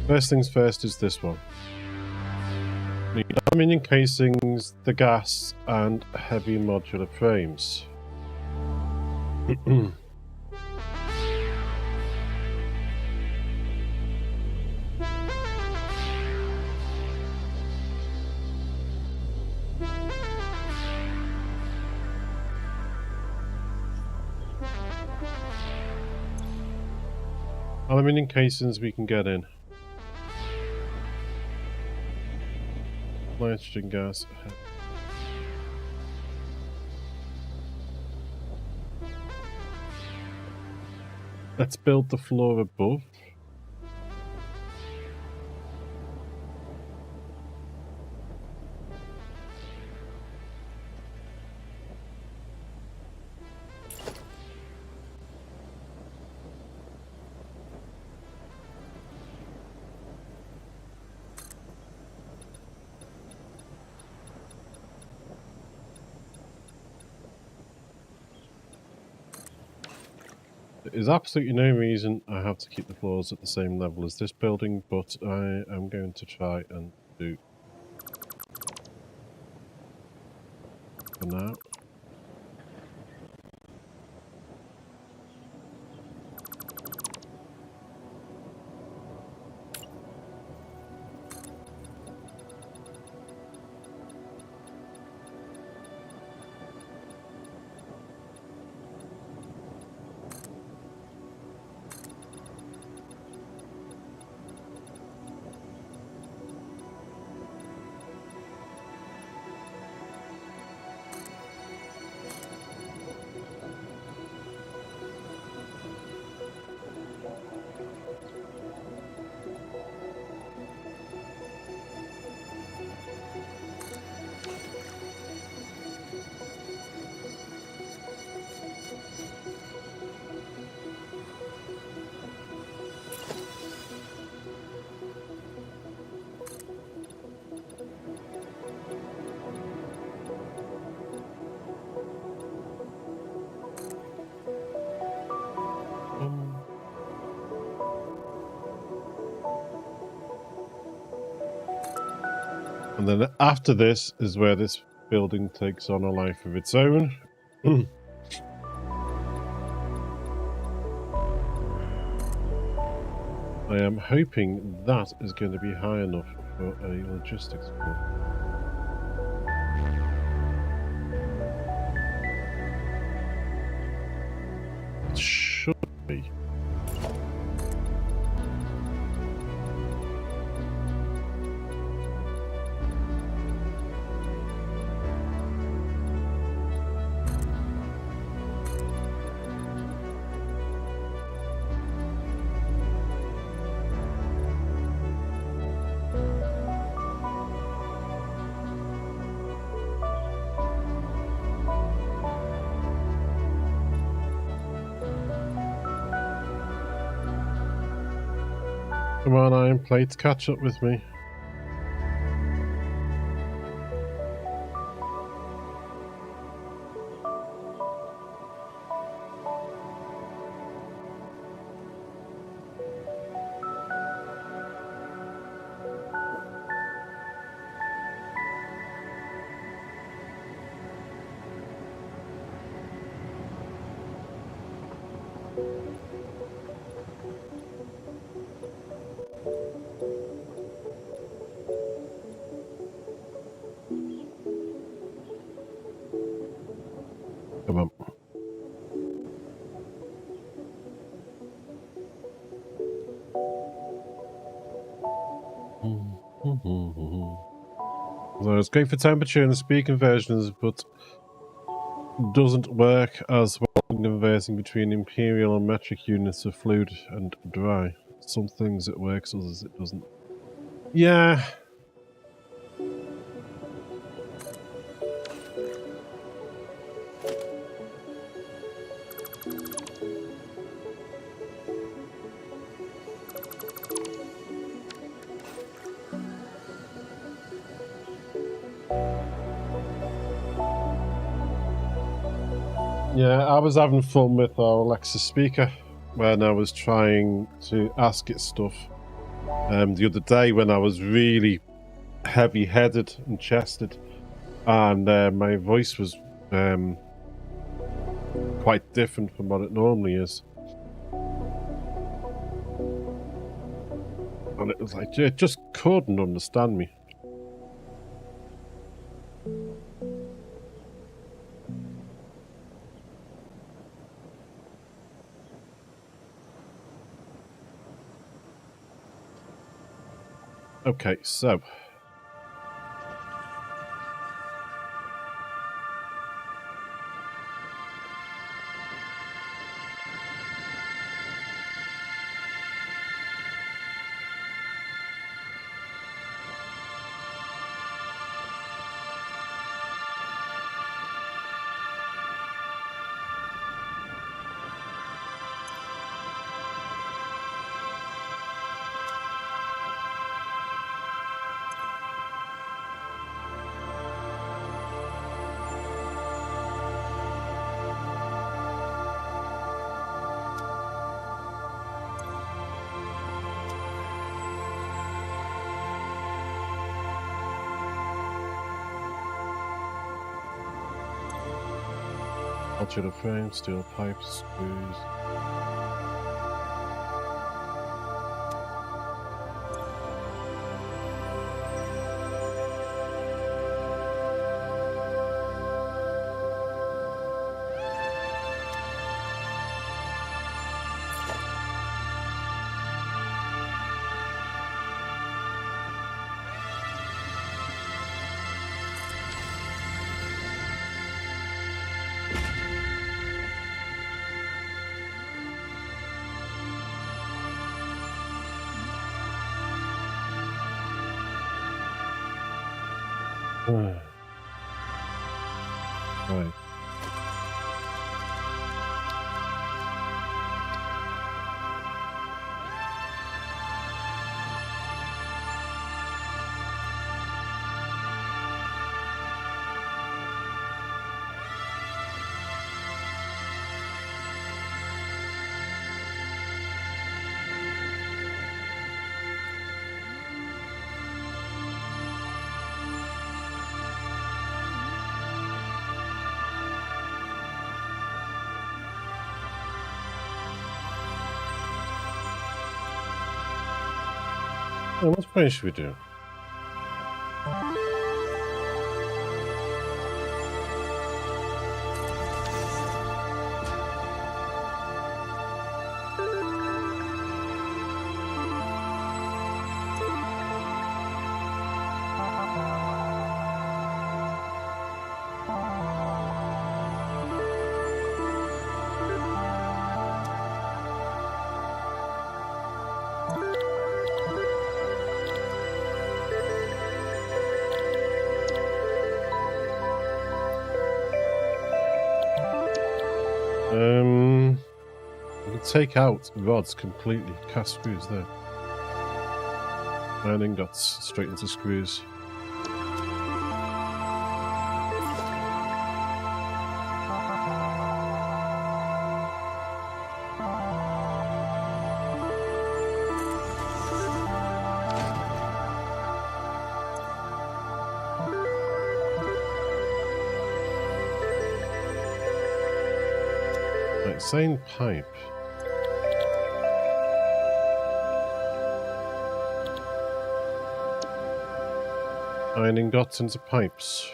First things first is this one. Need aluminium casings, the gas, and heavy modular frames. Aluminium casings we can get in. Nitrogen gas. Let's build the floor above. There's absolutely no reason I have to keep the floors at the same level as this building, but I am going to try and do for now. And then after this is where this building takes on a life of its own. I am hoping that is going to be high enough for a logistics floor. It should be. Come on, iron plates, catch up with me. Come on. So it's great for temperature and speed conversions, but doesn't work as well in converting between imperial and metric units of fluid and dry. Some things it works, others it doesn't. Yeah. Yeah, I was having fun with our Alexa speaker when I was trying to ask it stuff the other day when I was really heavy-headed and chested, and my voice was quite different from what it normally is. And it was like, it just couldn't understand me. Okay, so alter the frame, steel pipes, screws. Right. Well, what frame should we do? We can take out rods completely, cast screws there. And ingots straight into screws. Right, same pipe. Iron ingots into pipes.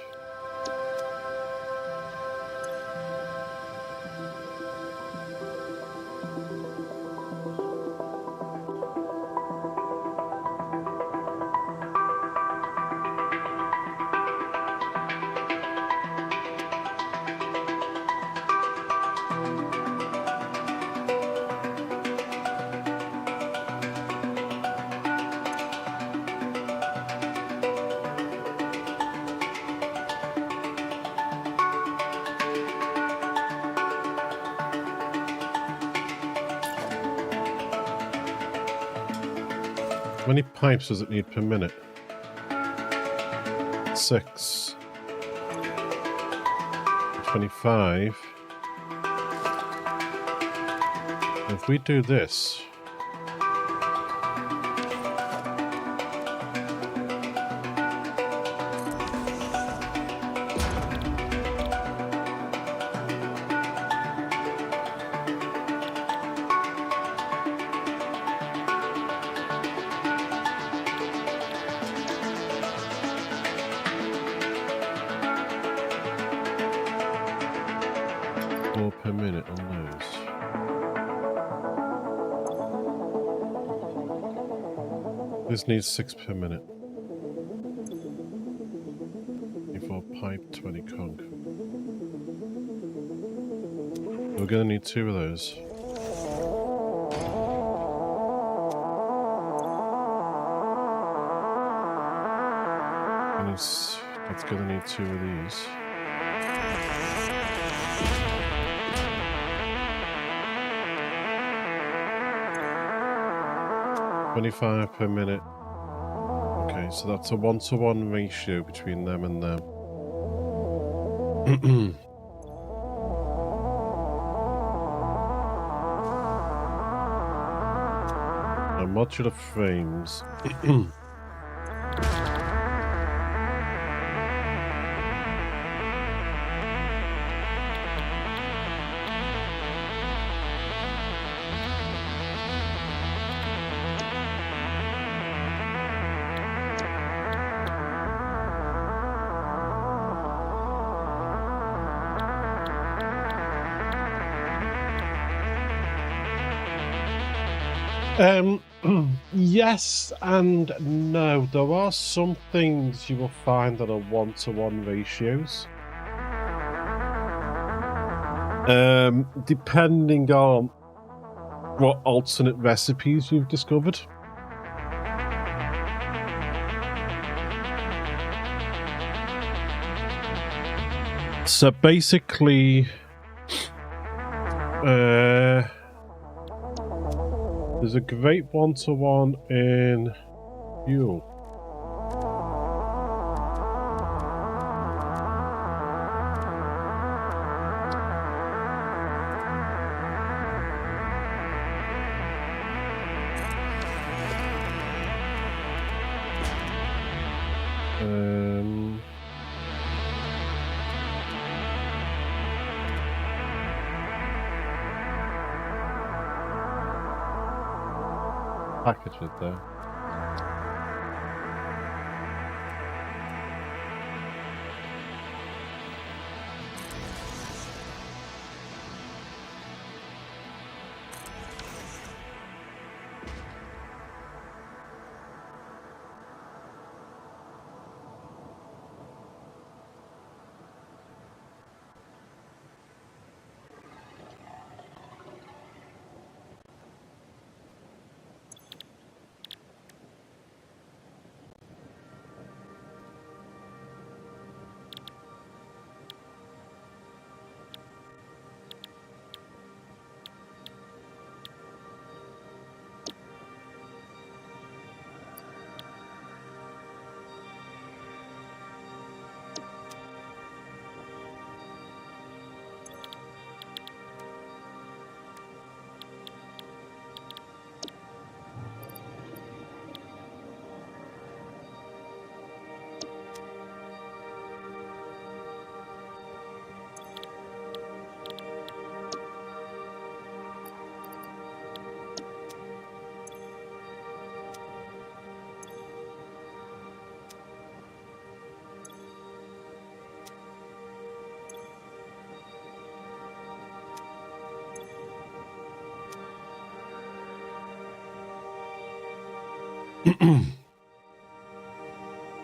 How many pipes does it need per minute? 6. 25. If we do this, per minute on those. This needs 6 per minute. 24 pipe, 20 conch. We're gonna need 2 of those. That's gonna need 2 of these. $25 per minute. Okay, so that's a 1-to-1 ratio between them and them. Now, modular frames. Yes and no. There are some things you will find that are 1-to-1 ratios. Depending on what alternate recipes you've discovered. So basically, there's a great 1-to-1 in fuel. Package it there.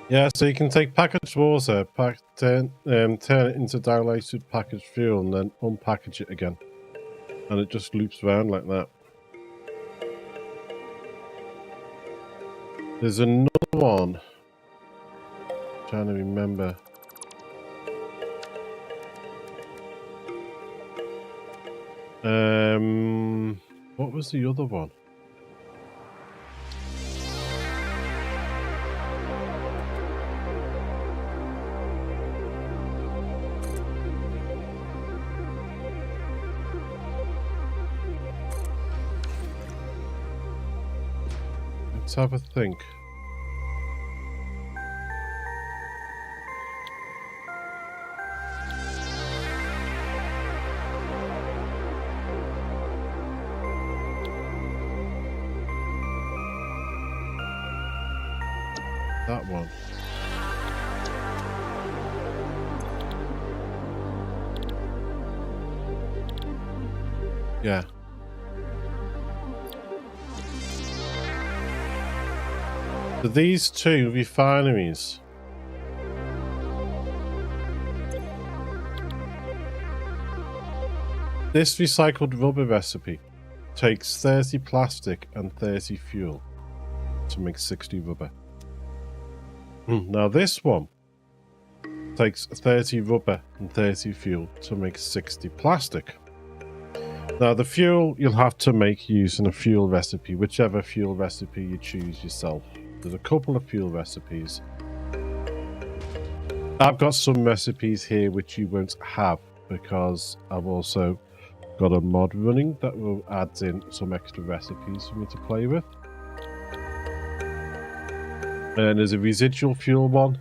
Yeah, so you can take packaged water, turn it into diluted packaged fuel, and then unpackage it again. And it just loops around like that. There's another one. I'm trying to remember. What was the other one? Let's have a think. That one. Yeah. So these two refineries this recycled rubber recipe takes 30 plastic and 30 fuel to make 60 rubber. Now this one takes 30 rubber and 30 fuel to make 60 plastic. Now the fuel you'll have to make using a fuel recipe, whichever fuel recipe you choose yourself. There's a couple of fuel recipes. I've got some recipes here which you won't have because I've also got a mod running that will add in some extra recipes for me to play with. And there's a residual fuel one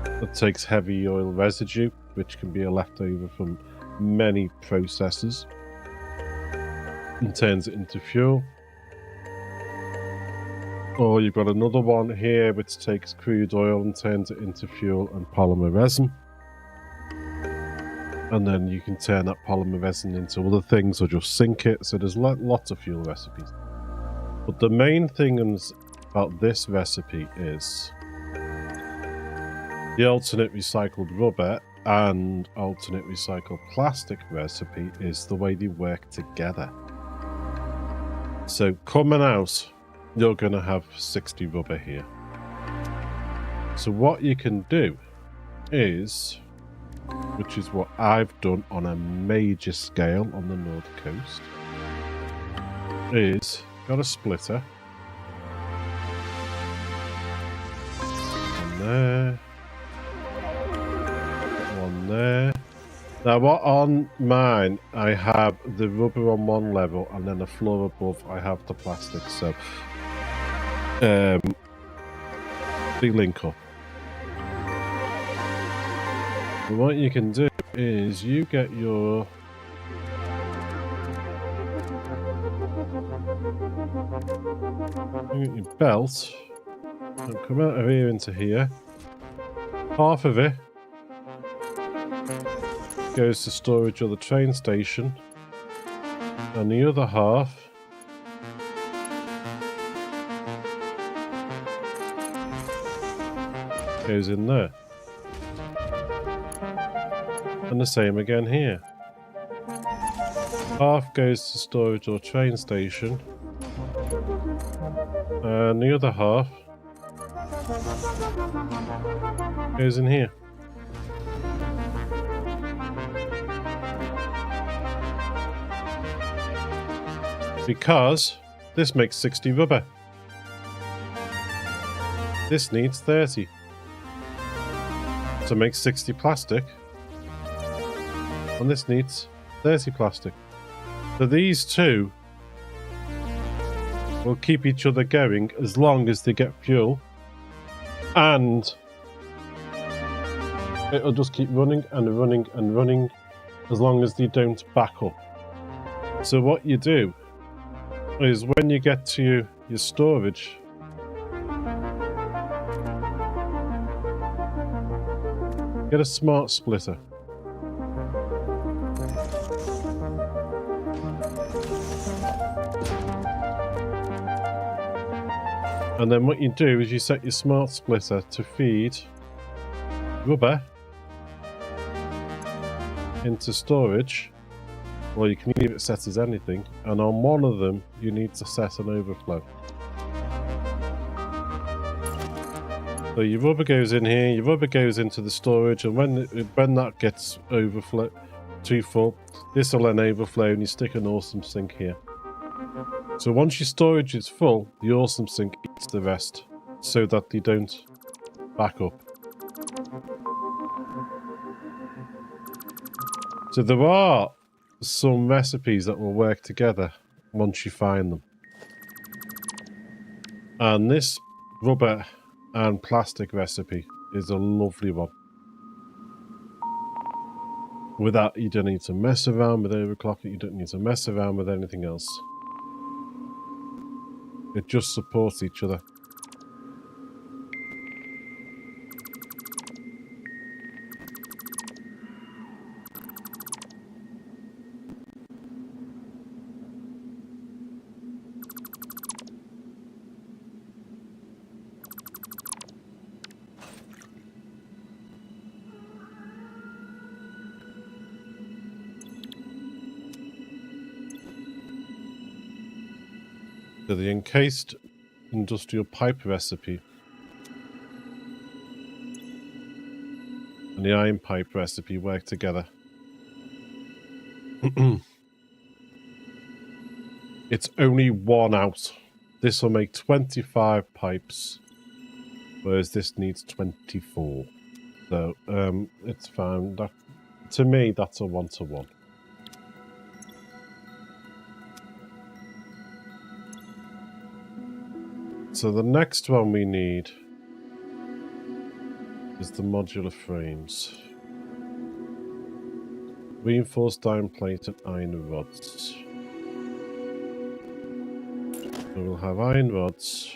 that takes heavy oil residue, which can be a leftover from many processes, and turns it into fuel. Or you've got another one here which takes crude oil and turns it into fuel and polymer resin. And then you can turn that polymer resin into other things or just sink it. So there's lots of fuel recipes. But the main thing about this recipe is the alternate recycled rubber and alternate recycled plastic recipe is the way they work together. So coming out, you're going to have 60 rubber here. So what you can do is, which is what I've done on a major scale on the North Coast, is got a splitter. One there. One there. Now what on mine, I have the rubber on one level and then the floor above I have the plastic, so they link up. And what you can do is you get your belt and come out of here into here. Half of it goes to storage of the train station, and the other half goes in there. And the same again here. Half goes to storage or train station, and the other half goes in here. Because this makes 60 rubber. This needs 30 to make 60 plastic. And this needs 30 plastic. So these two will keep each other going as long as they get fuel. And it'll just keep running and running and running as long as they don't back up. So what you do is when you get to your storage, get a smart splitter. And then what you do is you set your smart splitter to feed rubber into storage. Well, you can leave it set as anything, and on one of them you need to set an overflow. So your rubber goes in here, your rubber goes into the storage, and when that gets overflow too full, this will then overflow and you stick an awesome sink here. So once your storage is full, the awesome sink eats the rest so that they don't back up. So there are some recipes that will work together once you find them. And this rubber and plastic recipe is a lovely one. With that, you don't need to mess around with overclocking, you don't need to mess around with anything else. It just supports each other. So the encased industrial pipe recipe and the iron pipe recipe work together. It's only one out. This will make 25 pipes, whereas this needs 24. So it's fine. That, to me, that's a 1-to-1. So the next one we need is the modular frames. Reinforced iron plate and iron rods. So we'll have iron rods.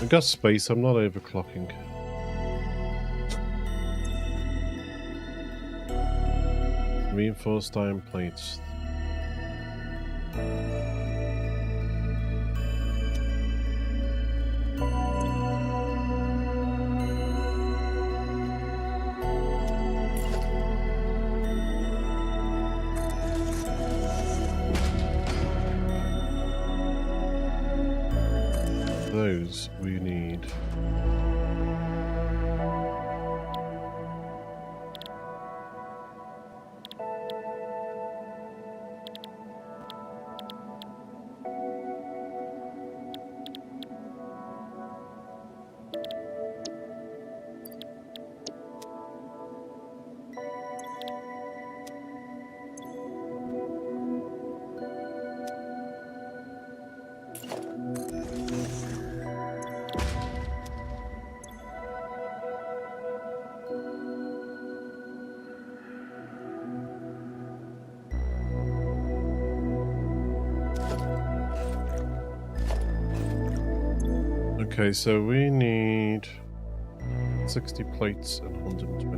I've got space, I'm not overclocking. Reinforced iron plates. Those we need. Okay, so we need 60 plates and 120.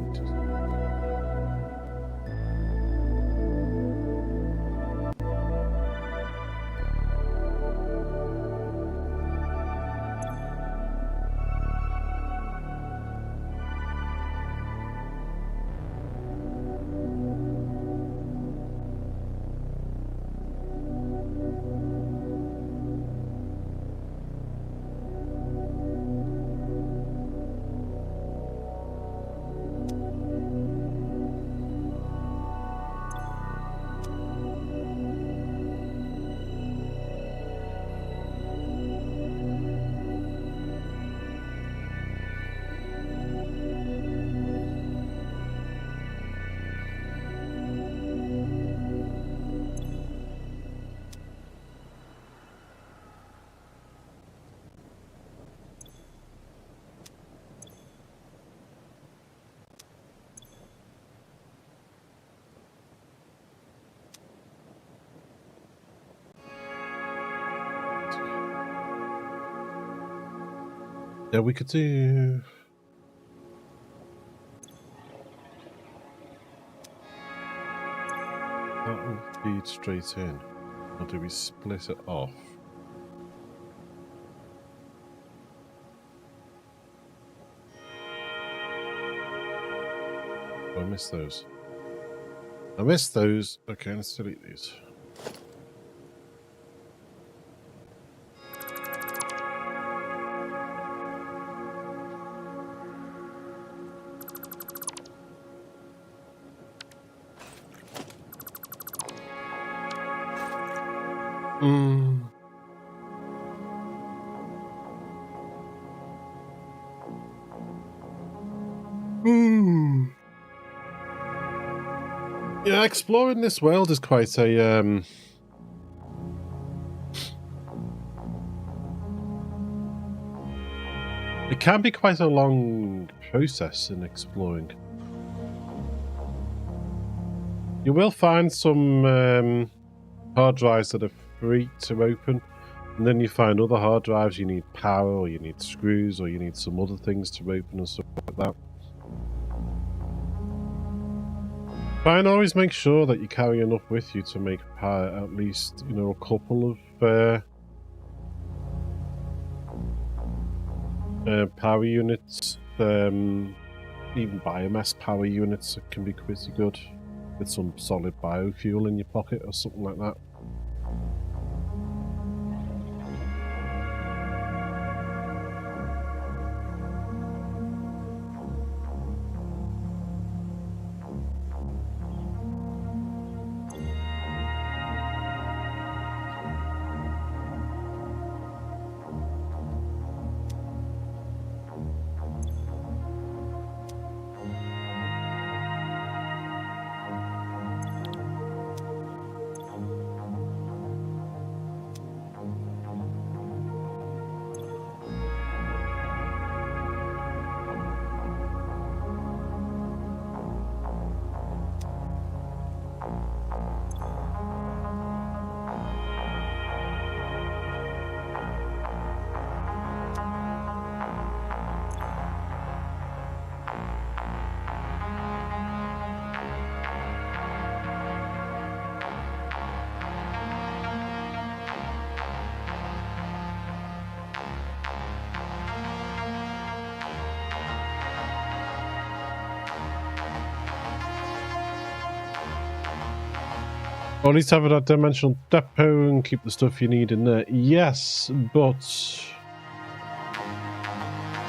Yeah, we could do feed straight in? Or do we split it off? Oh, I missed those. I missed those. Okay, let's delete these. Yeah, exploring this world is quite a it can be quite a long process in exploring. You will find some hard drives that are free to open, and then you find other hard drives you need power, or you need screws, or you need some other things to open and stuff like that. Try and always make sure that you carry enough with you to make power at least, you know, a couple of power units. Even biomass power units can be pretty good with some solid biofuel in your pocket or something like that. Or at least have it at dimensional depot and keep the stuff you need in there. Yes, but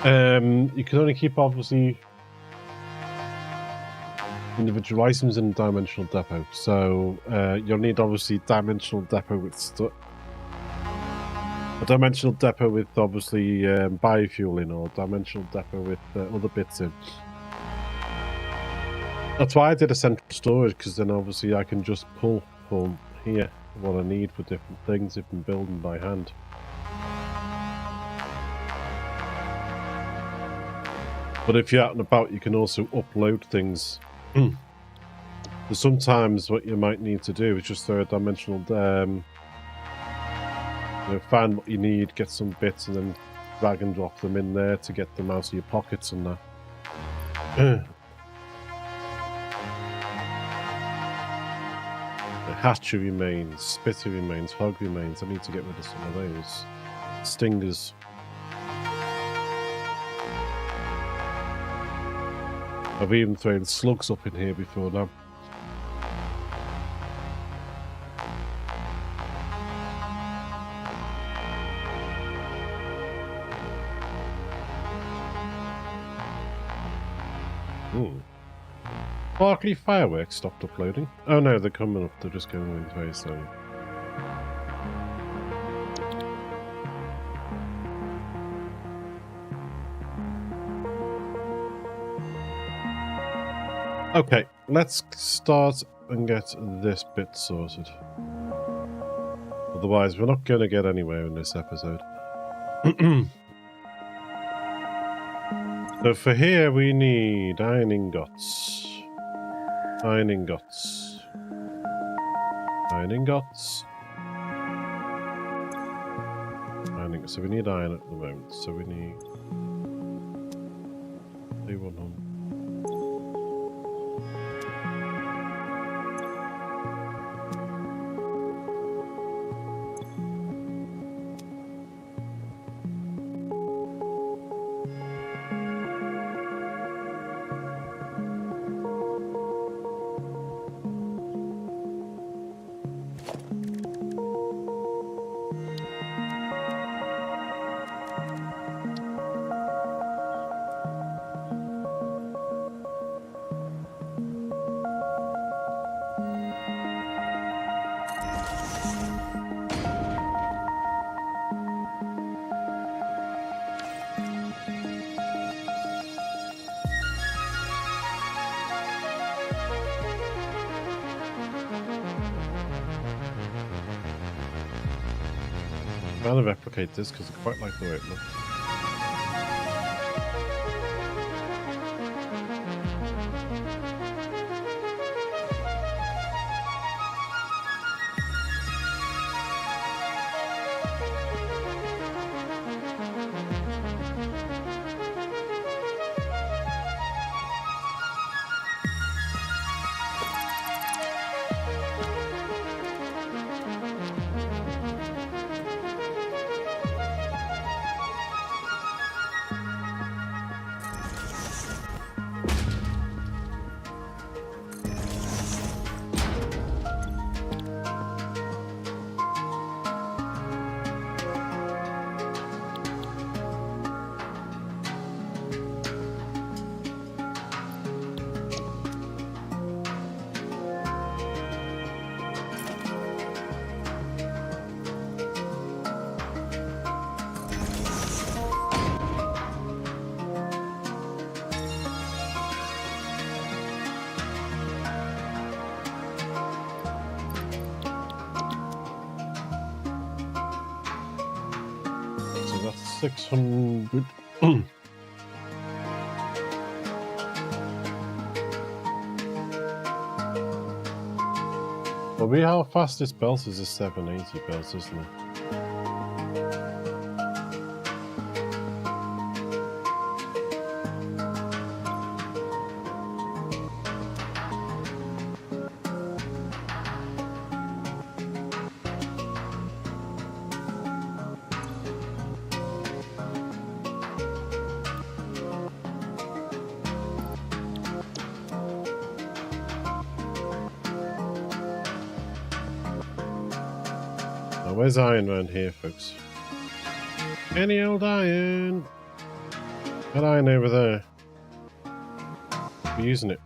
you can only keep obviously individual items in dimensional depot. So you'll need obviously dimensional depot with stuff. A dimensional depot with obviously biofuel in, or dimensional depot with other bits in. That's why I did a central storage, because then obviously I can just pull from here what I need for different things if I'm building by hand. But if you're out and about, you can also upload things. So sometimes what you might need to do is just throw a dimensional, you know, find what you need, get some bits, and then drag and drop them in there to get them out of your pockets and that. Hatchery remains, spitter remains, hog remains. I need to get rid of some of those. Stingers. I've even thrown slugs up in here before now. Sparkly fireworks stopped uploading. Oh no, they're coming up. They're just going in very slowly. Okay, let's start and get this bit sorted. Otherwise, we're not going to get anywhere in this episode. So for here, we need iron ingots. Iron ingots. Iron ingots. Iron ingots. So we need iron at the moment. So we need... A100. I'm going to replicate this because I quite like the way it looks. So that's 600. Well, our fastest belt is a 780 belt, isn't it? Now, where's iron around here, folks? Any old iron? Got iron over there. We're using it.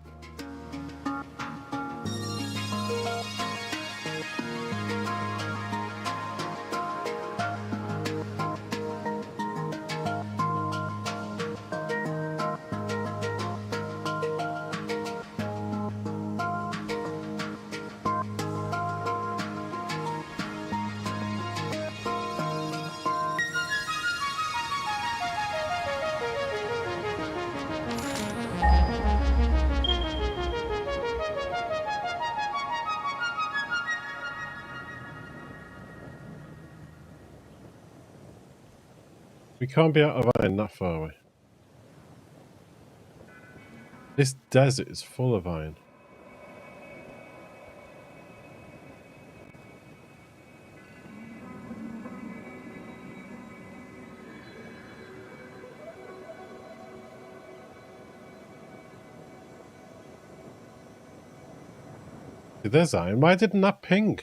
We can't be out of iron that far away. This desert is full of iron. There's iron. Why didn't that ping?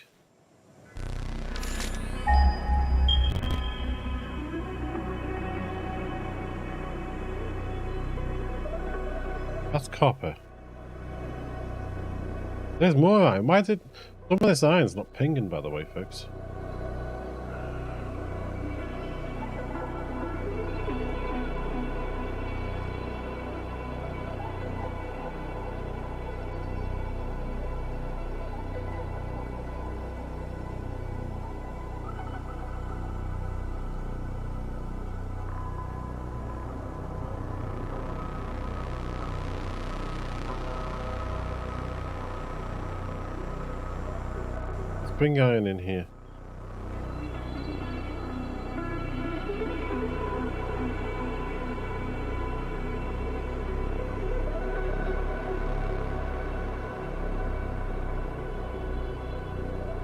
That's copper. There's more iron. Why did some of this iron's not pinging, by the way, folks? Bring iron in here.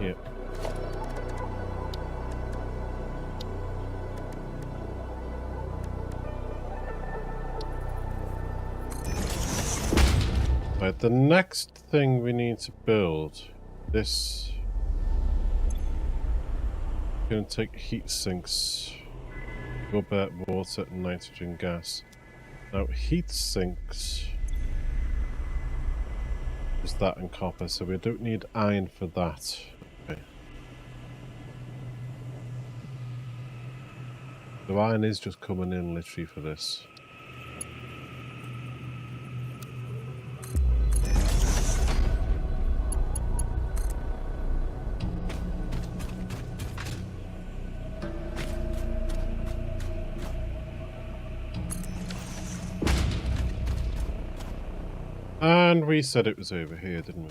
Yeah. Right, the next thing we need to build, this. Going to take heat sinks, rubber, water, and nitrogen gas. Now, heat sinks is that and copper, so we don't need iron for that. Okay. The iron is just coming in literally for this. And we said it was over here, didn't we?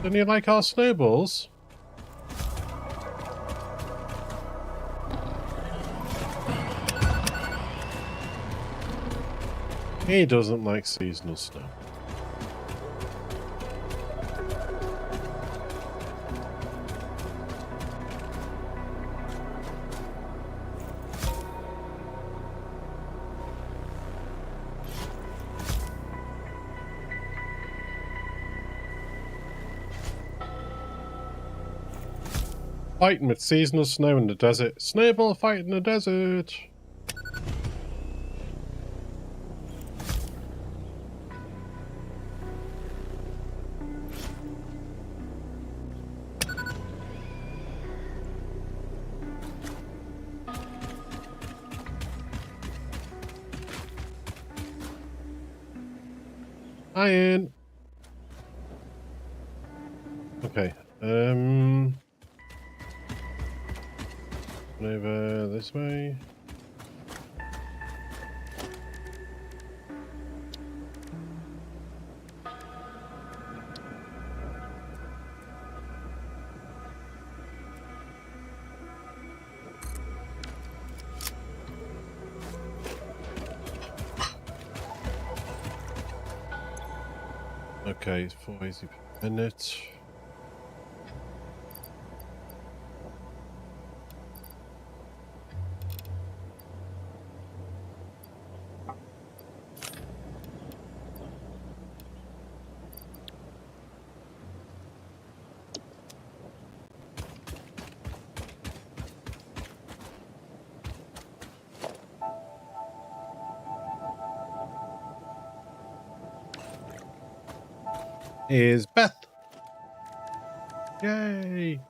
Don't you like our snowballs? He doesn't like seasonal snow. Fighting with seasonal snow in the desert. Snowball fight in the desert. Iron. Okay. Over this way. Okay, 480 per minute. Is Beth. Yay!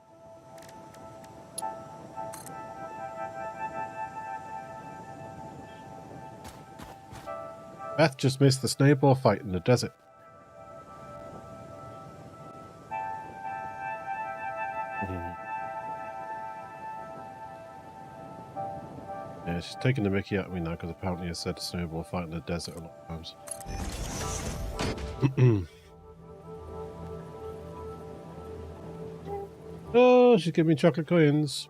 Beth just missed the snowball fight in the desert. Yeah, she's taking the mickey out of me now because apparently I said snowball fight in the desert a lot of times. Oh, she's giving me chocolate coins.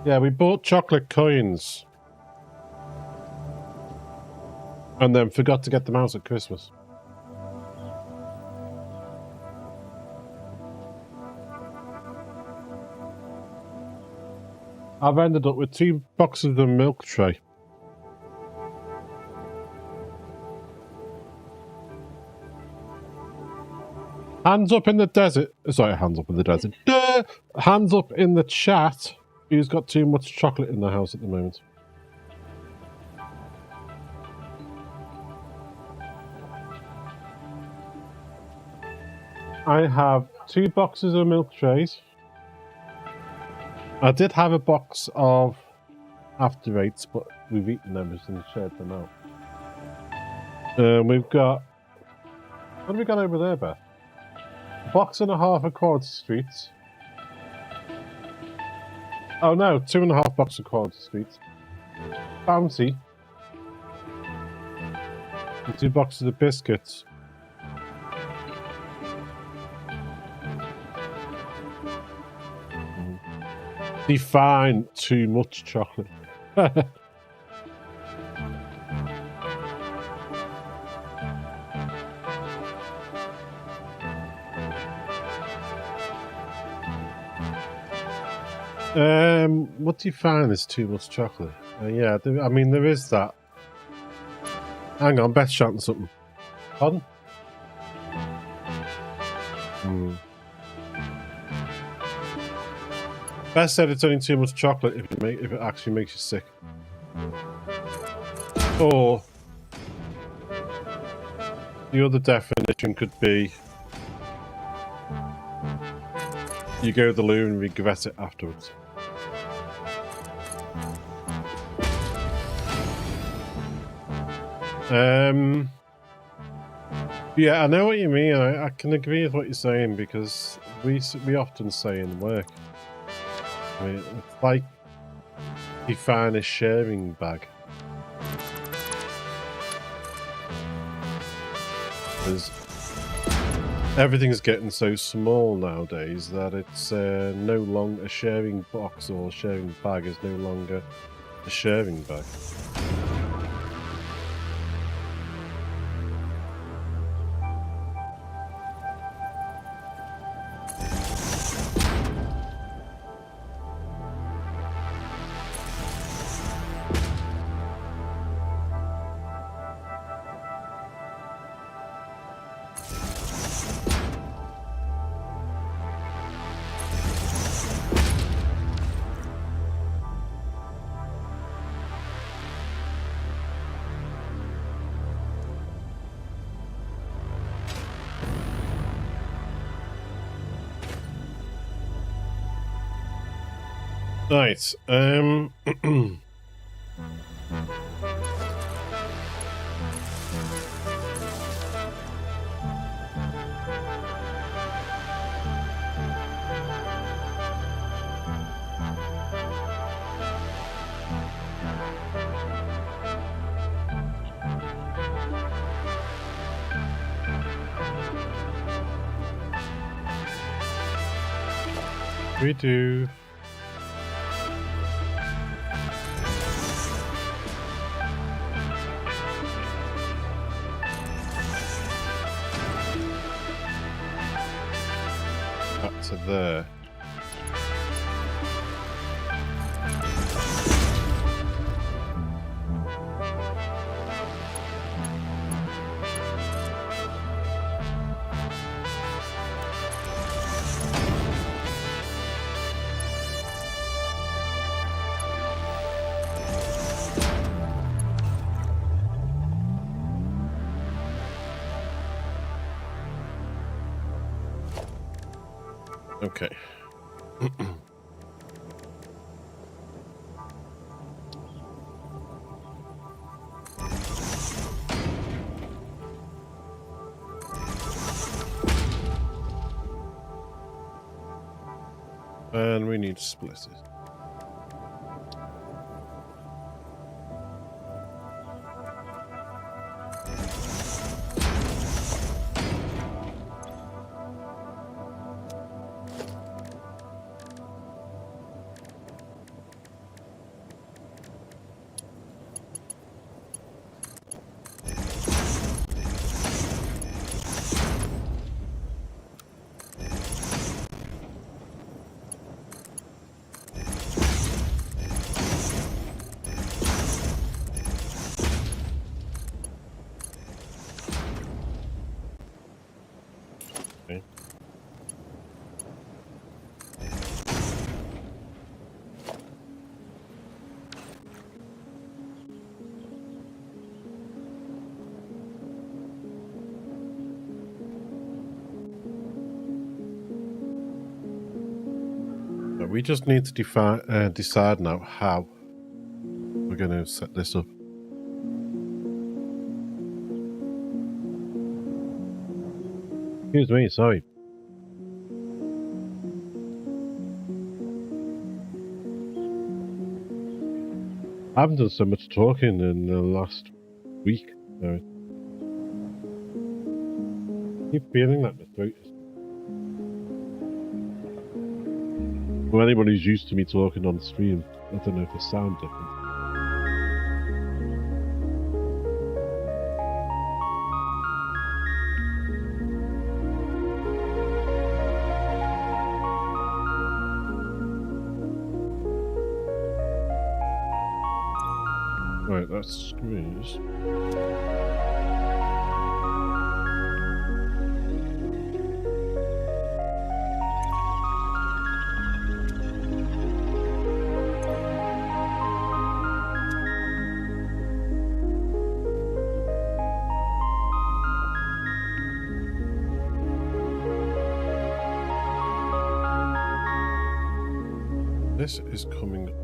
Yeah, we bought chocolate coins. And then forgot to get them out at Christmas. I've ended up with 2 boxes of milk tray. Hands up in the desert. Sorry, hands up in the desert. Duh! Hands up in the chat. Who's got too much chocolate in the house at the moment? I have 2 boxes of milk trays. I did have a box of after eights, but we've eaten them and shared them out. We've got... What have we got over there, Beth? A box and a half of Quarter Streets. Oh no, 2.5 boxes of Quarter Streets. Bounty. And 2 boxes of biscuits. Define too much chocolate. What do you find is too much chocolate? Yeah, I mean, there is that. Hang on, Beth's shouting something. Pardon? Beth said it's only too much chocolate if it actually makes you sick. The other definition could be you go to the loo and regret it afterwards. Yeah, I know what you mean. I can agree with what you're saying, because we often say in work, I mean, it's like define a sharing bag. Because everything's getting so small nowadays that it's no longer a sharing box, or sharing bag is no longer a sharing bag. Right. We do. Up to there. Okay. And we need to split it. Okay. We just need to decide now how we're going to set this up. Excuse me, sorry. I haven't done so much talking in the last week. So I keep feeling that my throat is... For anybody who's used to me talking on stream, I don't know if it sounds different. Right, that's screws. This is coming up.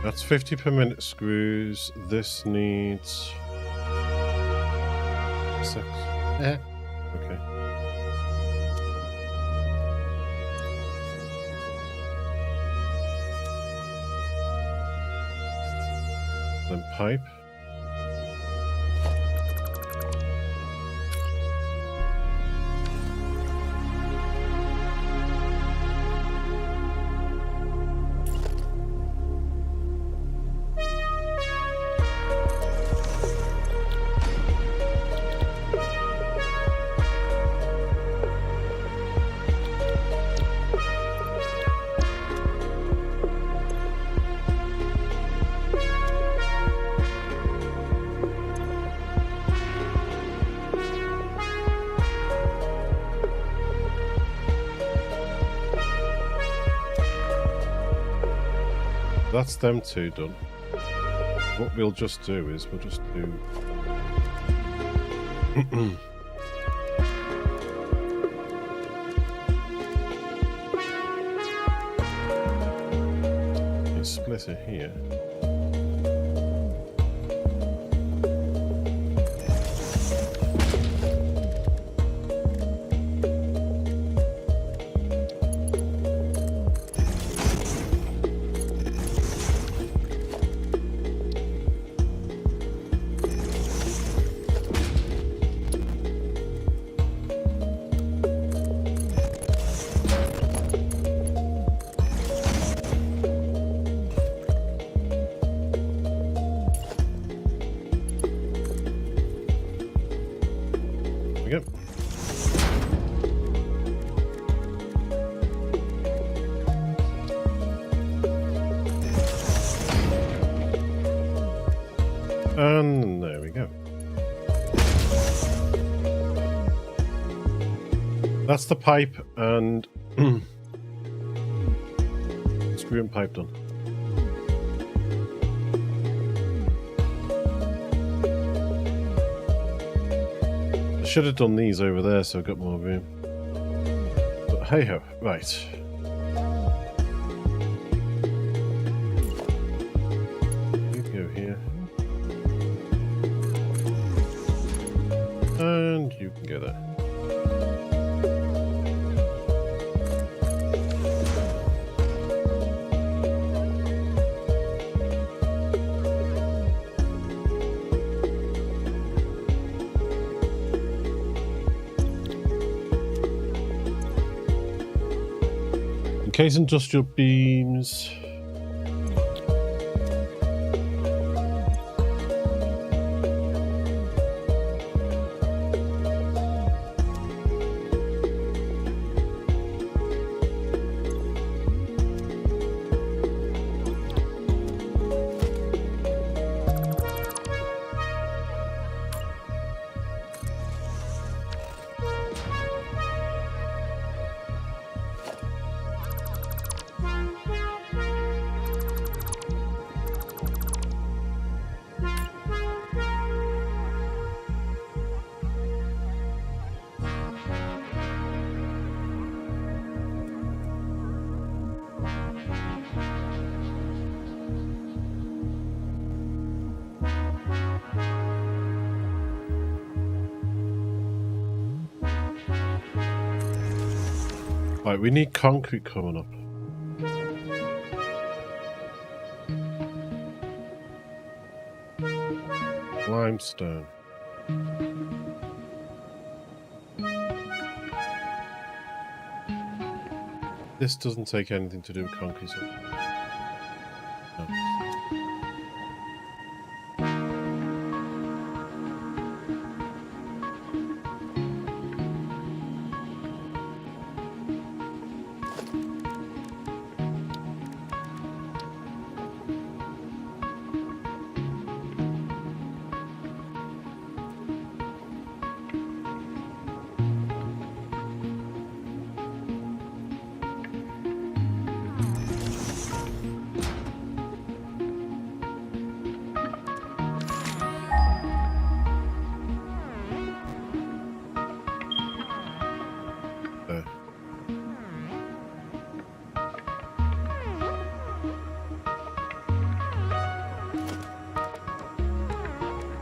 That's 50 per minute screws. This needs 6. Okay. Then pipe. That's them two done. What we'll just do is we'll just do a splitter here. Yep. And there we go. That's the pipe and screw and pipe done. Should have done these over there so I've got more room. But hey ho, right. You go here. And you can go there. Case industrial beams. Right, we need concrete coming up. Limestone. This doesn't take anything to do with concrete. So... no.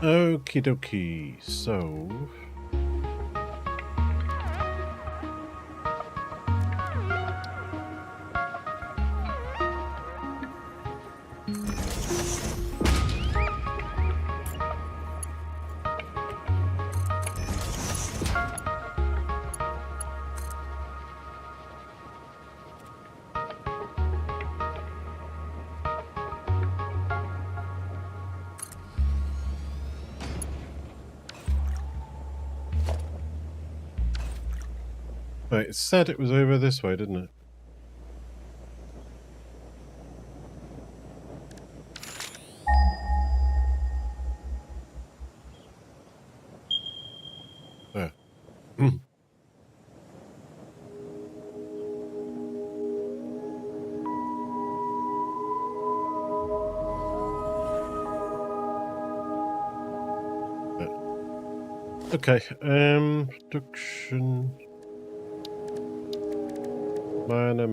Okie dokie. So. Right, it said it was over this way, didn't it? There. Okay, production. Miner.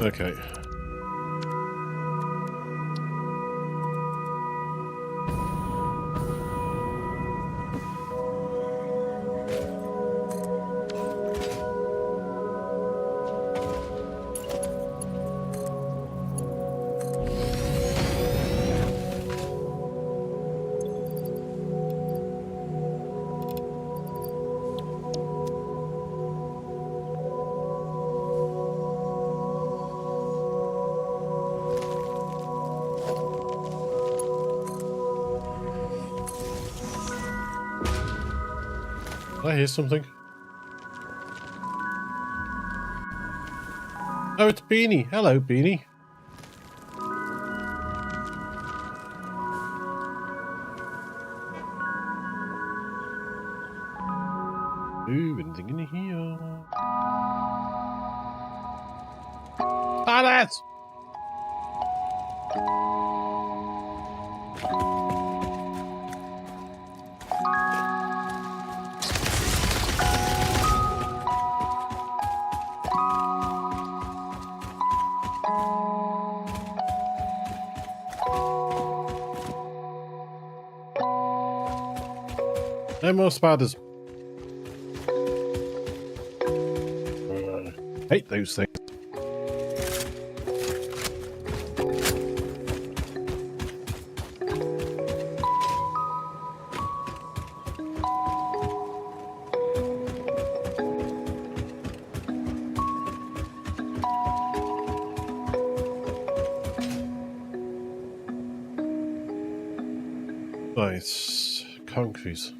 Okay. I hear something. Oh, it's Beanie. Hello, Beanie. Ooh, anything in here? Silence! No more spiders. Hate those things. Nice. Concrete.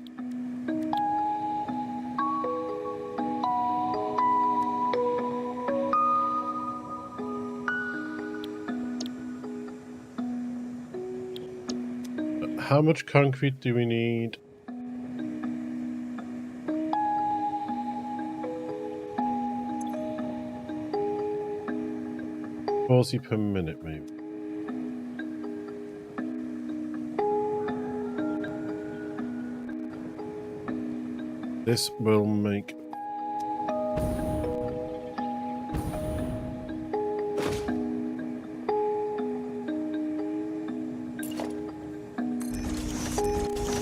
How much concrete do we need? $40 per minute, maybe. This will make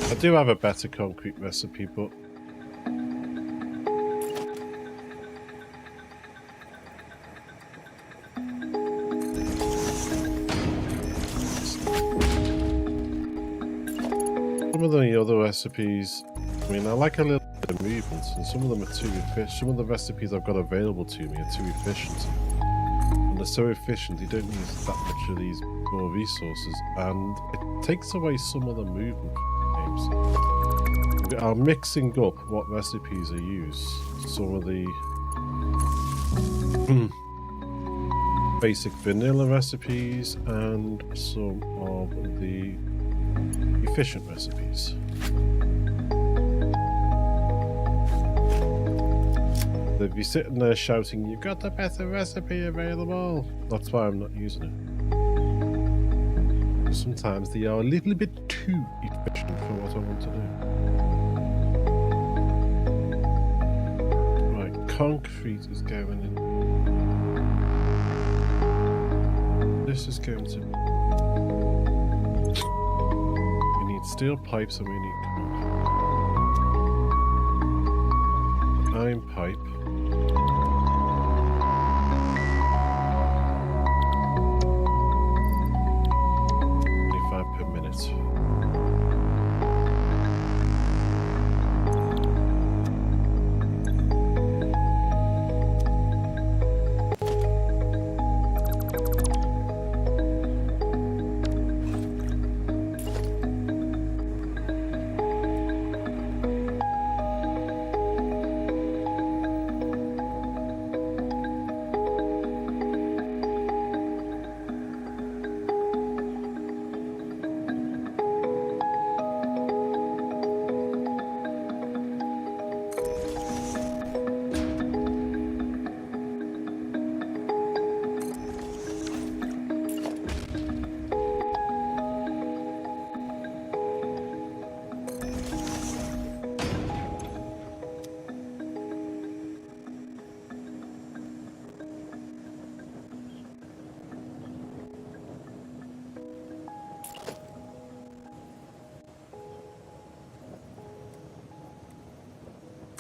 I do have a better concrete recipe, but some of the other recipes, I mean, I like a little bit of movement, and some of them are too efficient. Some of the recipes I've got available to me are too efficient. And they're so efficient, you don't use that much of these more resources, and it takes away some of the movement from games. I'm mixing up what recipes I use. Some of the basic vanilla recipes and some of the efficient recipes. If you're sitting there shouting, "You've got the better recipe available," that's why I'm not using it. Sometimes they are a little bit too efficient for what I want to do. Right, concrete is going in. This is going to... We need steel pipes and we need iron pipe. Per minute.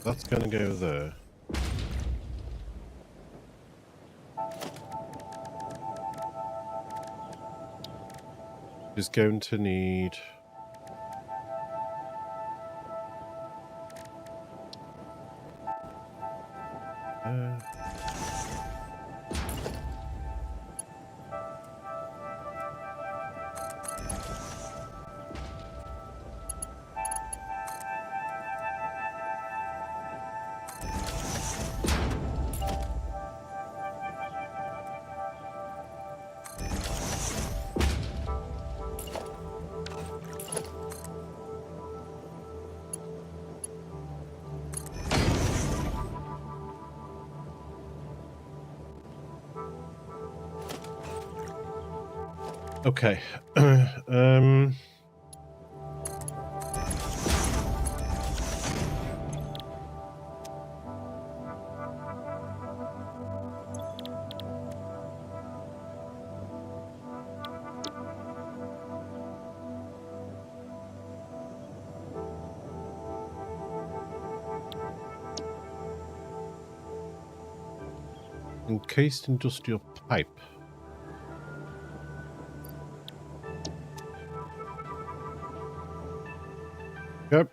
That's going to go there. Is going to need... Okay. Encased industrial pipe. Yep.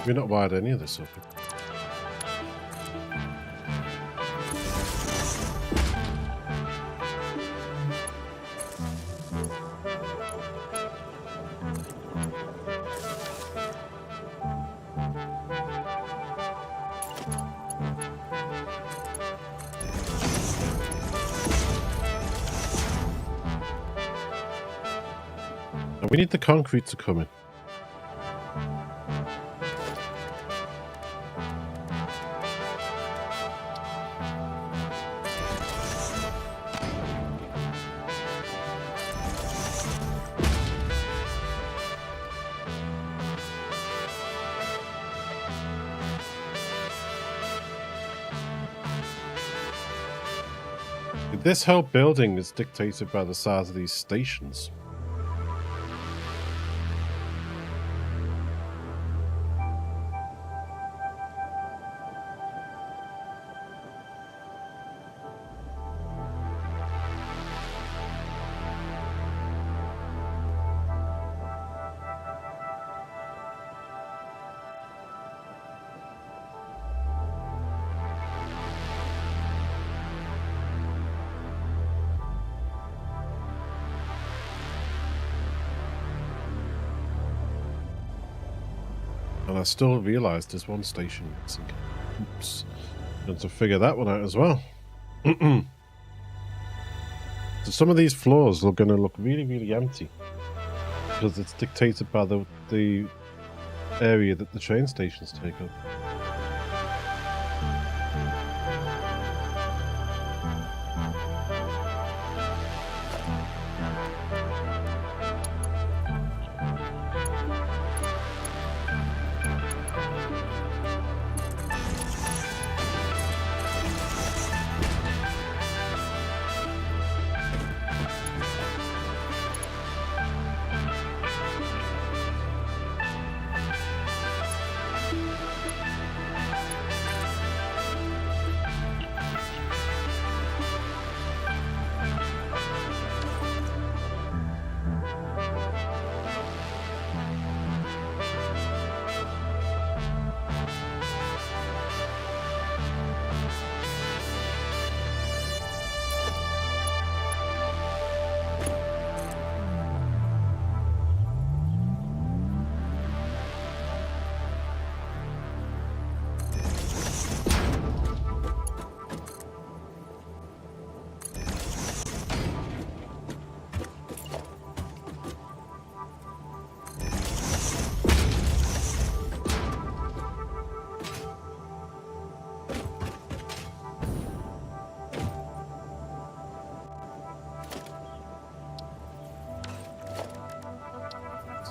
We've not wired any of this up. And we need the concrete to come in. This whole building is dictated by the size of these stations. And I still realised there's one station missing. Oops. And to figure that one out as well. So some of these floors are going to look really, really empty. Because it's dictated by the area that the train stations take up.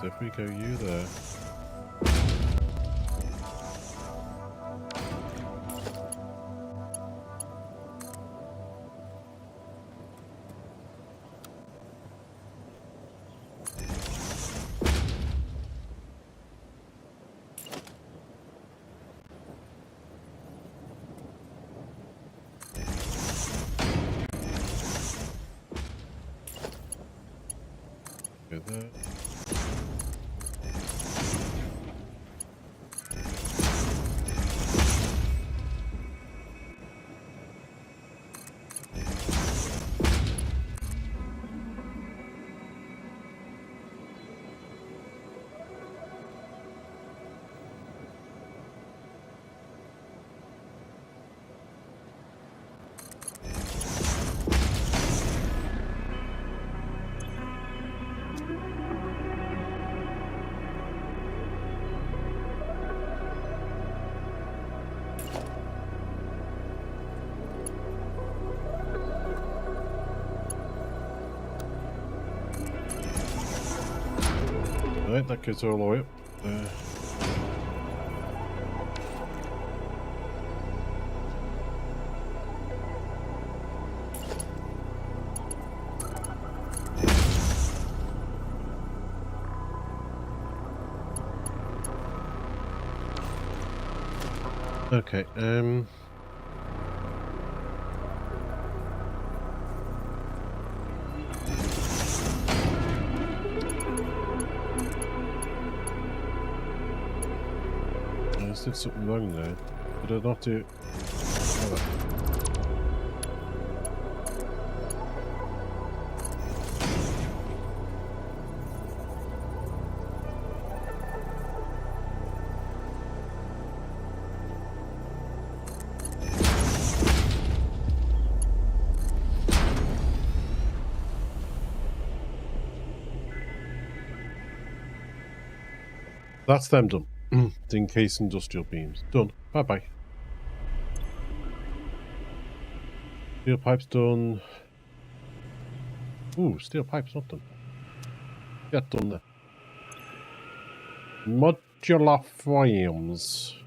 So if we go you there. Go there. Right, that goes all the way up there. Okay, did something wrong there. Did I not do... Oh. That's them done. To encase industrial beams. Done. Bye-bye. Steel pipes done. Ooh, steel pipes not done. Get done there. Modular frames.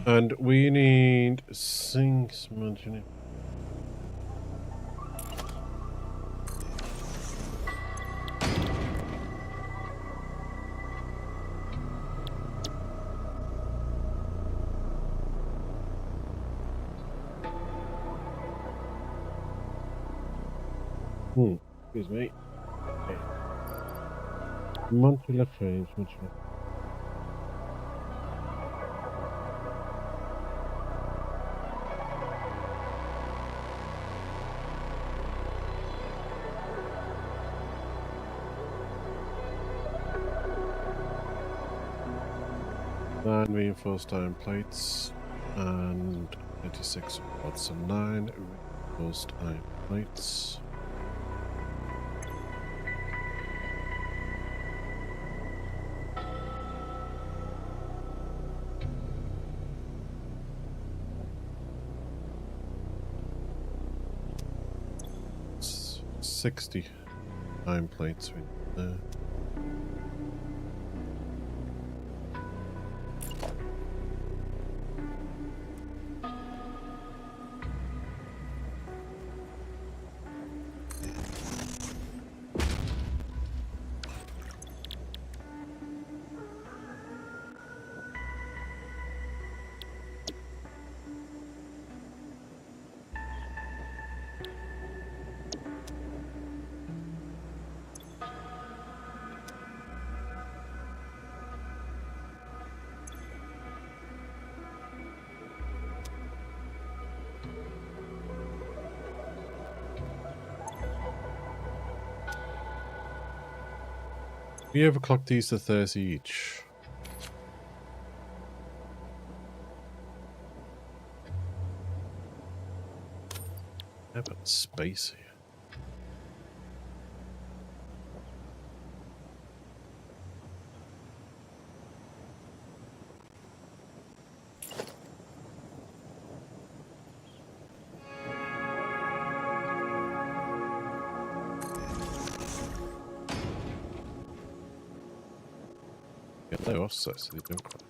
And we need sinks, mentioning. Excuse me. Okay. Modular frames, modular. Nine reinforced iron plates and 36 rods, so 9 reinforced iron plates. It's 60 iron plates there. We overclocked these to 30 each. How about space here? Yeah, they're offset, so they don't quite.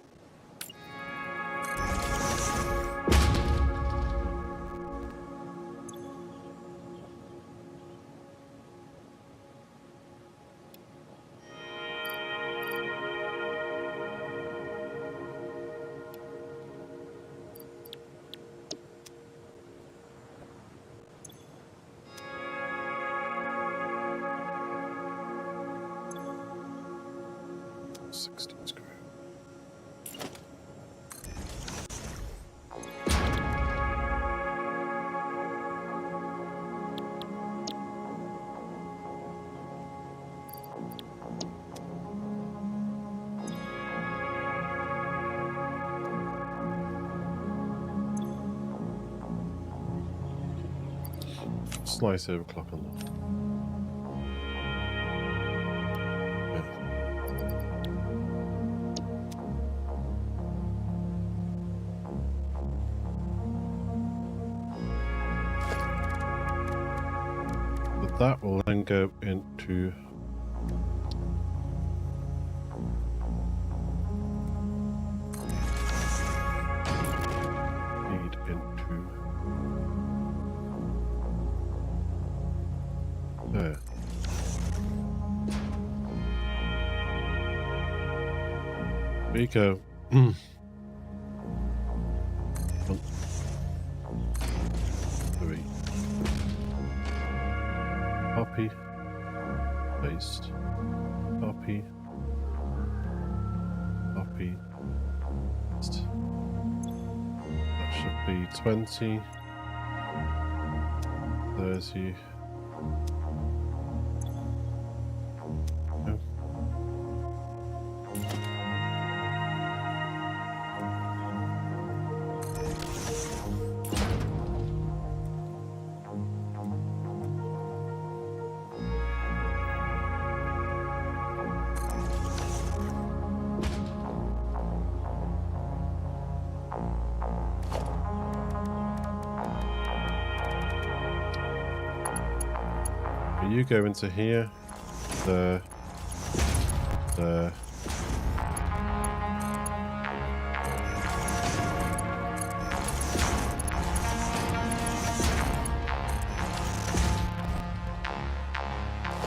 Slice overclock on that. But that will then go into there. There you go. paste. Copy. Copy. Paste. That should be 20. 30. You go into here, there.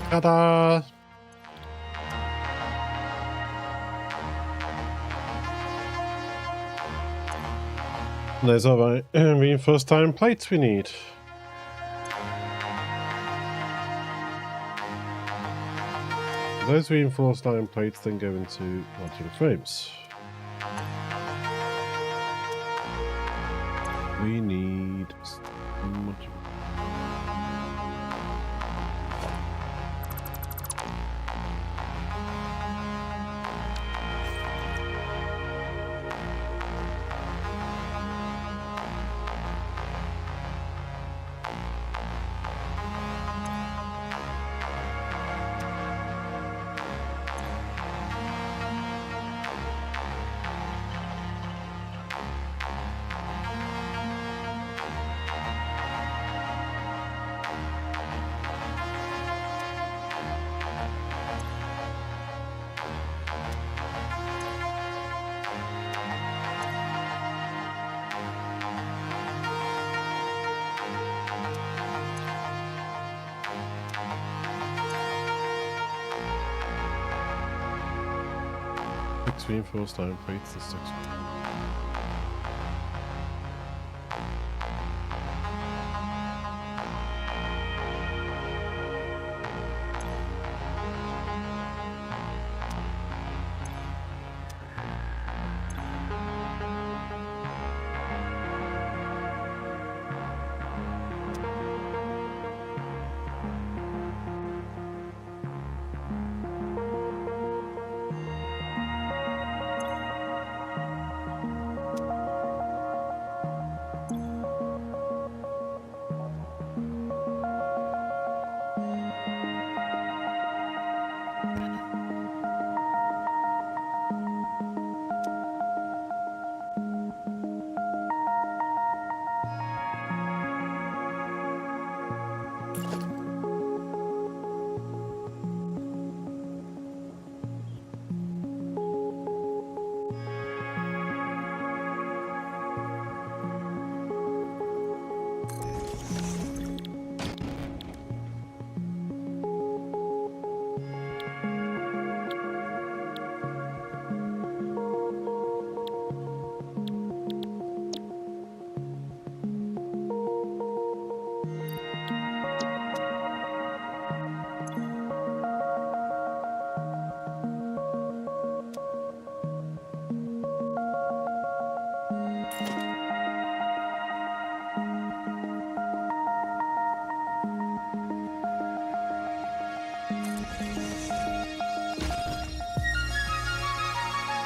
Ta-da! And there's our reinforced iron plates we need. Those reinforced iron plates then go into modular frames. We need modular. Reinforced iron plates, this 6.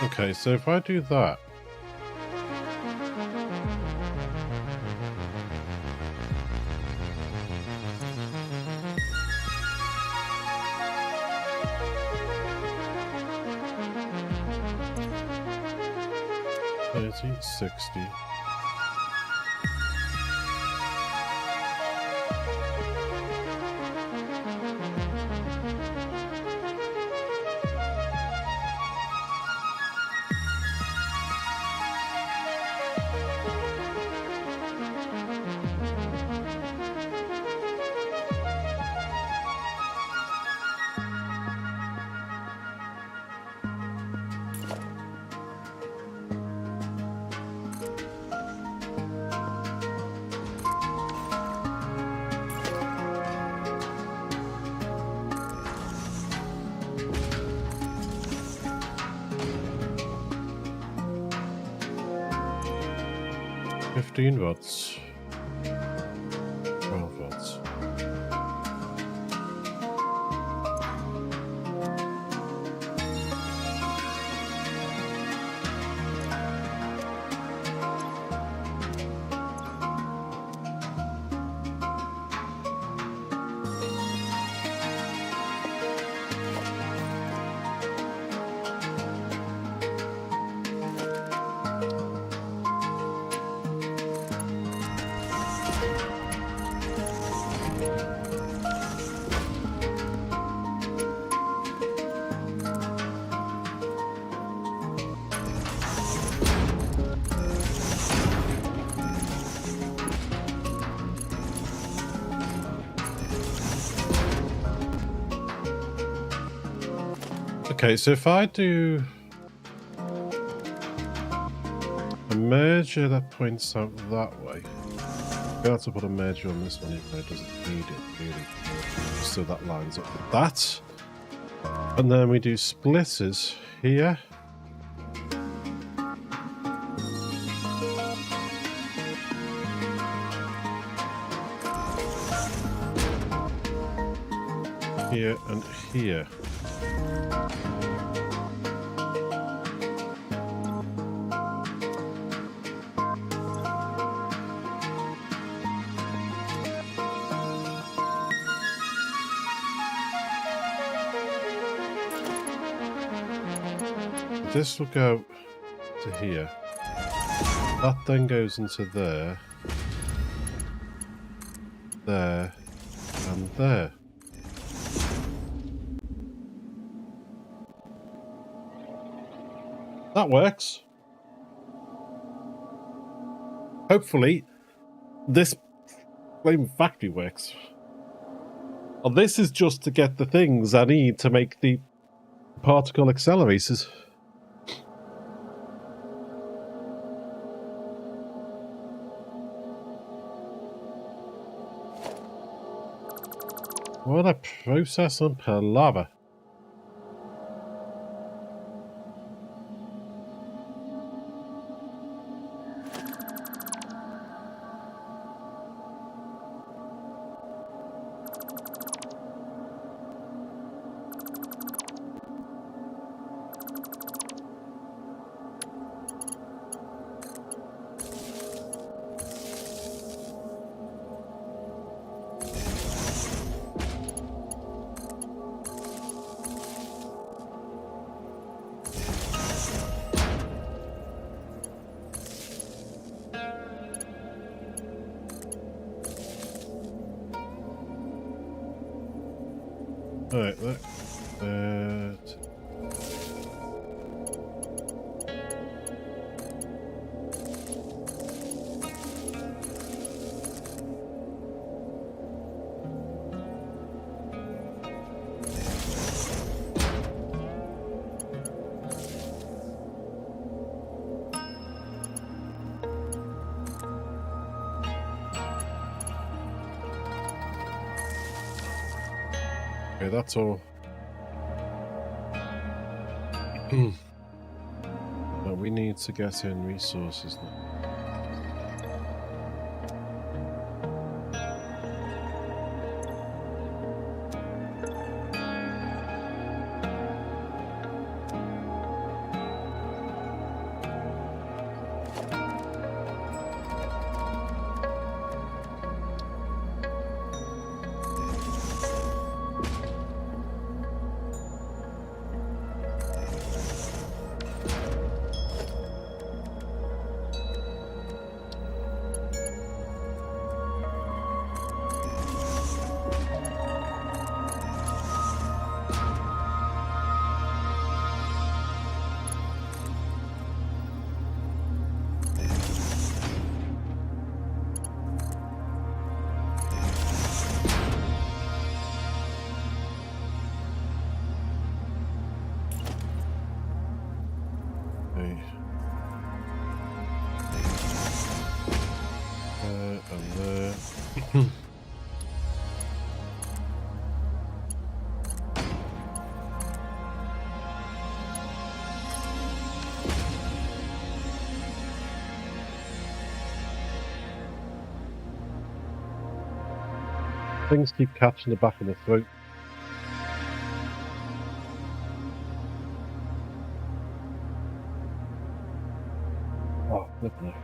Okay, so if I do that, $30.60. 15 watts. 12 watts. Okay, so if I do a merger that points out that way, I'll be able to put a merger on this one even though it doesn't need it really, so that lines up with that. And then we do splitters here. Here and here. This will go to here. That then goes into there, there, and there. That works. Hopefully, this flame factory works. Well, this is just to get the things I need to make the particle accelerators. What a process on palaver. Alright, that. Okay, that's all. But we need to get in resources now. Things keep catching the back of the throat. Oh, flipping it.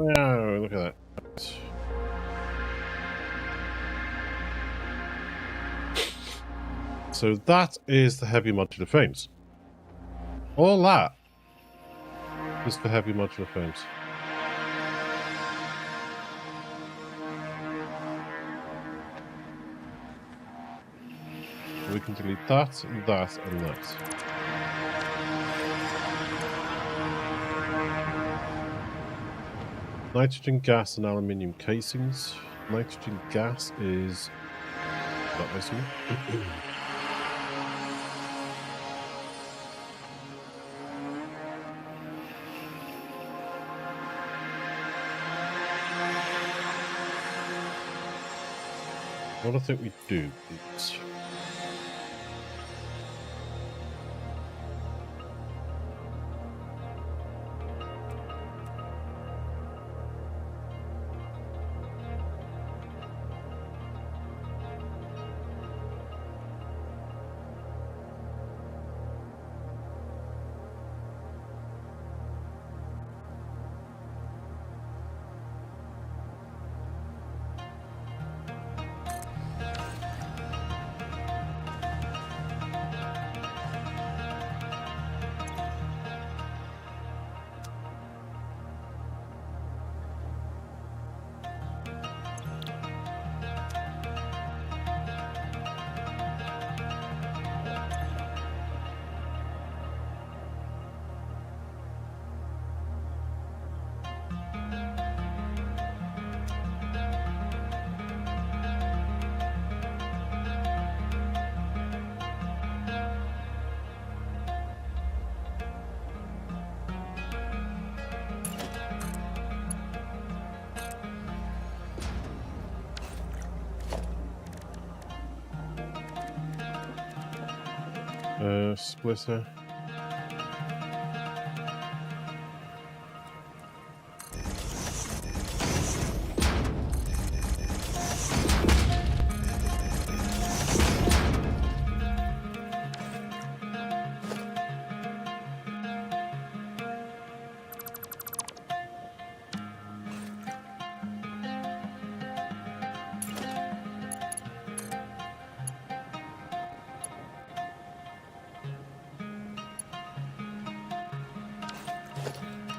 Wow, look at that. So that is the heavy modular frames. All that is for heavy modular frames. So we can delete that, and that, and that. Nitrogen gas and aluminium casings. Nitrogen gas is that this one. What I think we do is splitter.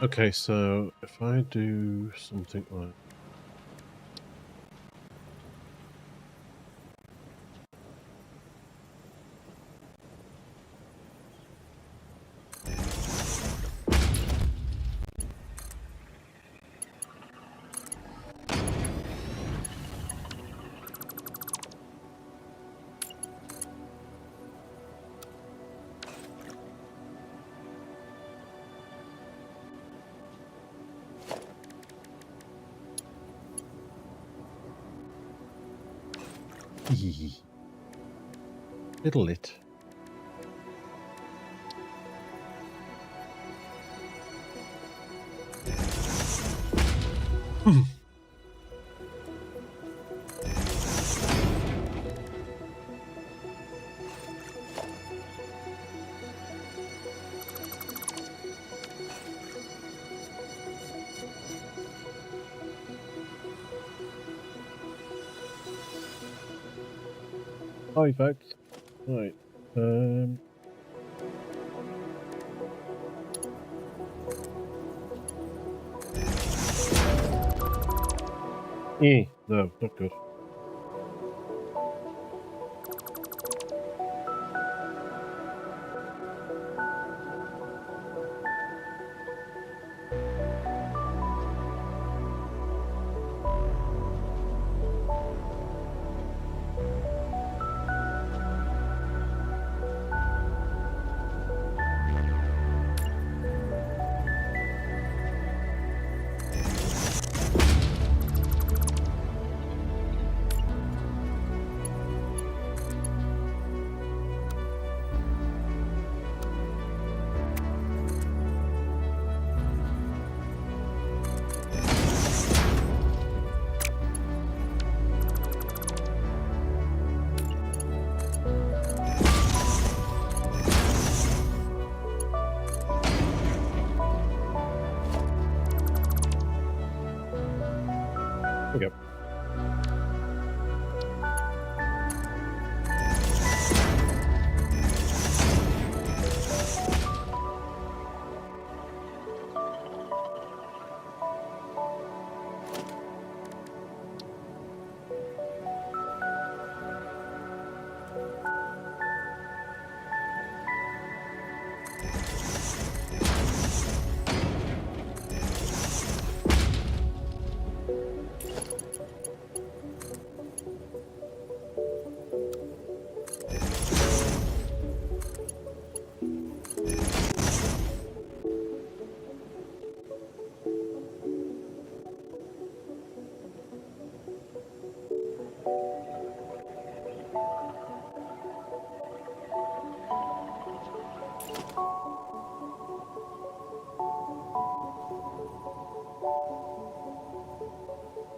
Okay, so if I do something like little it. Hi, folks. Right. No, not good. Okay.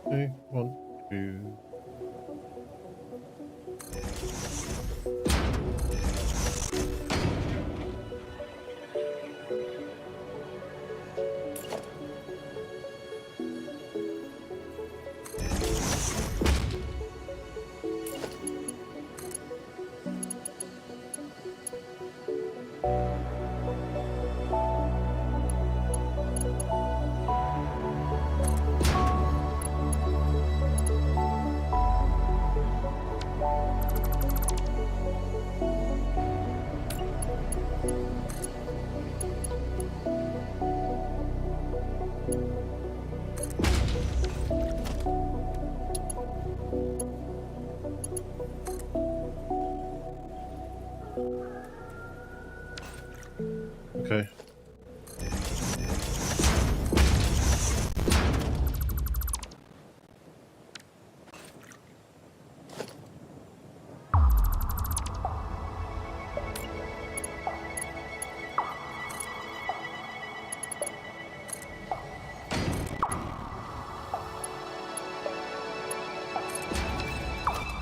Okay, 1, 2. Okay.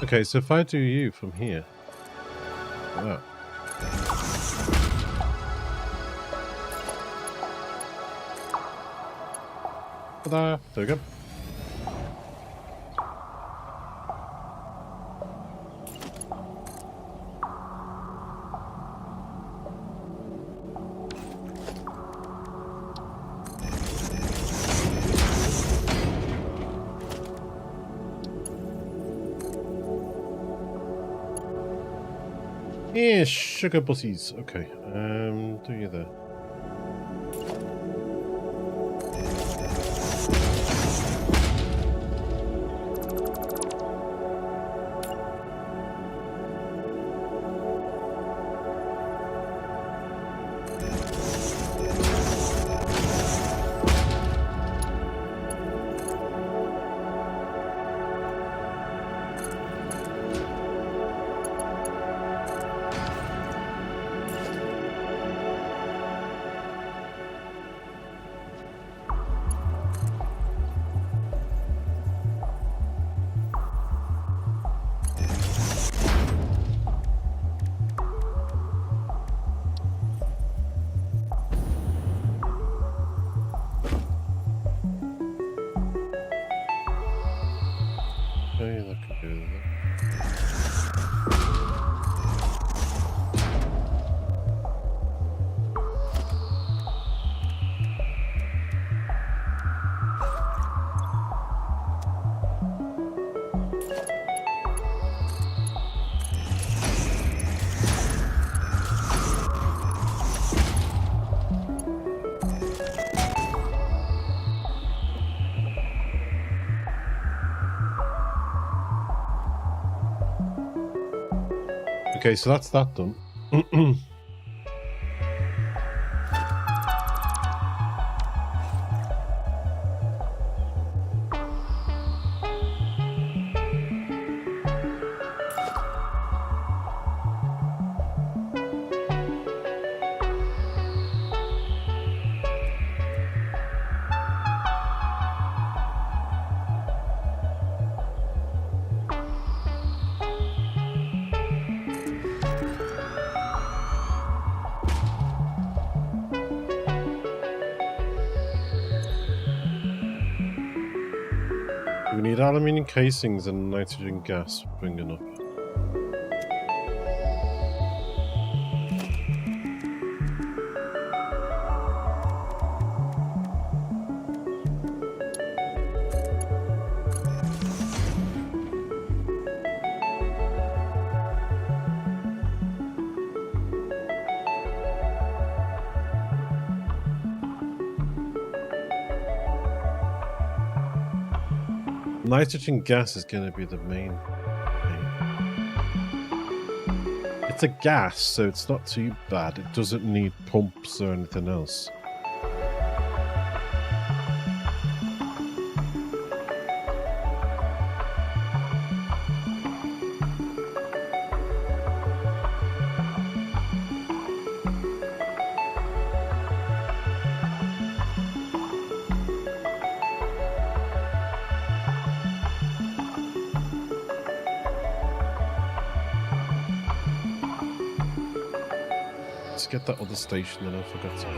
Okay, so if I do you from here. Wow. Ta-da! There we go. Yeah, sugar bussies. Okay. Do you there? Okay, so that's that done. We need aluminium casings and nitrogen gas bringing up. Nitrogen gas is going to be the main thing. It's a gas, so it's not too bad. It doesn't need pumps or anything else. Let's get that other station that I forgot to put.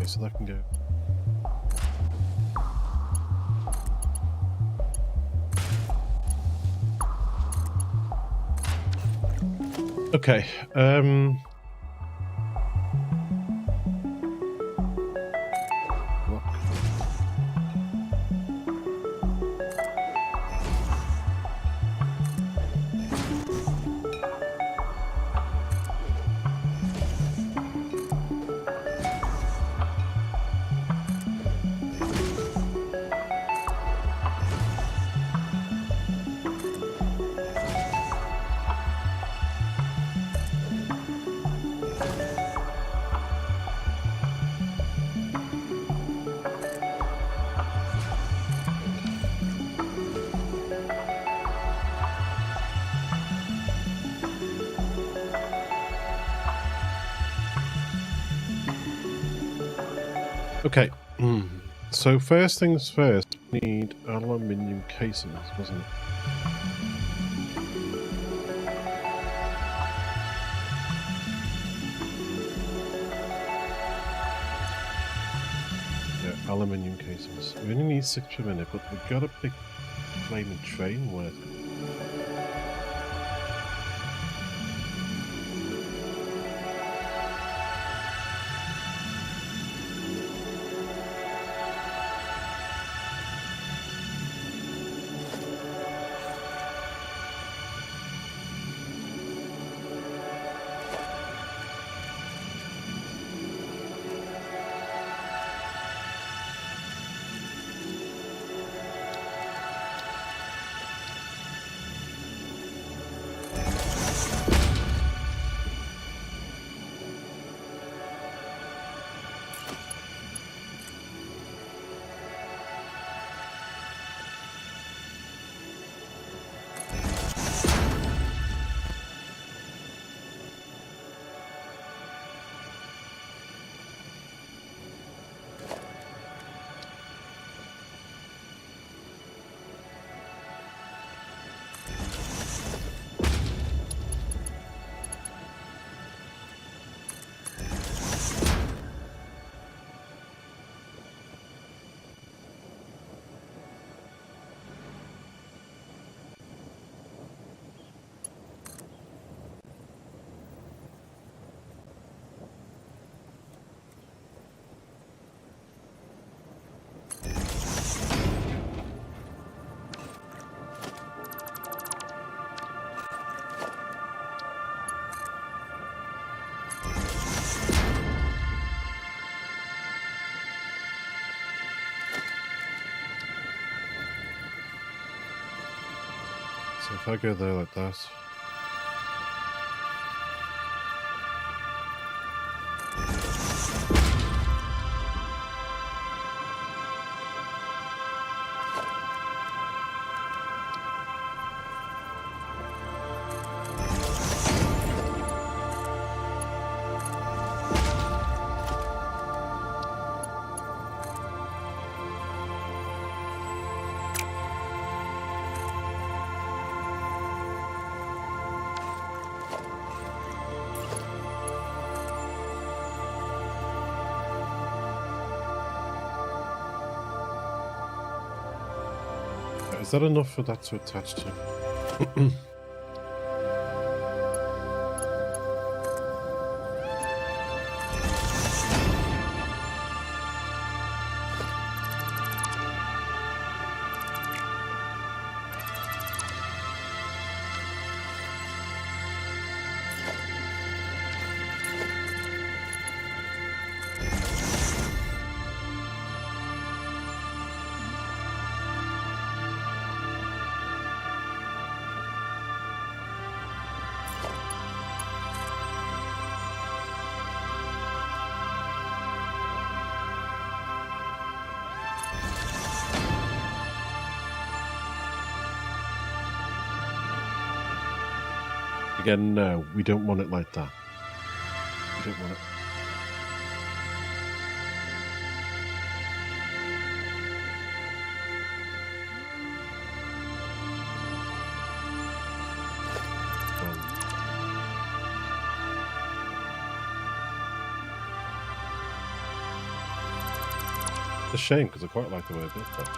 Okay, so that can go. Okay, okay. So first things first, we need aluminium casings, wasn't it? Yeah, aluminium casings. We only need 6 per minute, but we've got a big flaming train where. if I go there like that. Is that enough for that to attach to? Again, no, we don't want it like that. We don't want it. It's a shame because I quite like the way it did that.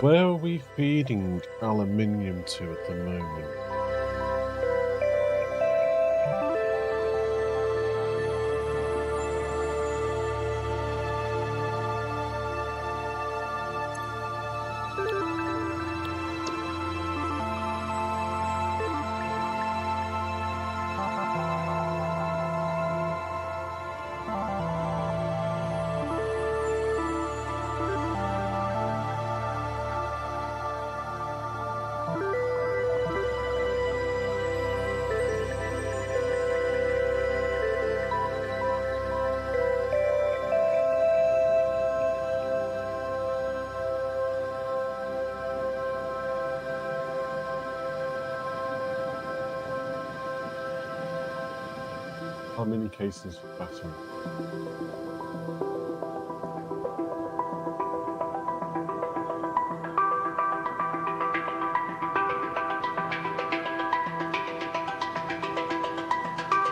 Where are we feeding aluminium to at the moment? How many cases for battery?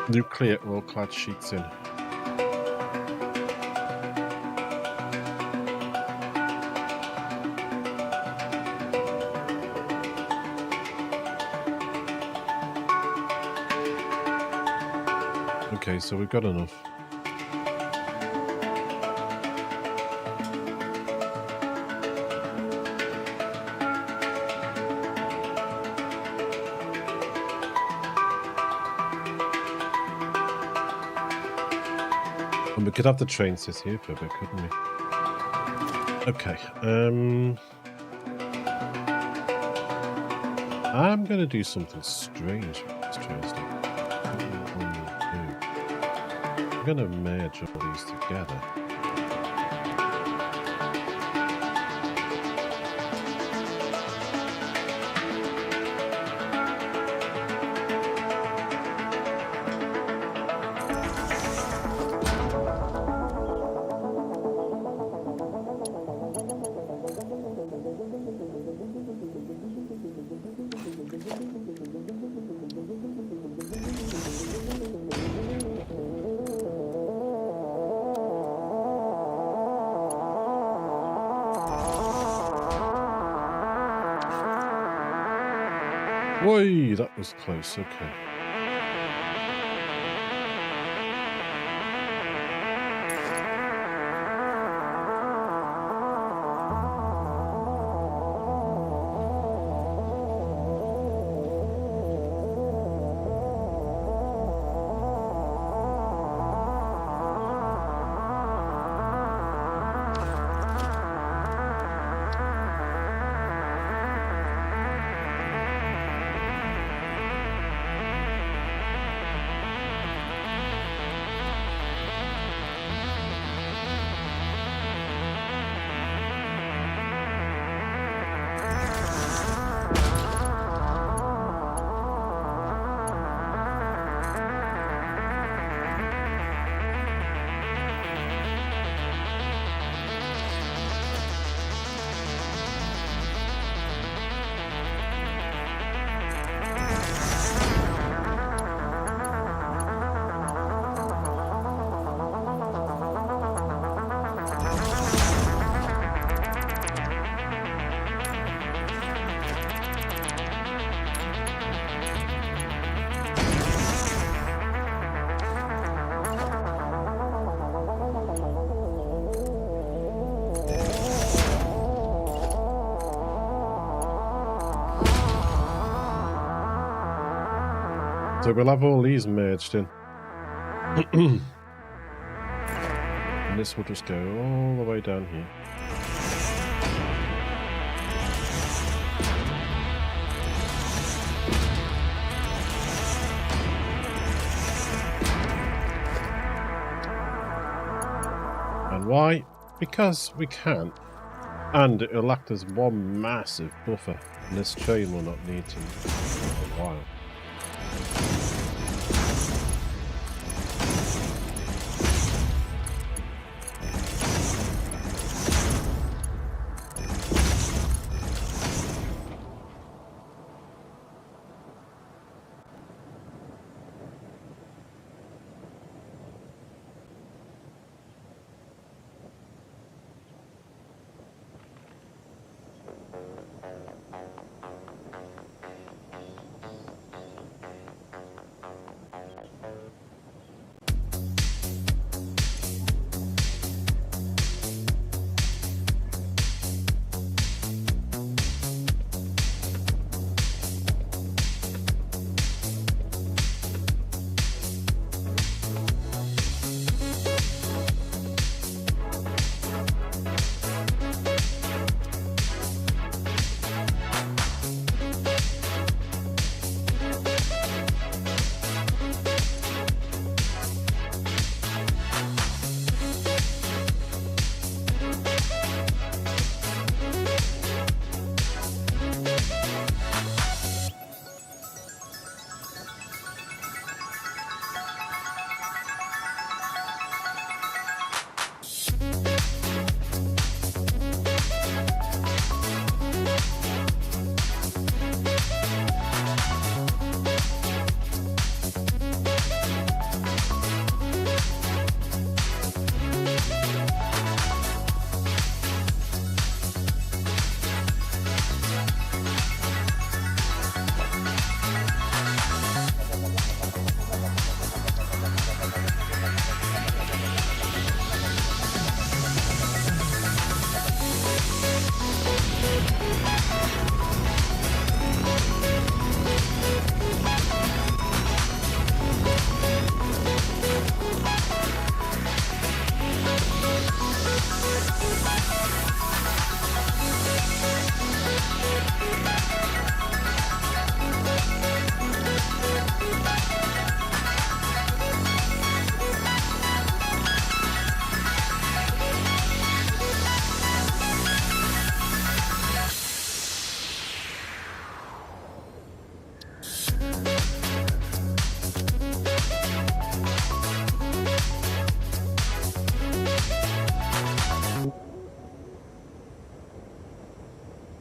Nuclear or clad sheets in. Okay, so we've got enough. And we could have the train sit here for a bit, couldn't we? Okay, I'm going to do something strange with this train stuff. I'm going to merge all these together. Oi, that was close. Okay. So we'll have all these merged in. And this will just go all the way down here. And why? Because we can. And it'll act as one massive buffer. And this train will not need to for a while.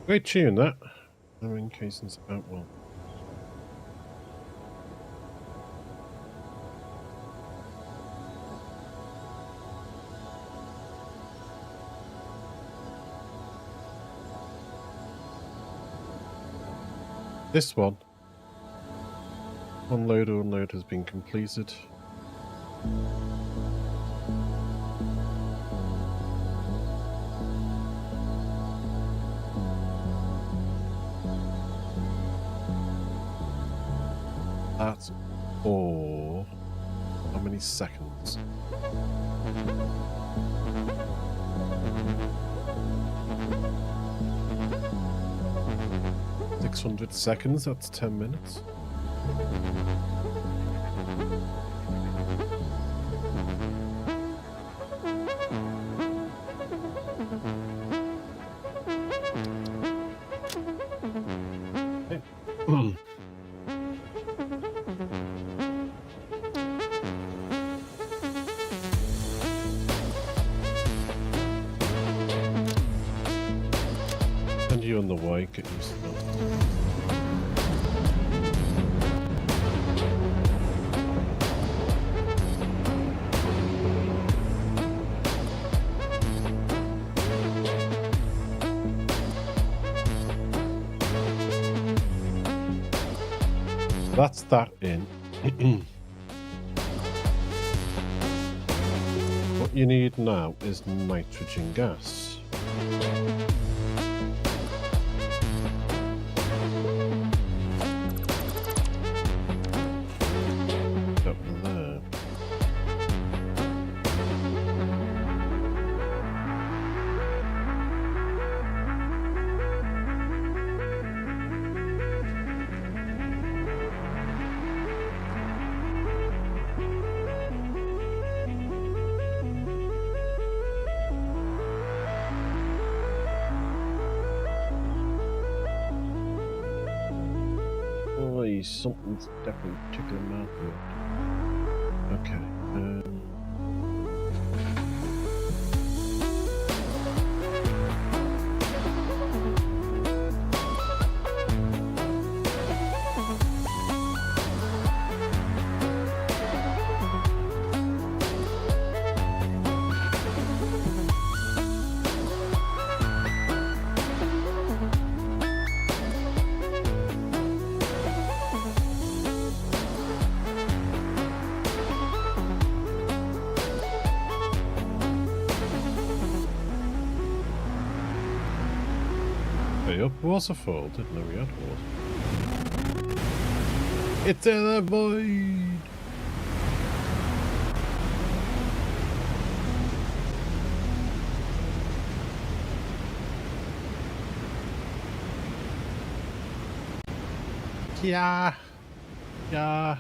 Great tune, that. No incasings about well. This one Unload has been completed. That's all. How many seconds? $600, that's 10 minutes. And you on the way, get used to that. That's that in. What you need now is nitrogen gas. Up there. Oh, something's definitely tickling my throat. Okay. Up waterfall, didn't know we had water. It's in the void! Yeah! Yeah!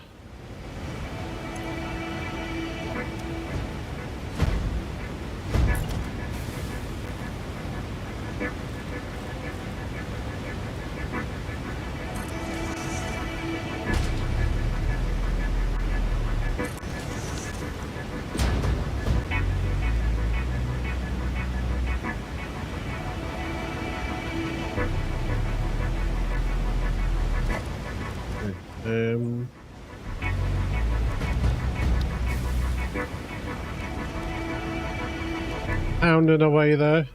Pounding away there.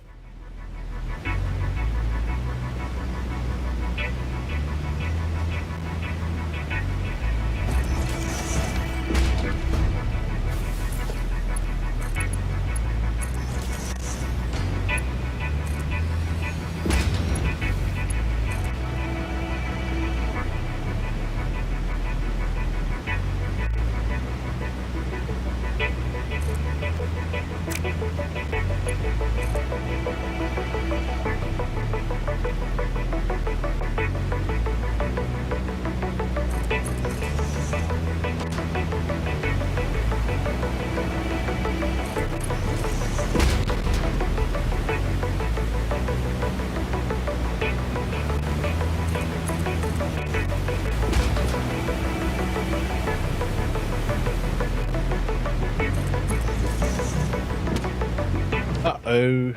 Uh-oh.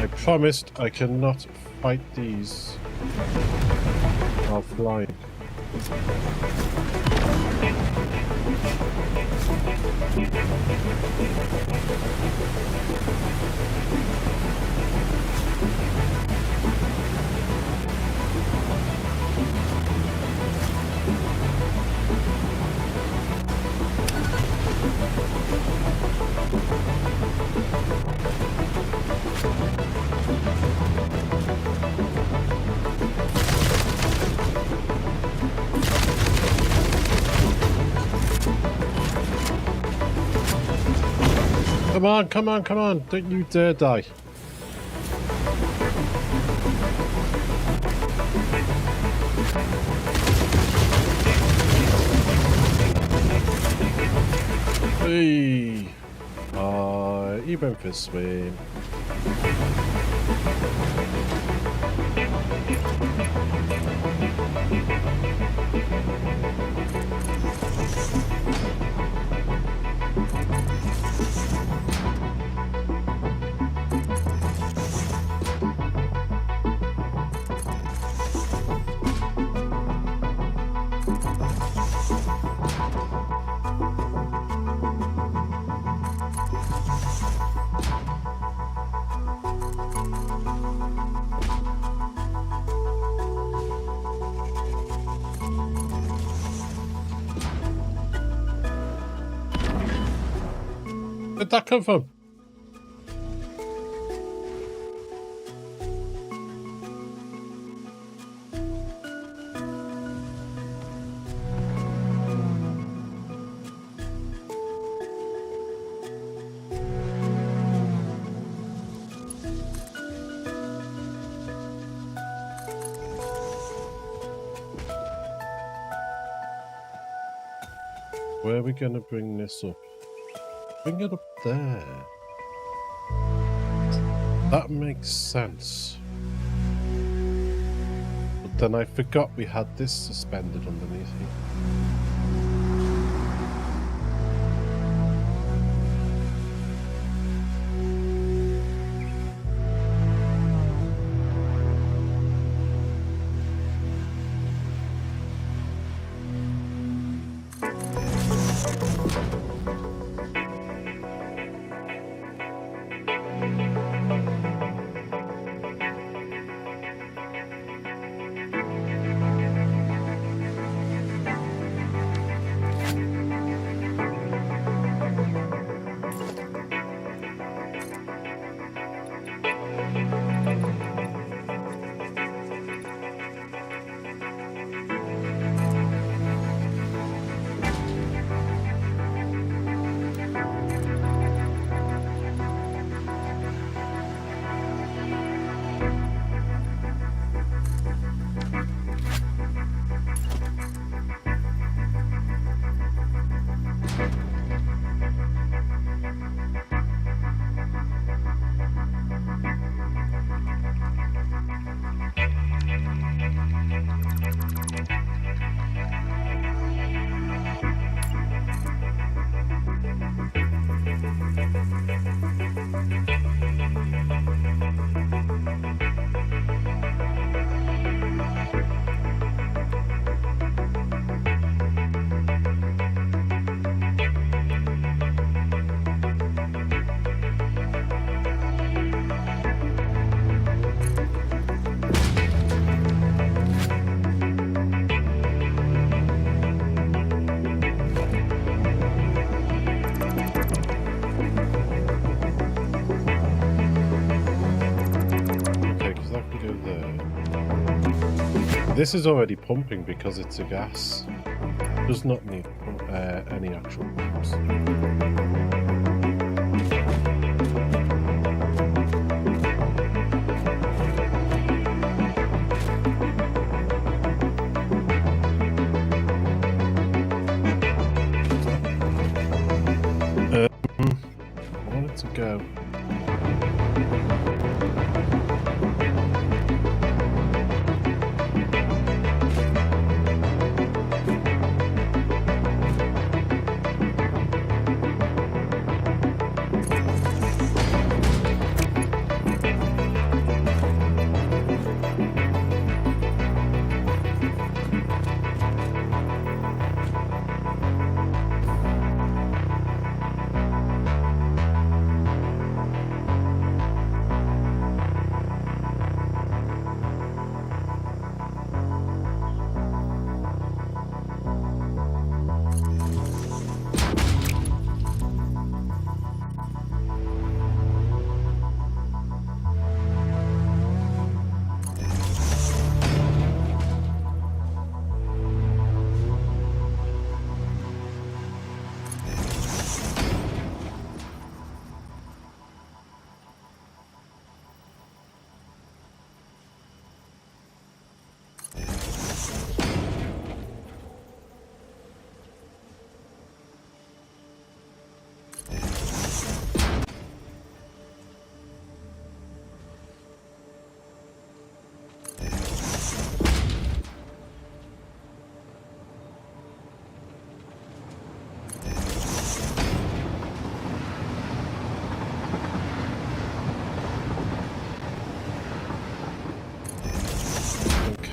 I promised I cannot fight these while flying. Come on, come on, come on. Don't you dare die. Hey. You went for a swim. Where'd that come from? Where are we going to bring this up? Bring it up there. That makes sense. But then I forgot we had this suspended underneath here. This is already pumping because it's a gas. Does not need any actual pumps. I want it to go.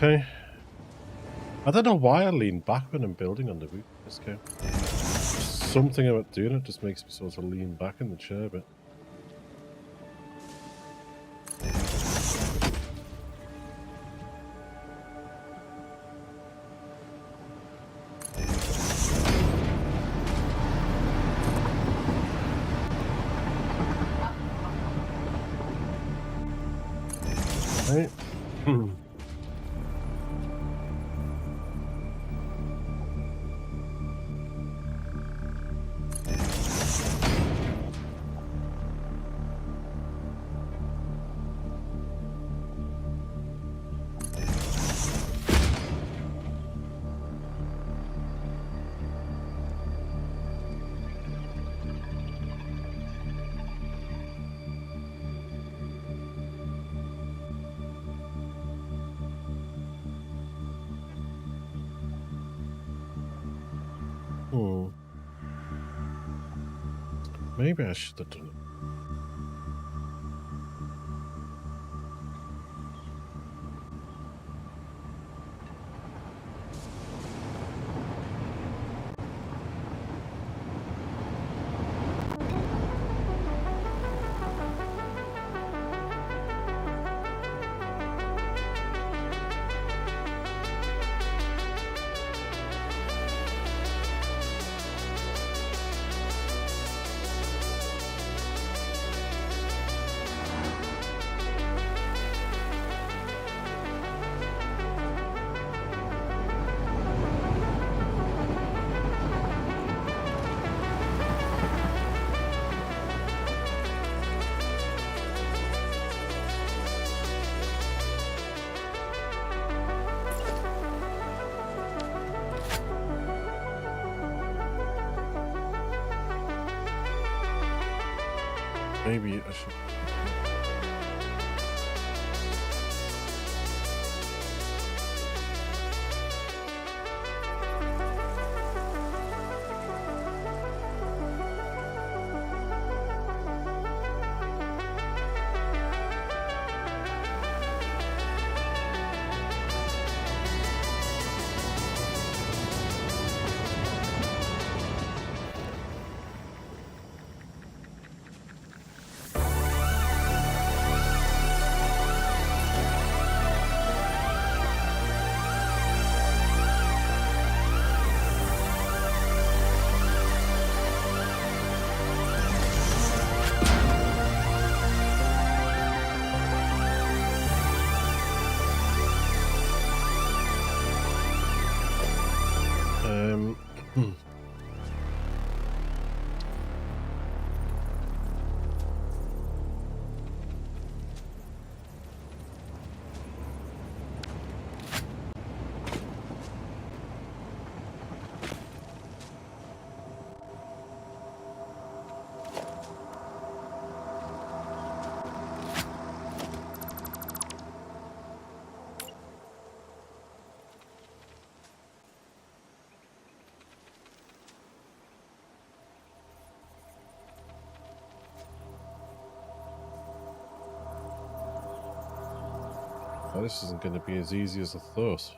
Okay. I don't know why I lean back when I'm building on the roof of this game. Something about doing it just makes me sort of lean back in the chair a bit. Right. Maybe I should have done it. Maybe I should. Oh, this isn't going to be as easy as I thought.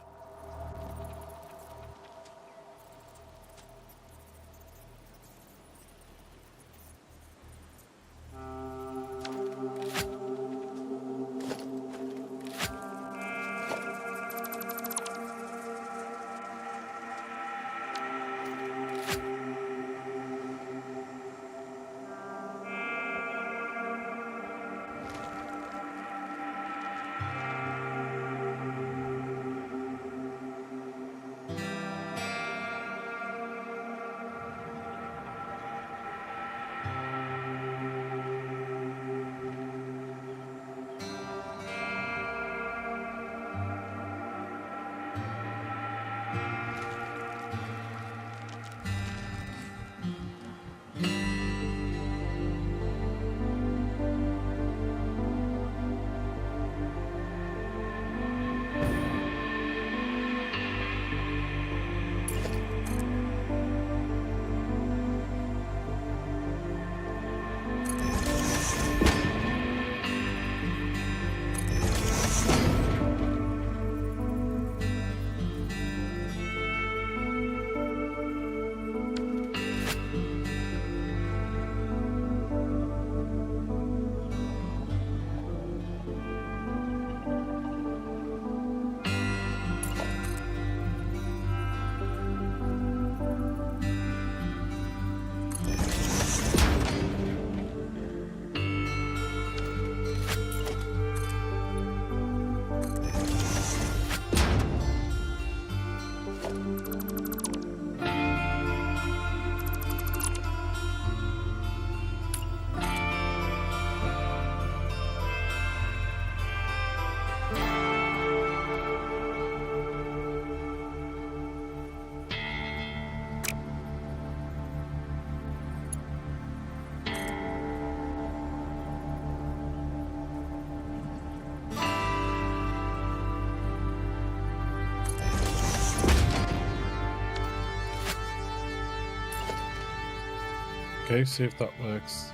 Okay, see if that works.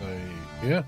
Yeah.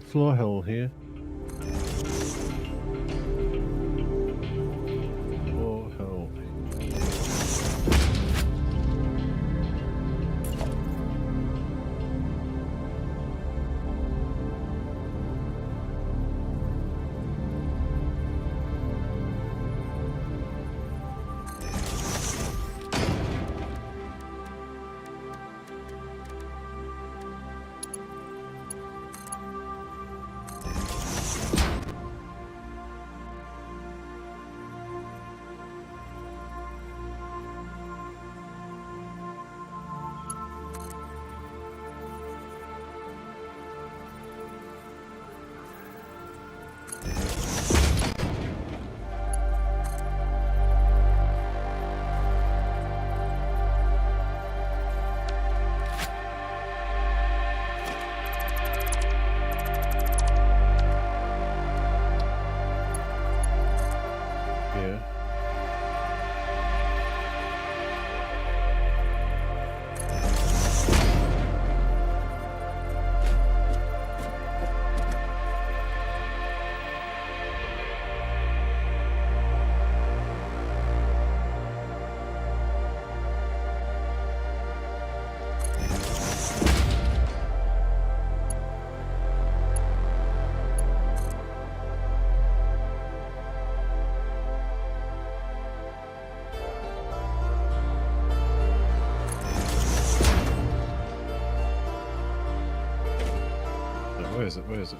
Floor hole here. Floor hole. Where is it? Where is it?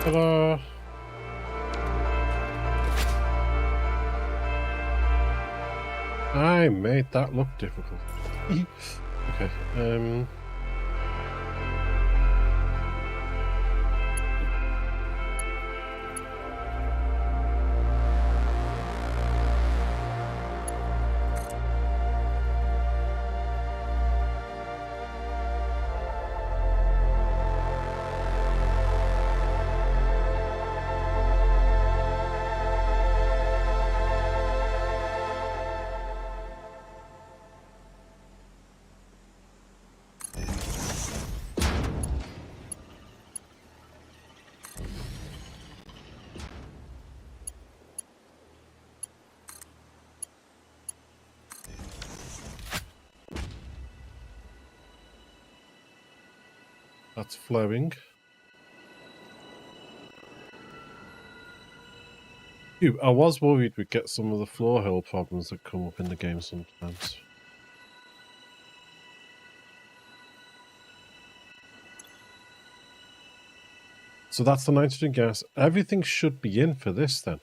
Ta-da! I made that look difficult. Okay, That's flowing. Phew, I was worried we'd get some of the floor hole problems that come up in the game sometimes. So that's the nitrogen gas. Everything should be in for this then.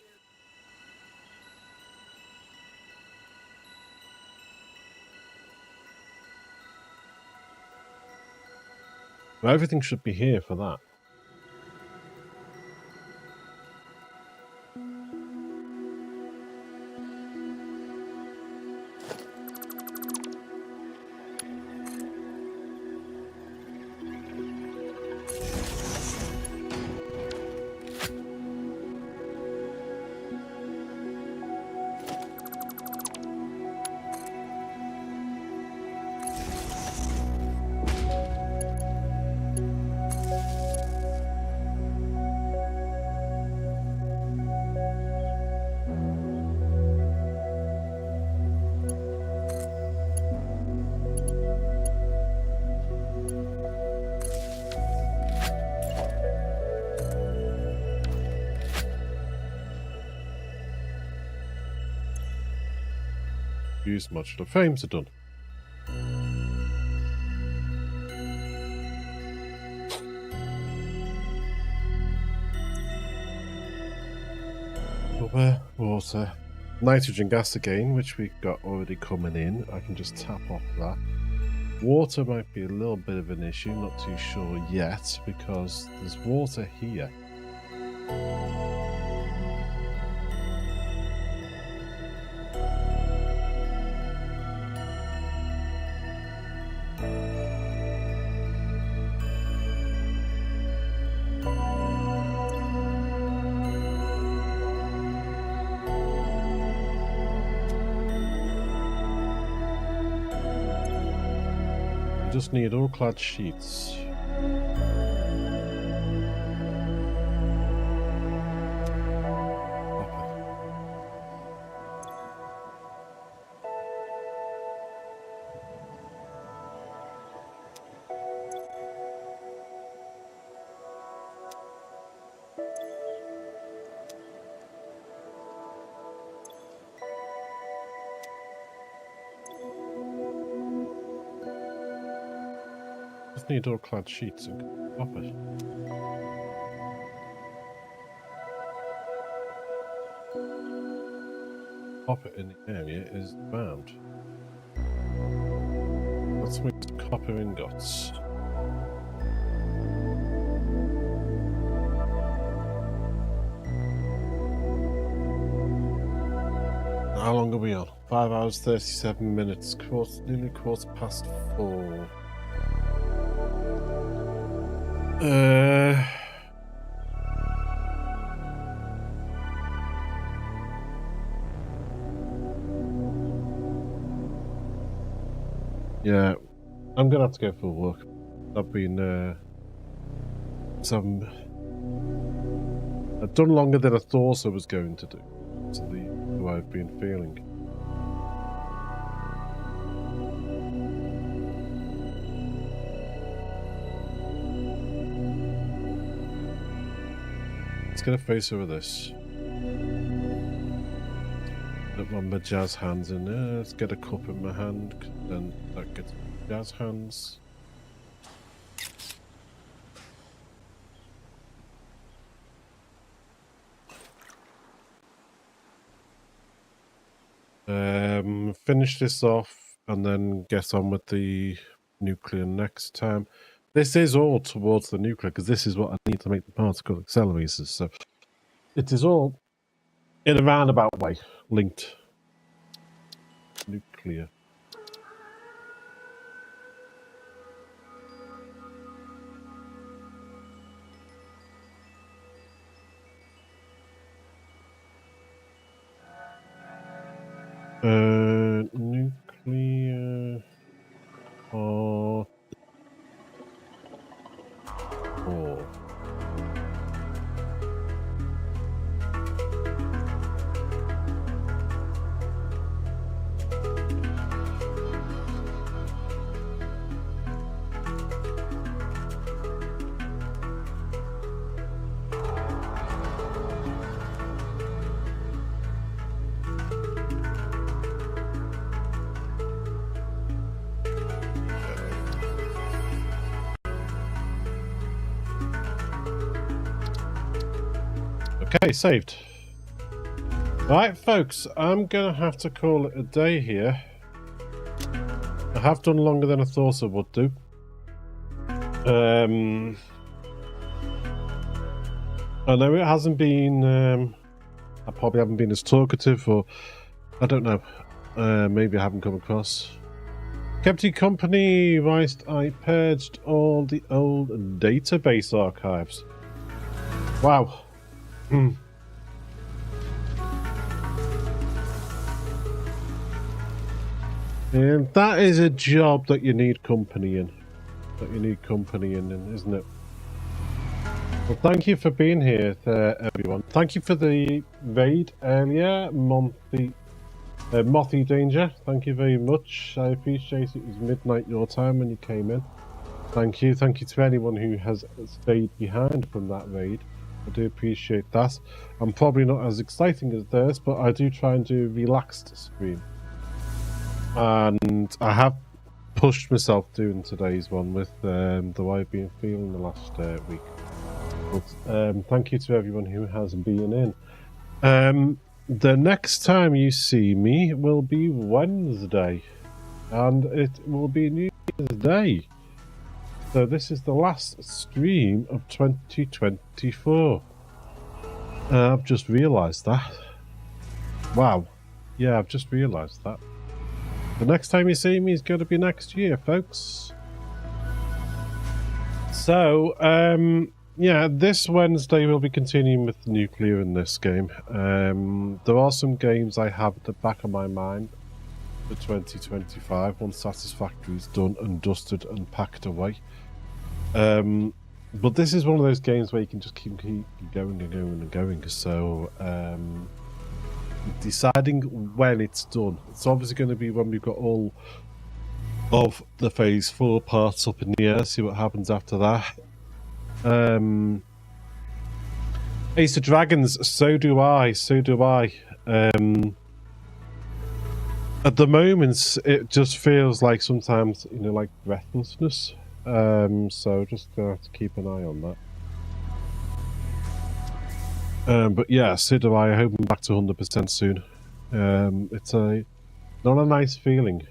Everything should be here for that. Use modular frames are done. Rubber, water, nitrogen gas again, which we've got already coming in. I can just tap off that. Water might be a little bit of an issue, not too sure yet, because there's water here. Just need all clad sheets. Just need all clad sheets and pop it. Pop it in the area is bound. Let's make some copper ingots. How long are we on? 5 hours, 37 minutes. Nearly quarter past 4. Yeah, I'm gonna have to go for a walk. I've been I've done longer than I thought I was going to do. So the way I've been feeling. Let's get a face over this. Put my jazz hands in there. Let's get a cup in my hand. Then that gets jazz hands. Finish this off and then get on with the nuclear next time. This is all towards the nuclear because this is what I need to make the particle accelerators. So it is all in a roundabout way linked. Nuclear. Nuclear or ore. Okay, saved. Right, folks, I'm going to have to call it a day here. I have done longer than I thought I would do. I know it hasn't been... I probably haven't been as talkative, or... I don't know. Maybe I haven't come across. Kept you company whilst I purged all the old database archives. Wow. And that is a job that you need company in. Isn't it? Well, thank you for being here, everyone. Thank you for the raid earlier, Mothy Danger. Thank you very much. I appreciate it. It was midnight your time when you came in. Thank you. Thank you to anyone who has stayed behind from that raid. I do appreciate that. I'm probably not as exciting as theirs, but I do try and do a relaxed stream. And I have pushed myself doing today's one with the way I've been feeling the last week. But thank you to everyone who has been in. The next time you see me will be Wednesday, and it will be New Year's Day. So this is the last stream of 2024. I've just realised that. Wow. Yeah, I've just realised that. The next time you see me is going to be next year, folks. So, yeah, this Wednesday we'll be continuing with nuclear in this game. There are some games I have at the back of my mind for 2025 once Satisfactory is done and dusted and packed away. But this is one of those games where you can just keep going and going and going. So, deciding when it's done. It's obviously going to be when we've got all of the phase 4 parts up in the air, see what happens after that. Ace of Dragons, so do I. At the moment, it just feels like sometimes, you know, like breathlessness. So just gonna have to keep an eye on that. But yeah, so do I. I hope I'm back to 100% soon. It's not a nice feeling,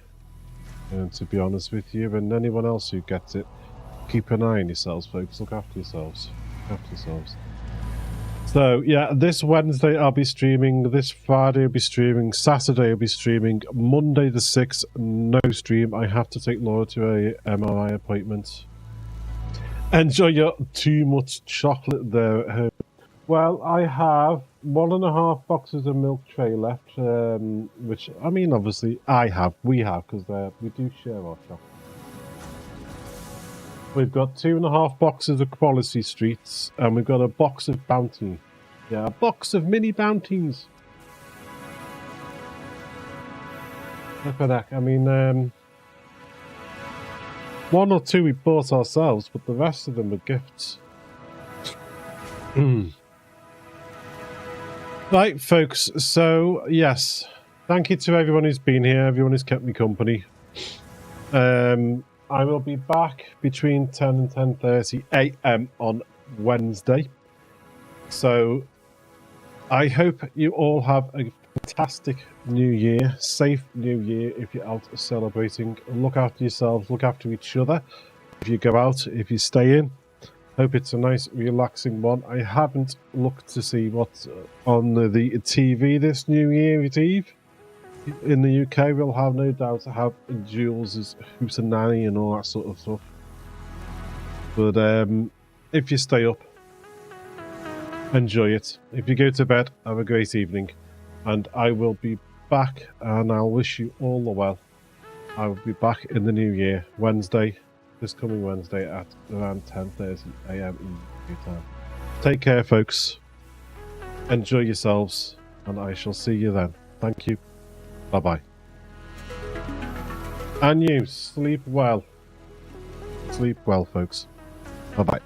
to be honest with you. And anyone else who gets it, keep an eye on yourselves, folks. Look after yourselves. So yeah, this Wednesday I'll be streaming. This Friday I'll be streaming. Saturday I'll be streaming. Monday the 6th, no stream. I have to take Laura to a MRI appointment. Enjoy your too much chocolate there at home. Well, I have 1.5 boxes of milk tray left, which, I mean, obviously, we have, because we do share our chocolate. We've got 2.5 boxes of Quality Streets, and we've got a box of Bounty. Yeah, a box of mini Bounties. Look at that. I mean, 1 or 2 we bought ourselves, but the rest of them are gifts. Right, folks, so yes, thank you to everyone who's been here, everyone who's kept me company. I will be back between 10 and 10:30 AM on Wednesday. So I hope you all have a fantastic new year, safe new year if you're out celebrating. Look after yourselves, look after each other. If you go out, if you stay in, hope it's a nice, relaxing one. I haven't looked to see what's on the TV this New Year's Eve. In the UK, we'll have no doubt have Jules' Hootenanny and all that sort of stuff. But if you stay up, enjoy it. If you go to bed, have a great evening. And I will be back, and I'll wish you all the well. I will be back in the new year, Wednesday. This coming Wednesday at around 10:30 AM in UK time. Take care, folks. Enjoy yourselves, and I shall see you then. Thank you. Bye-bye. And you, sleep well. Sleep well, folks. Bye-bye.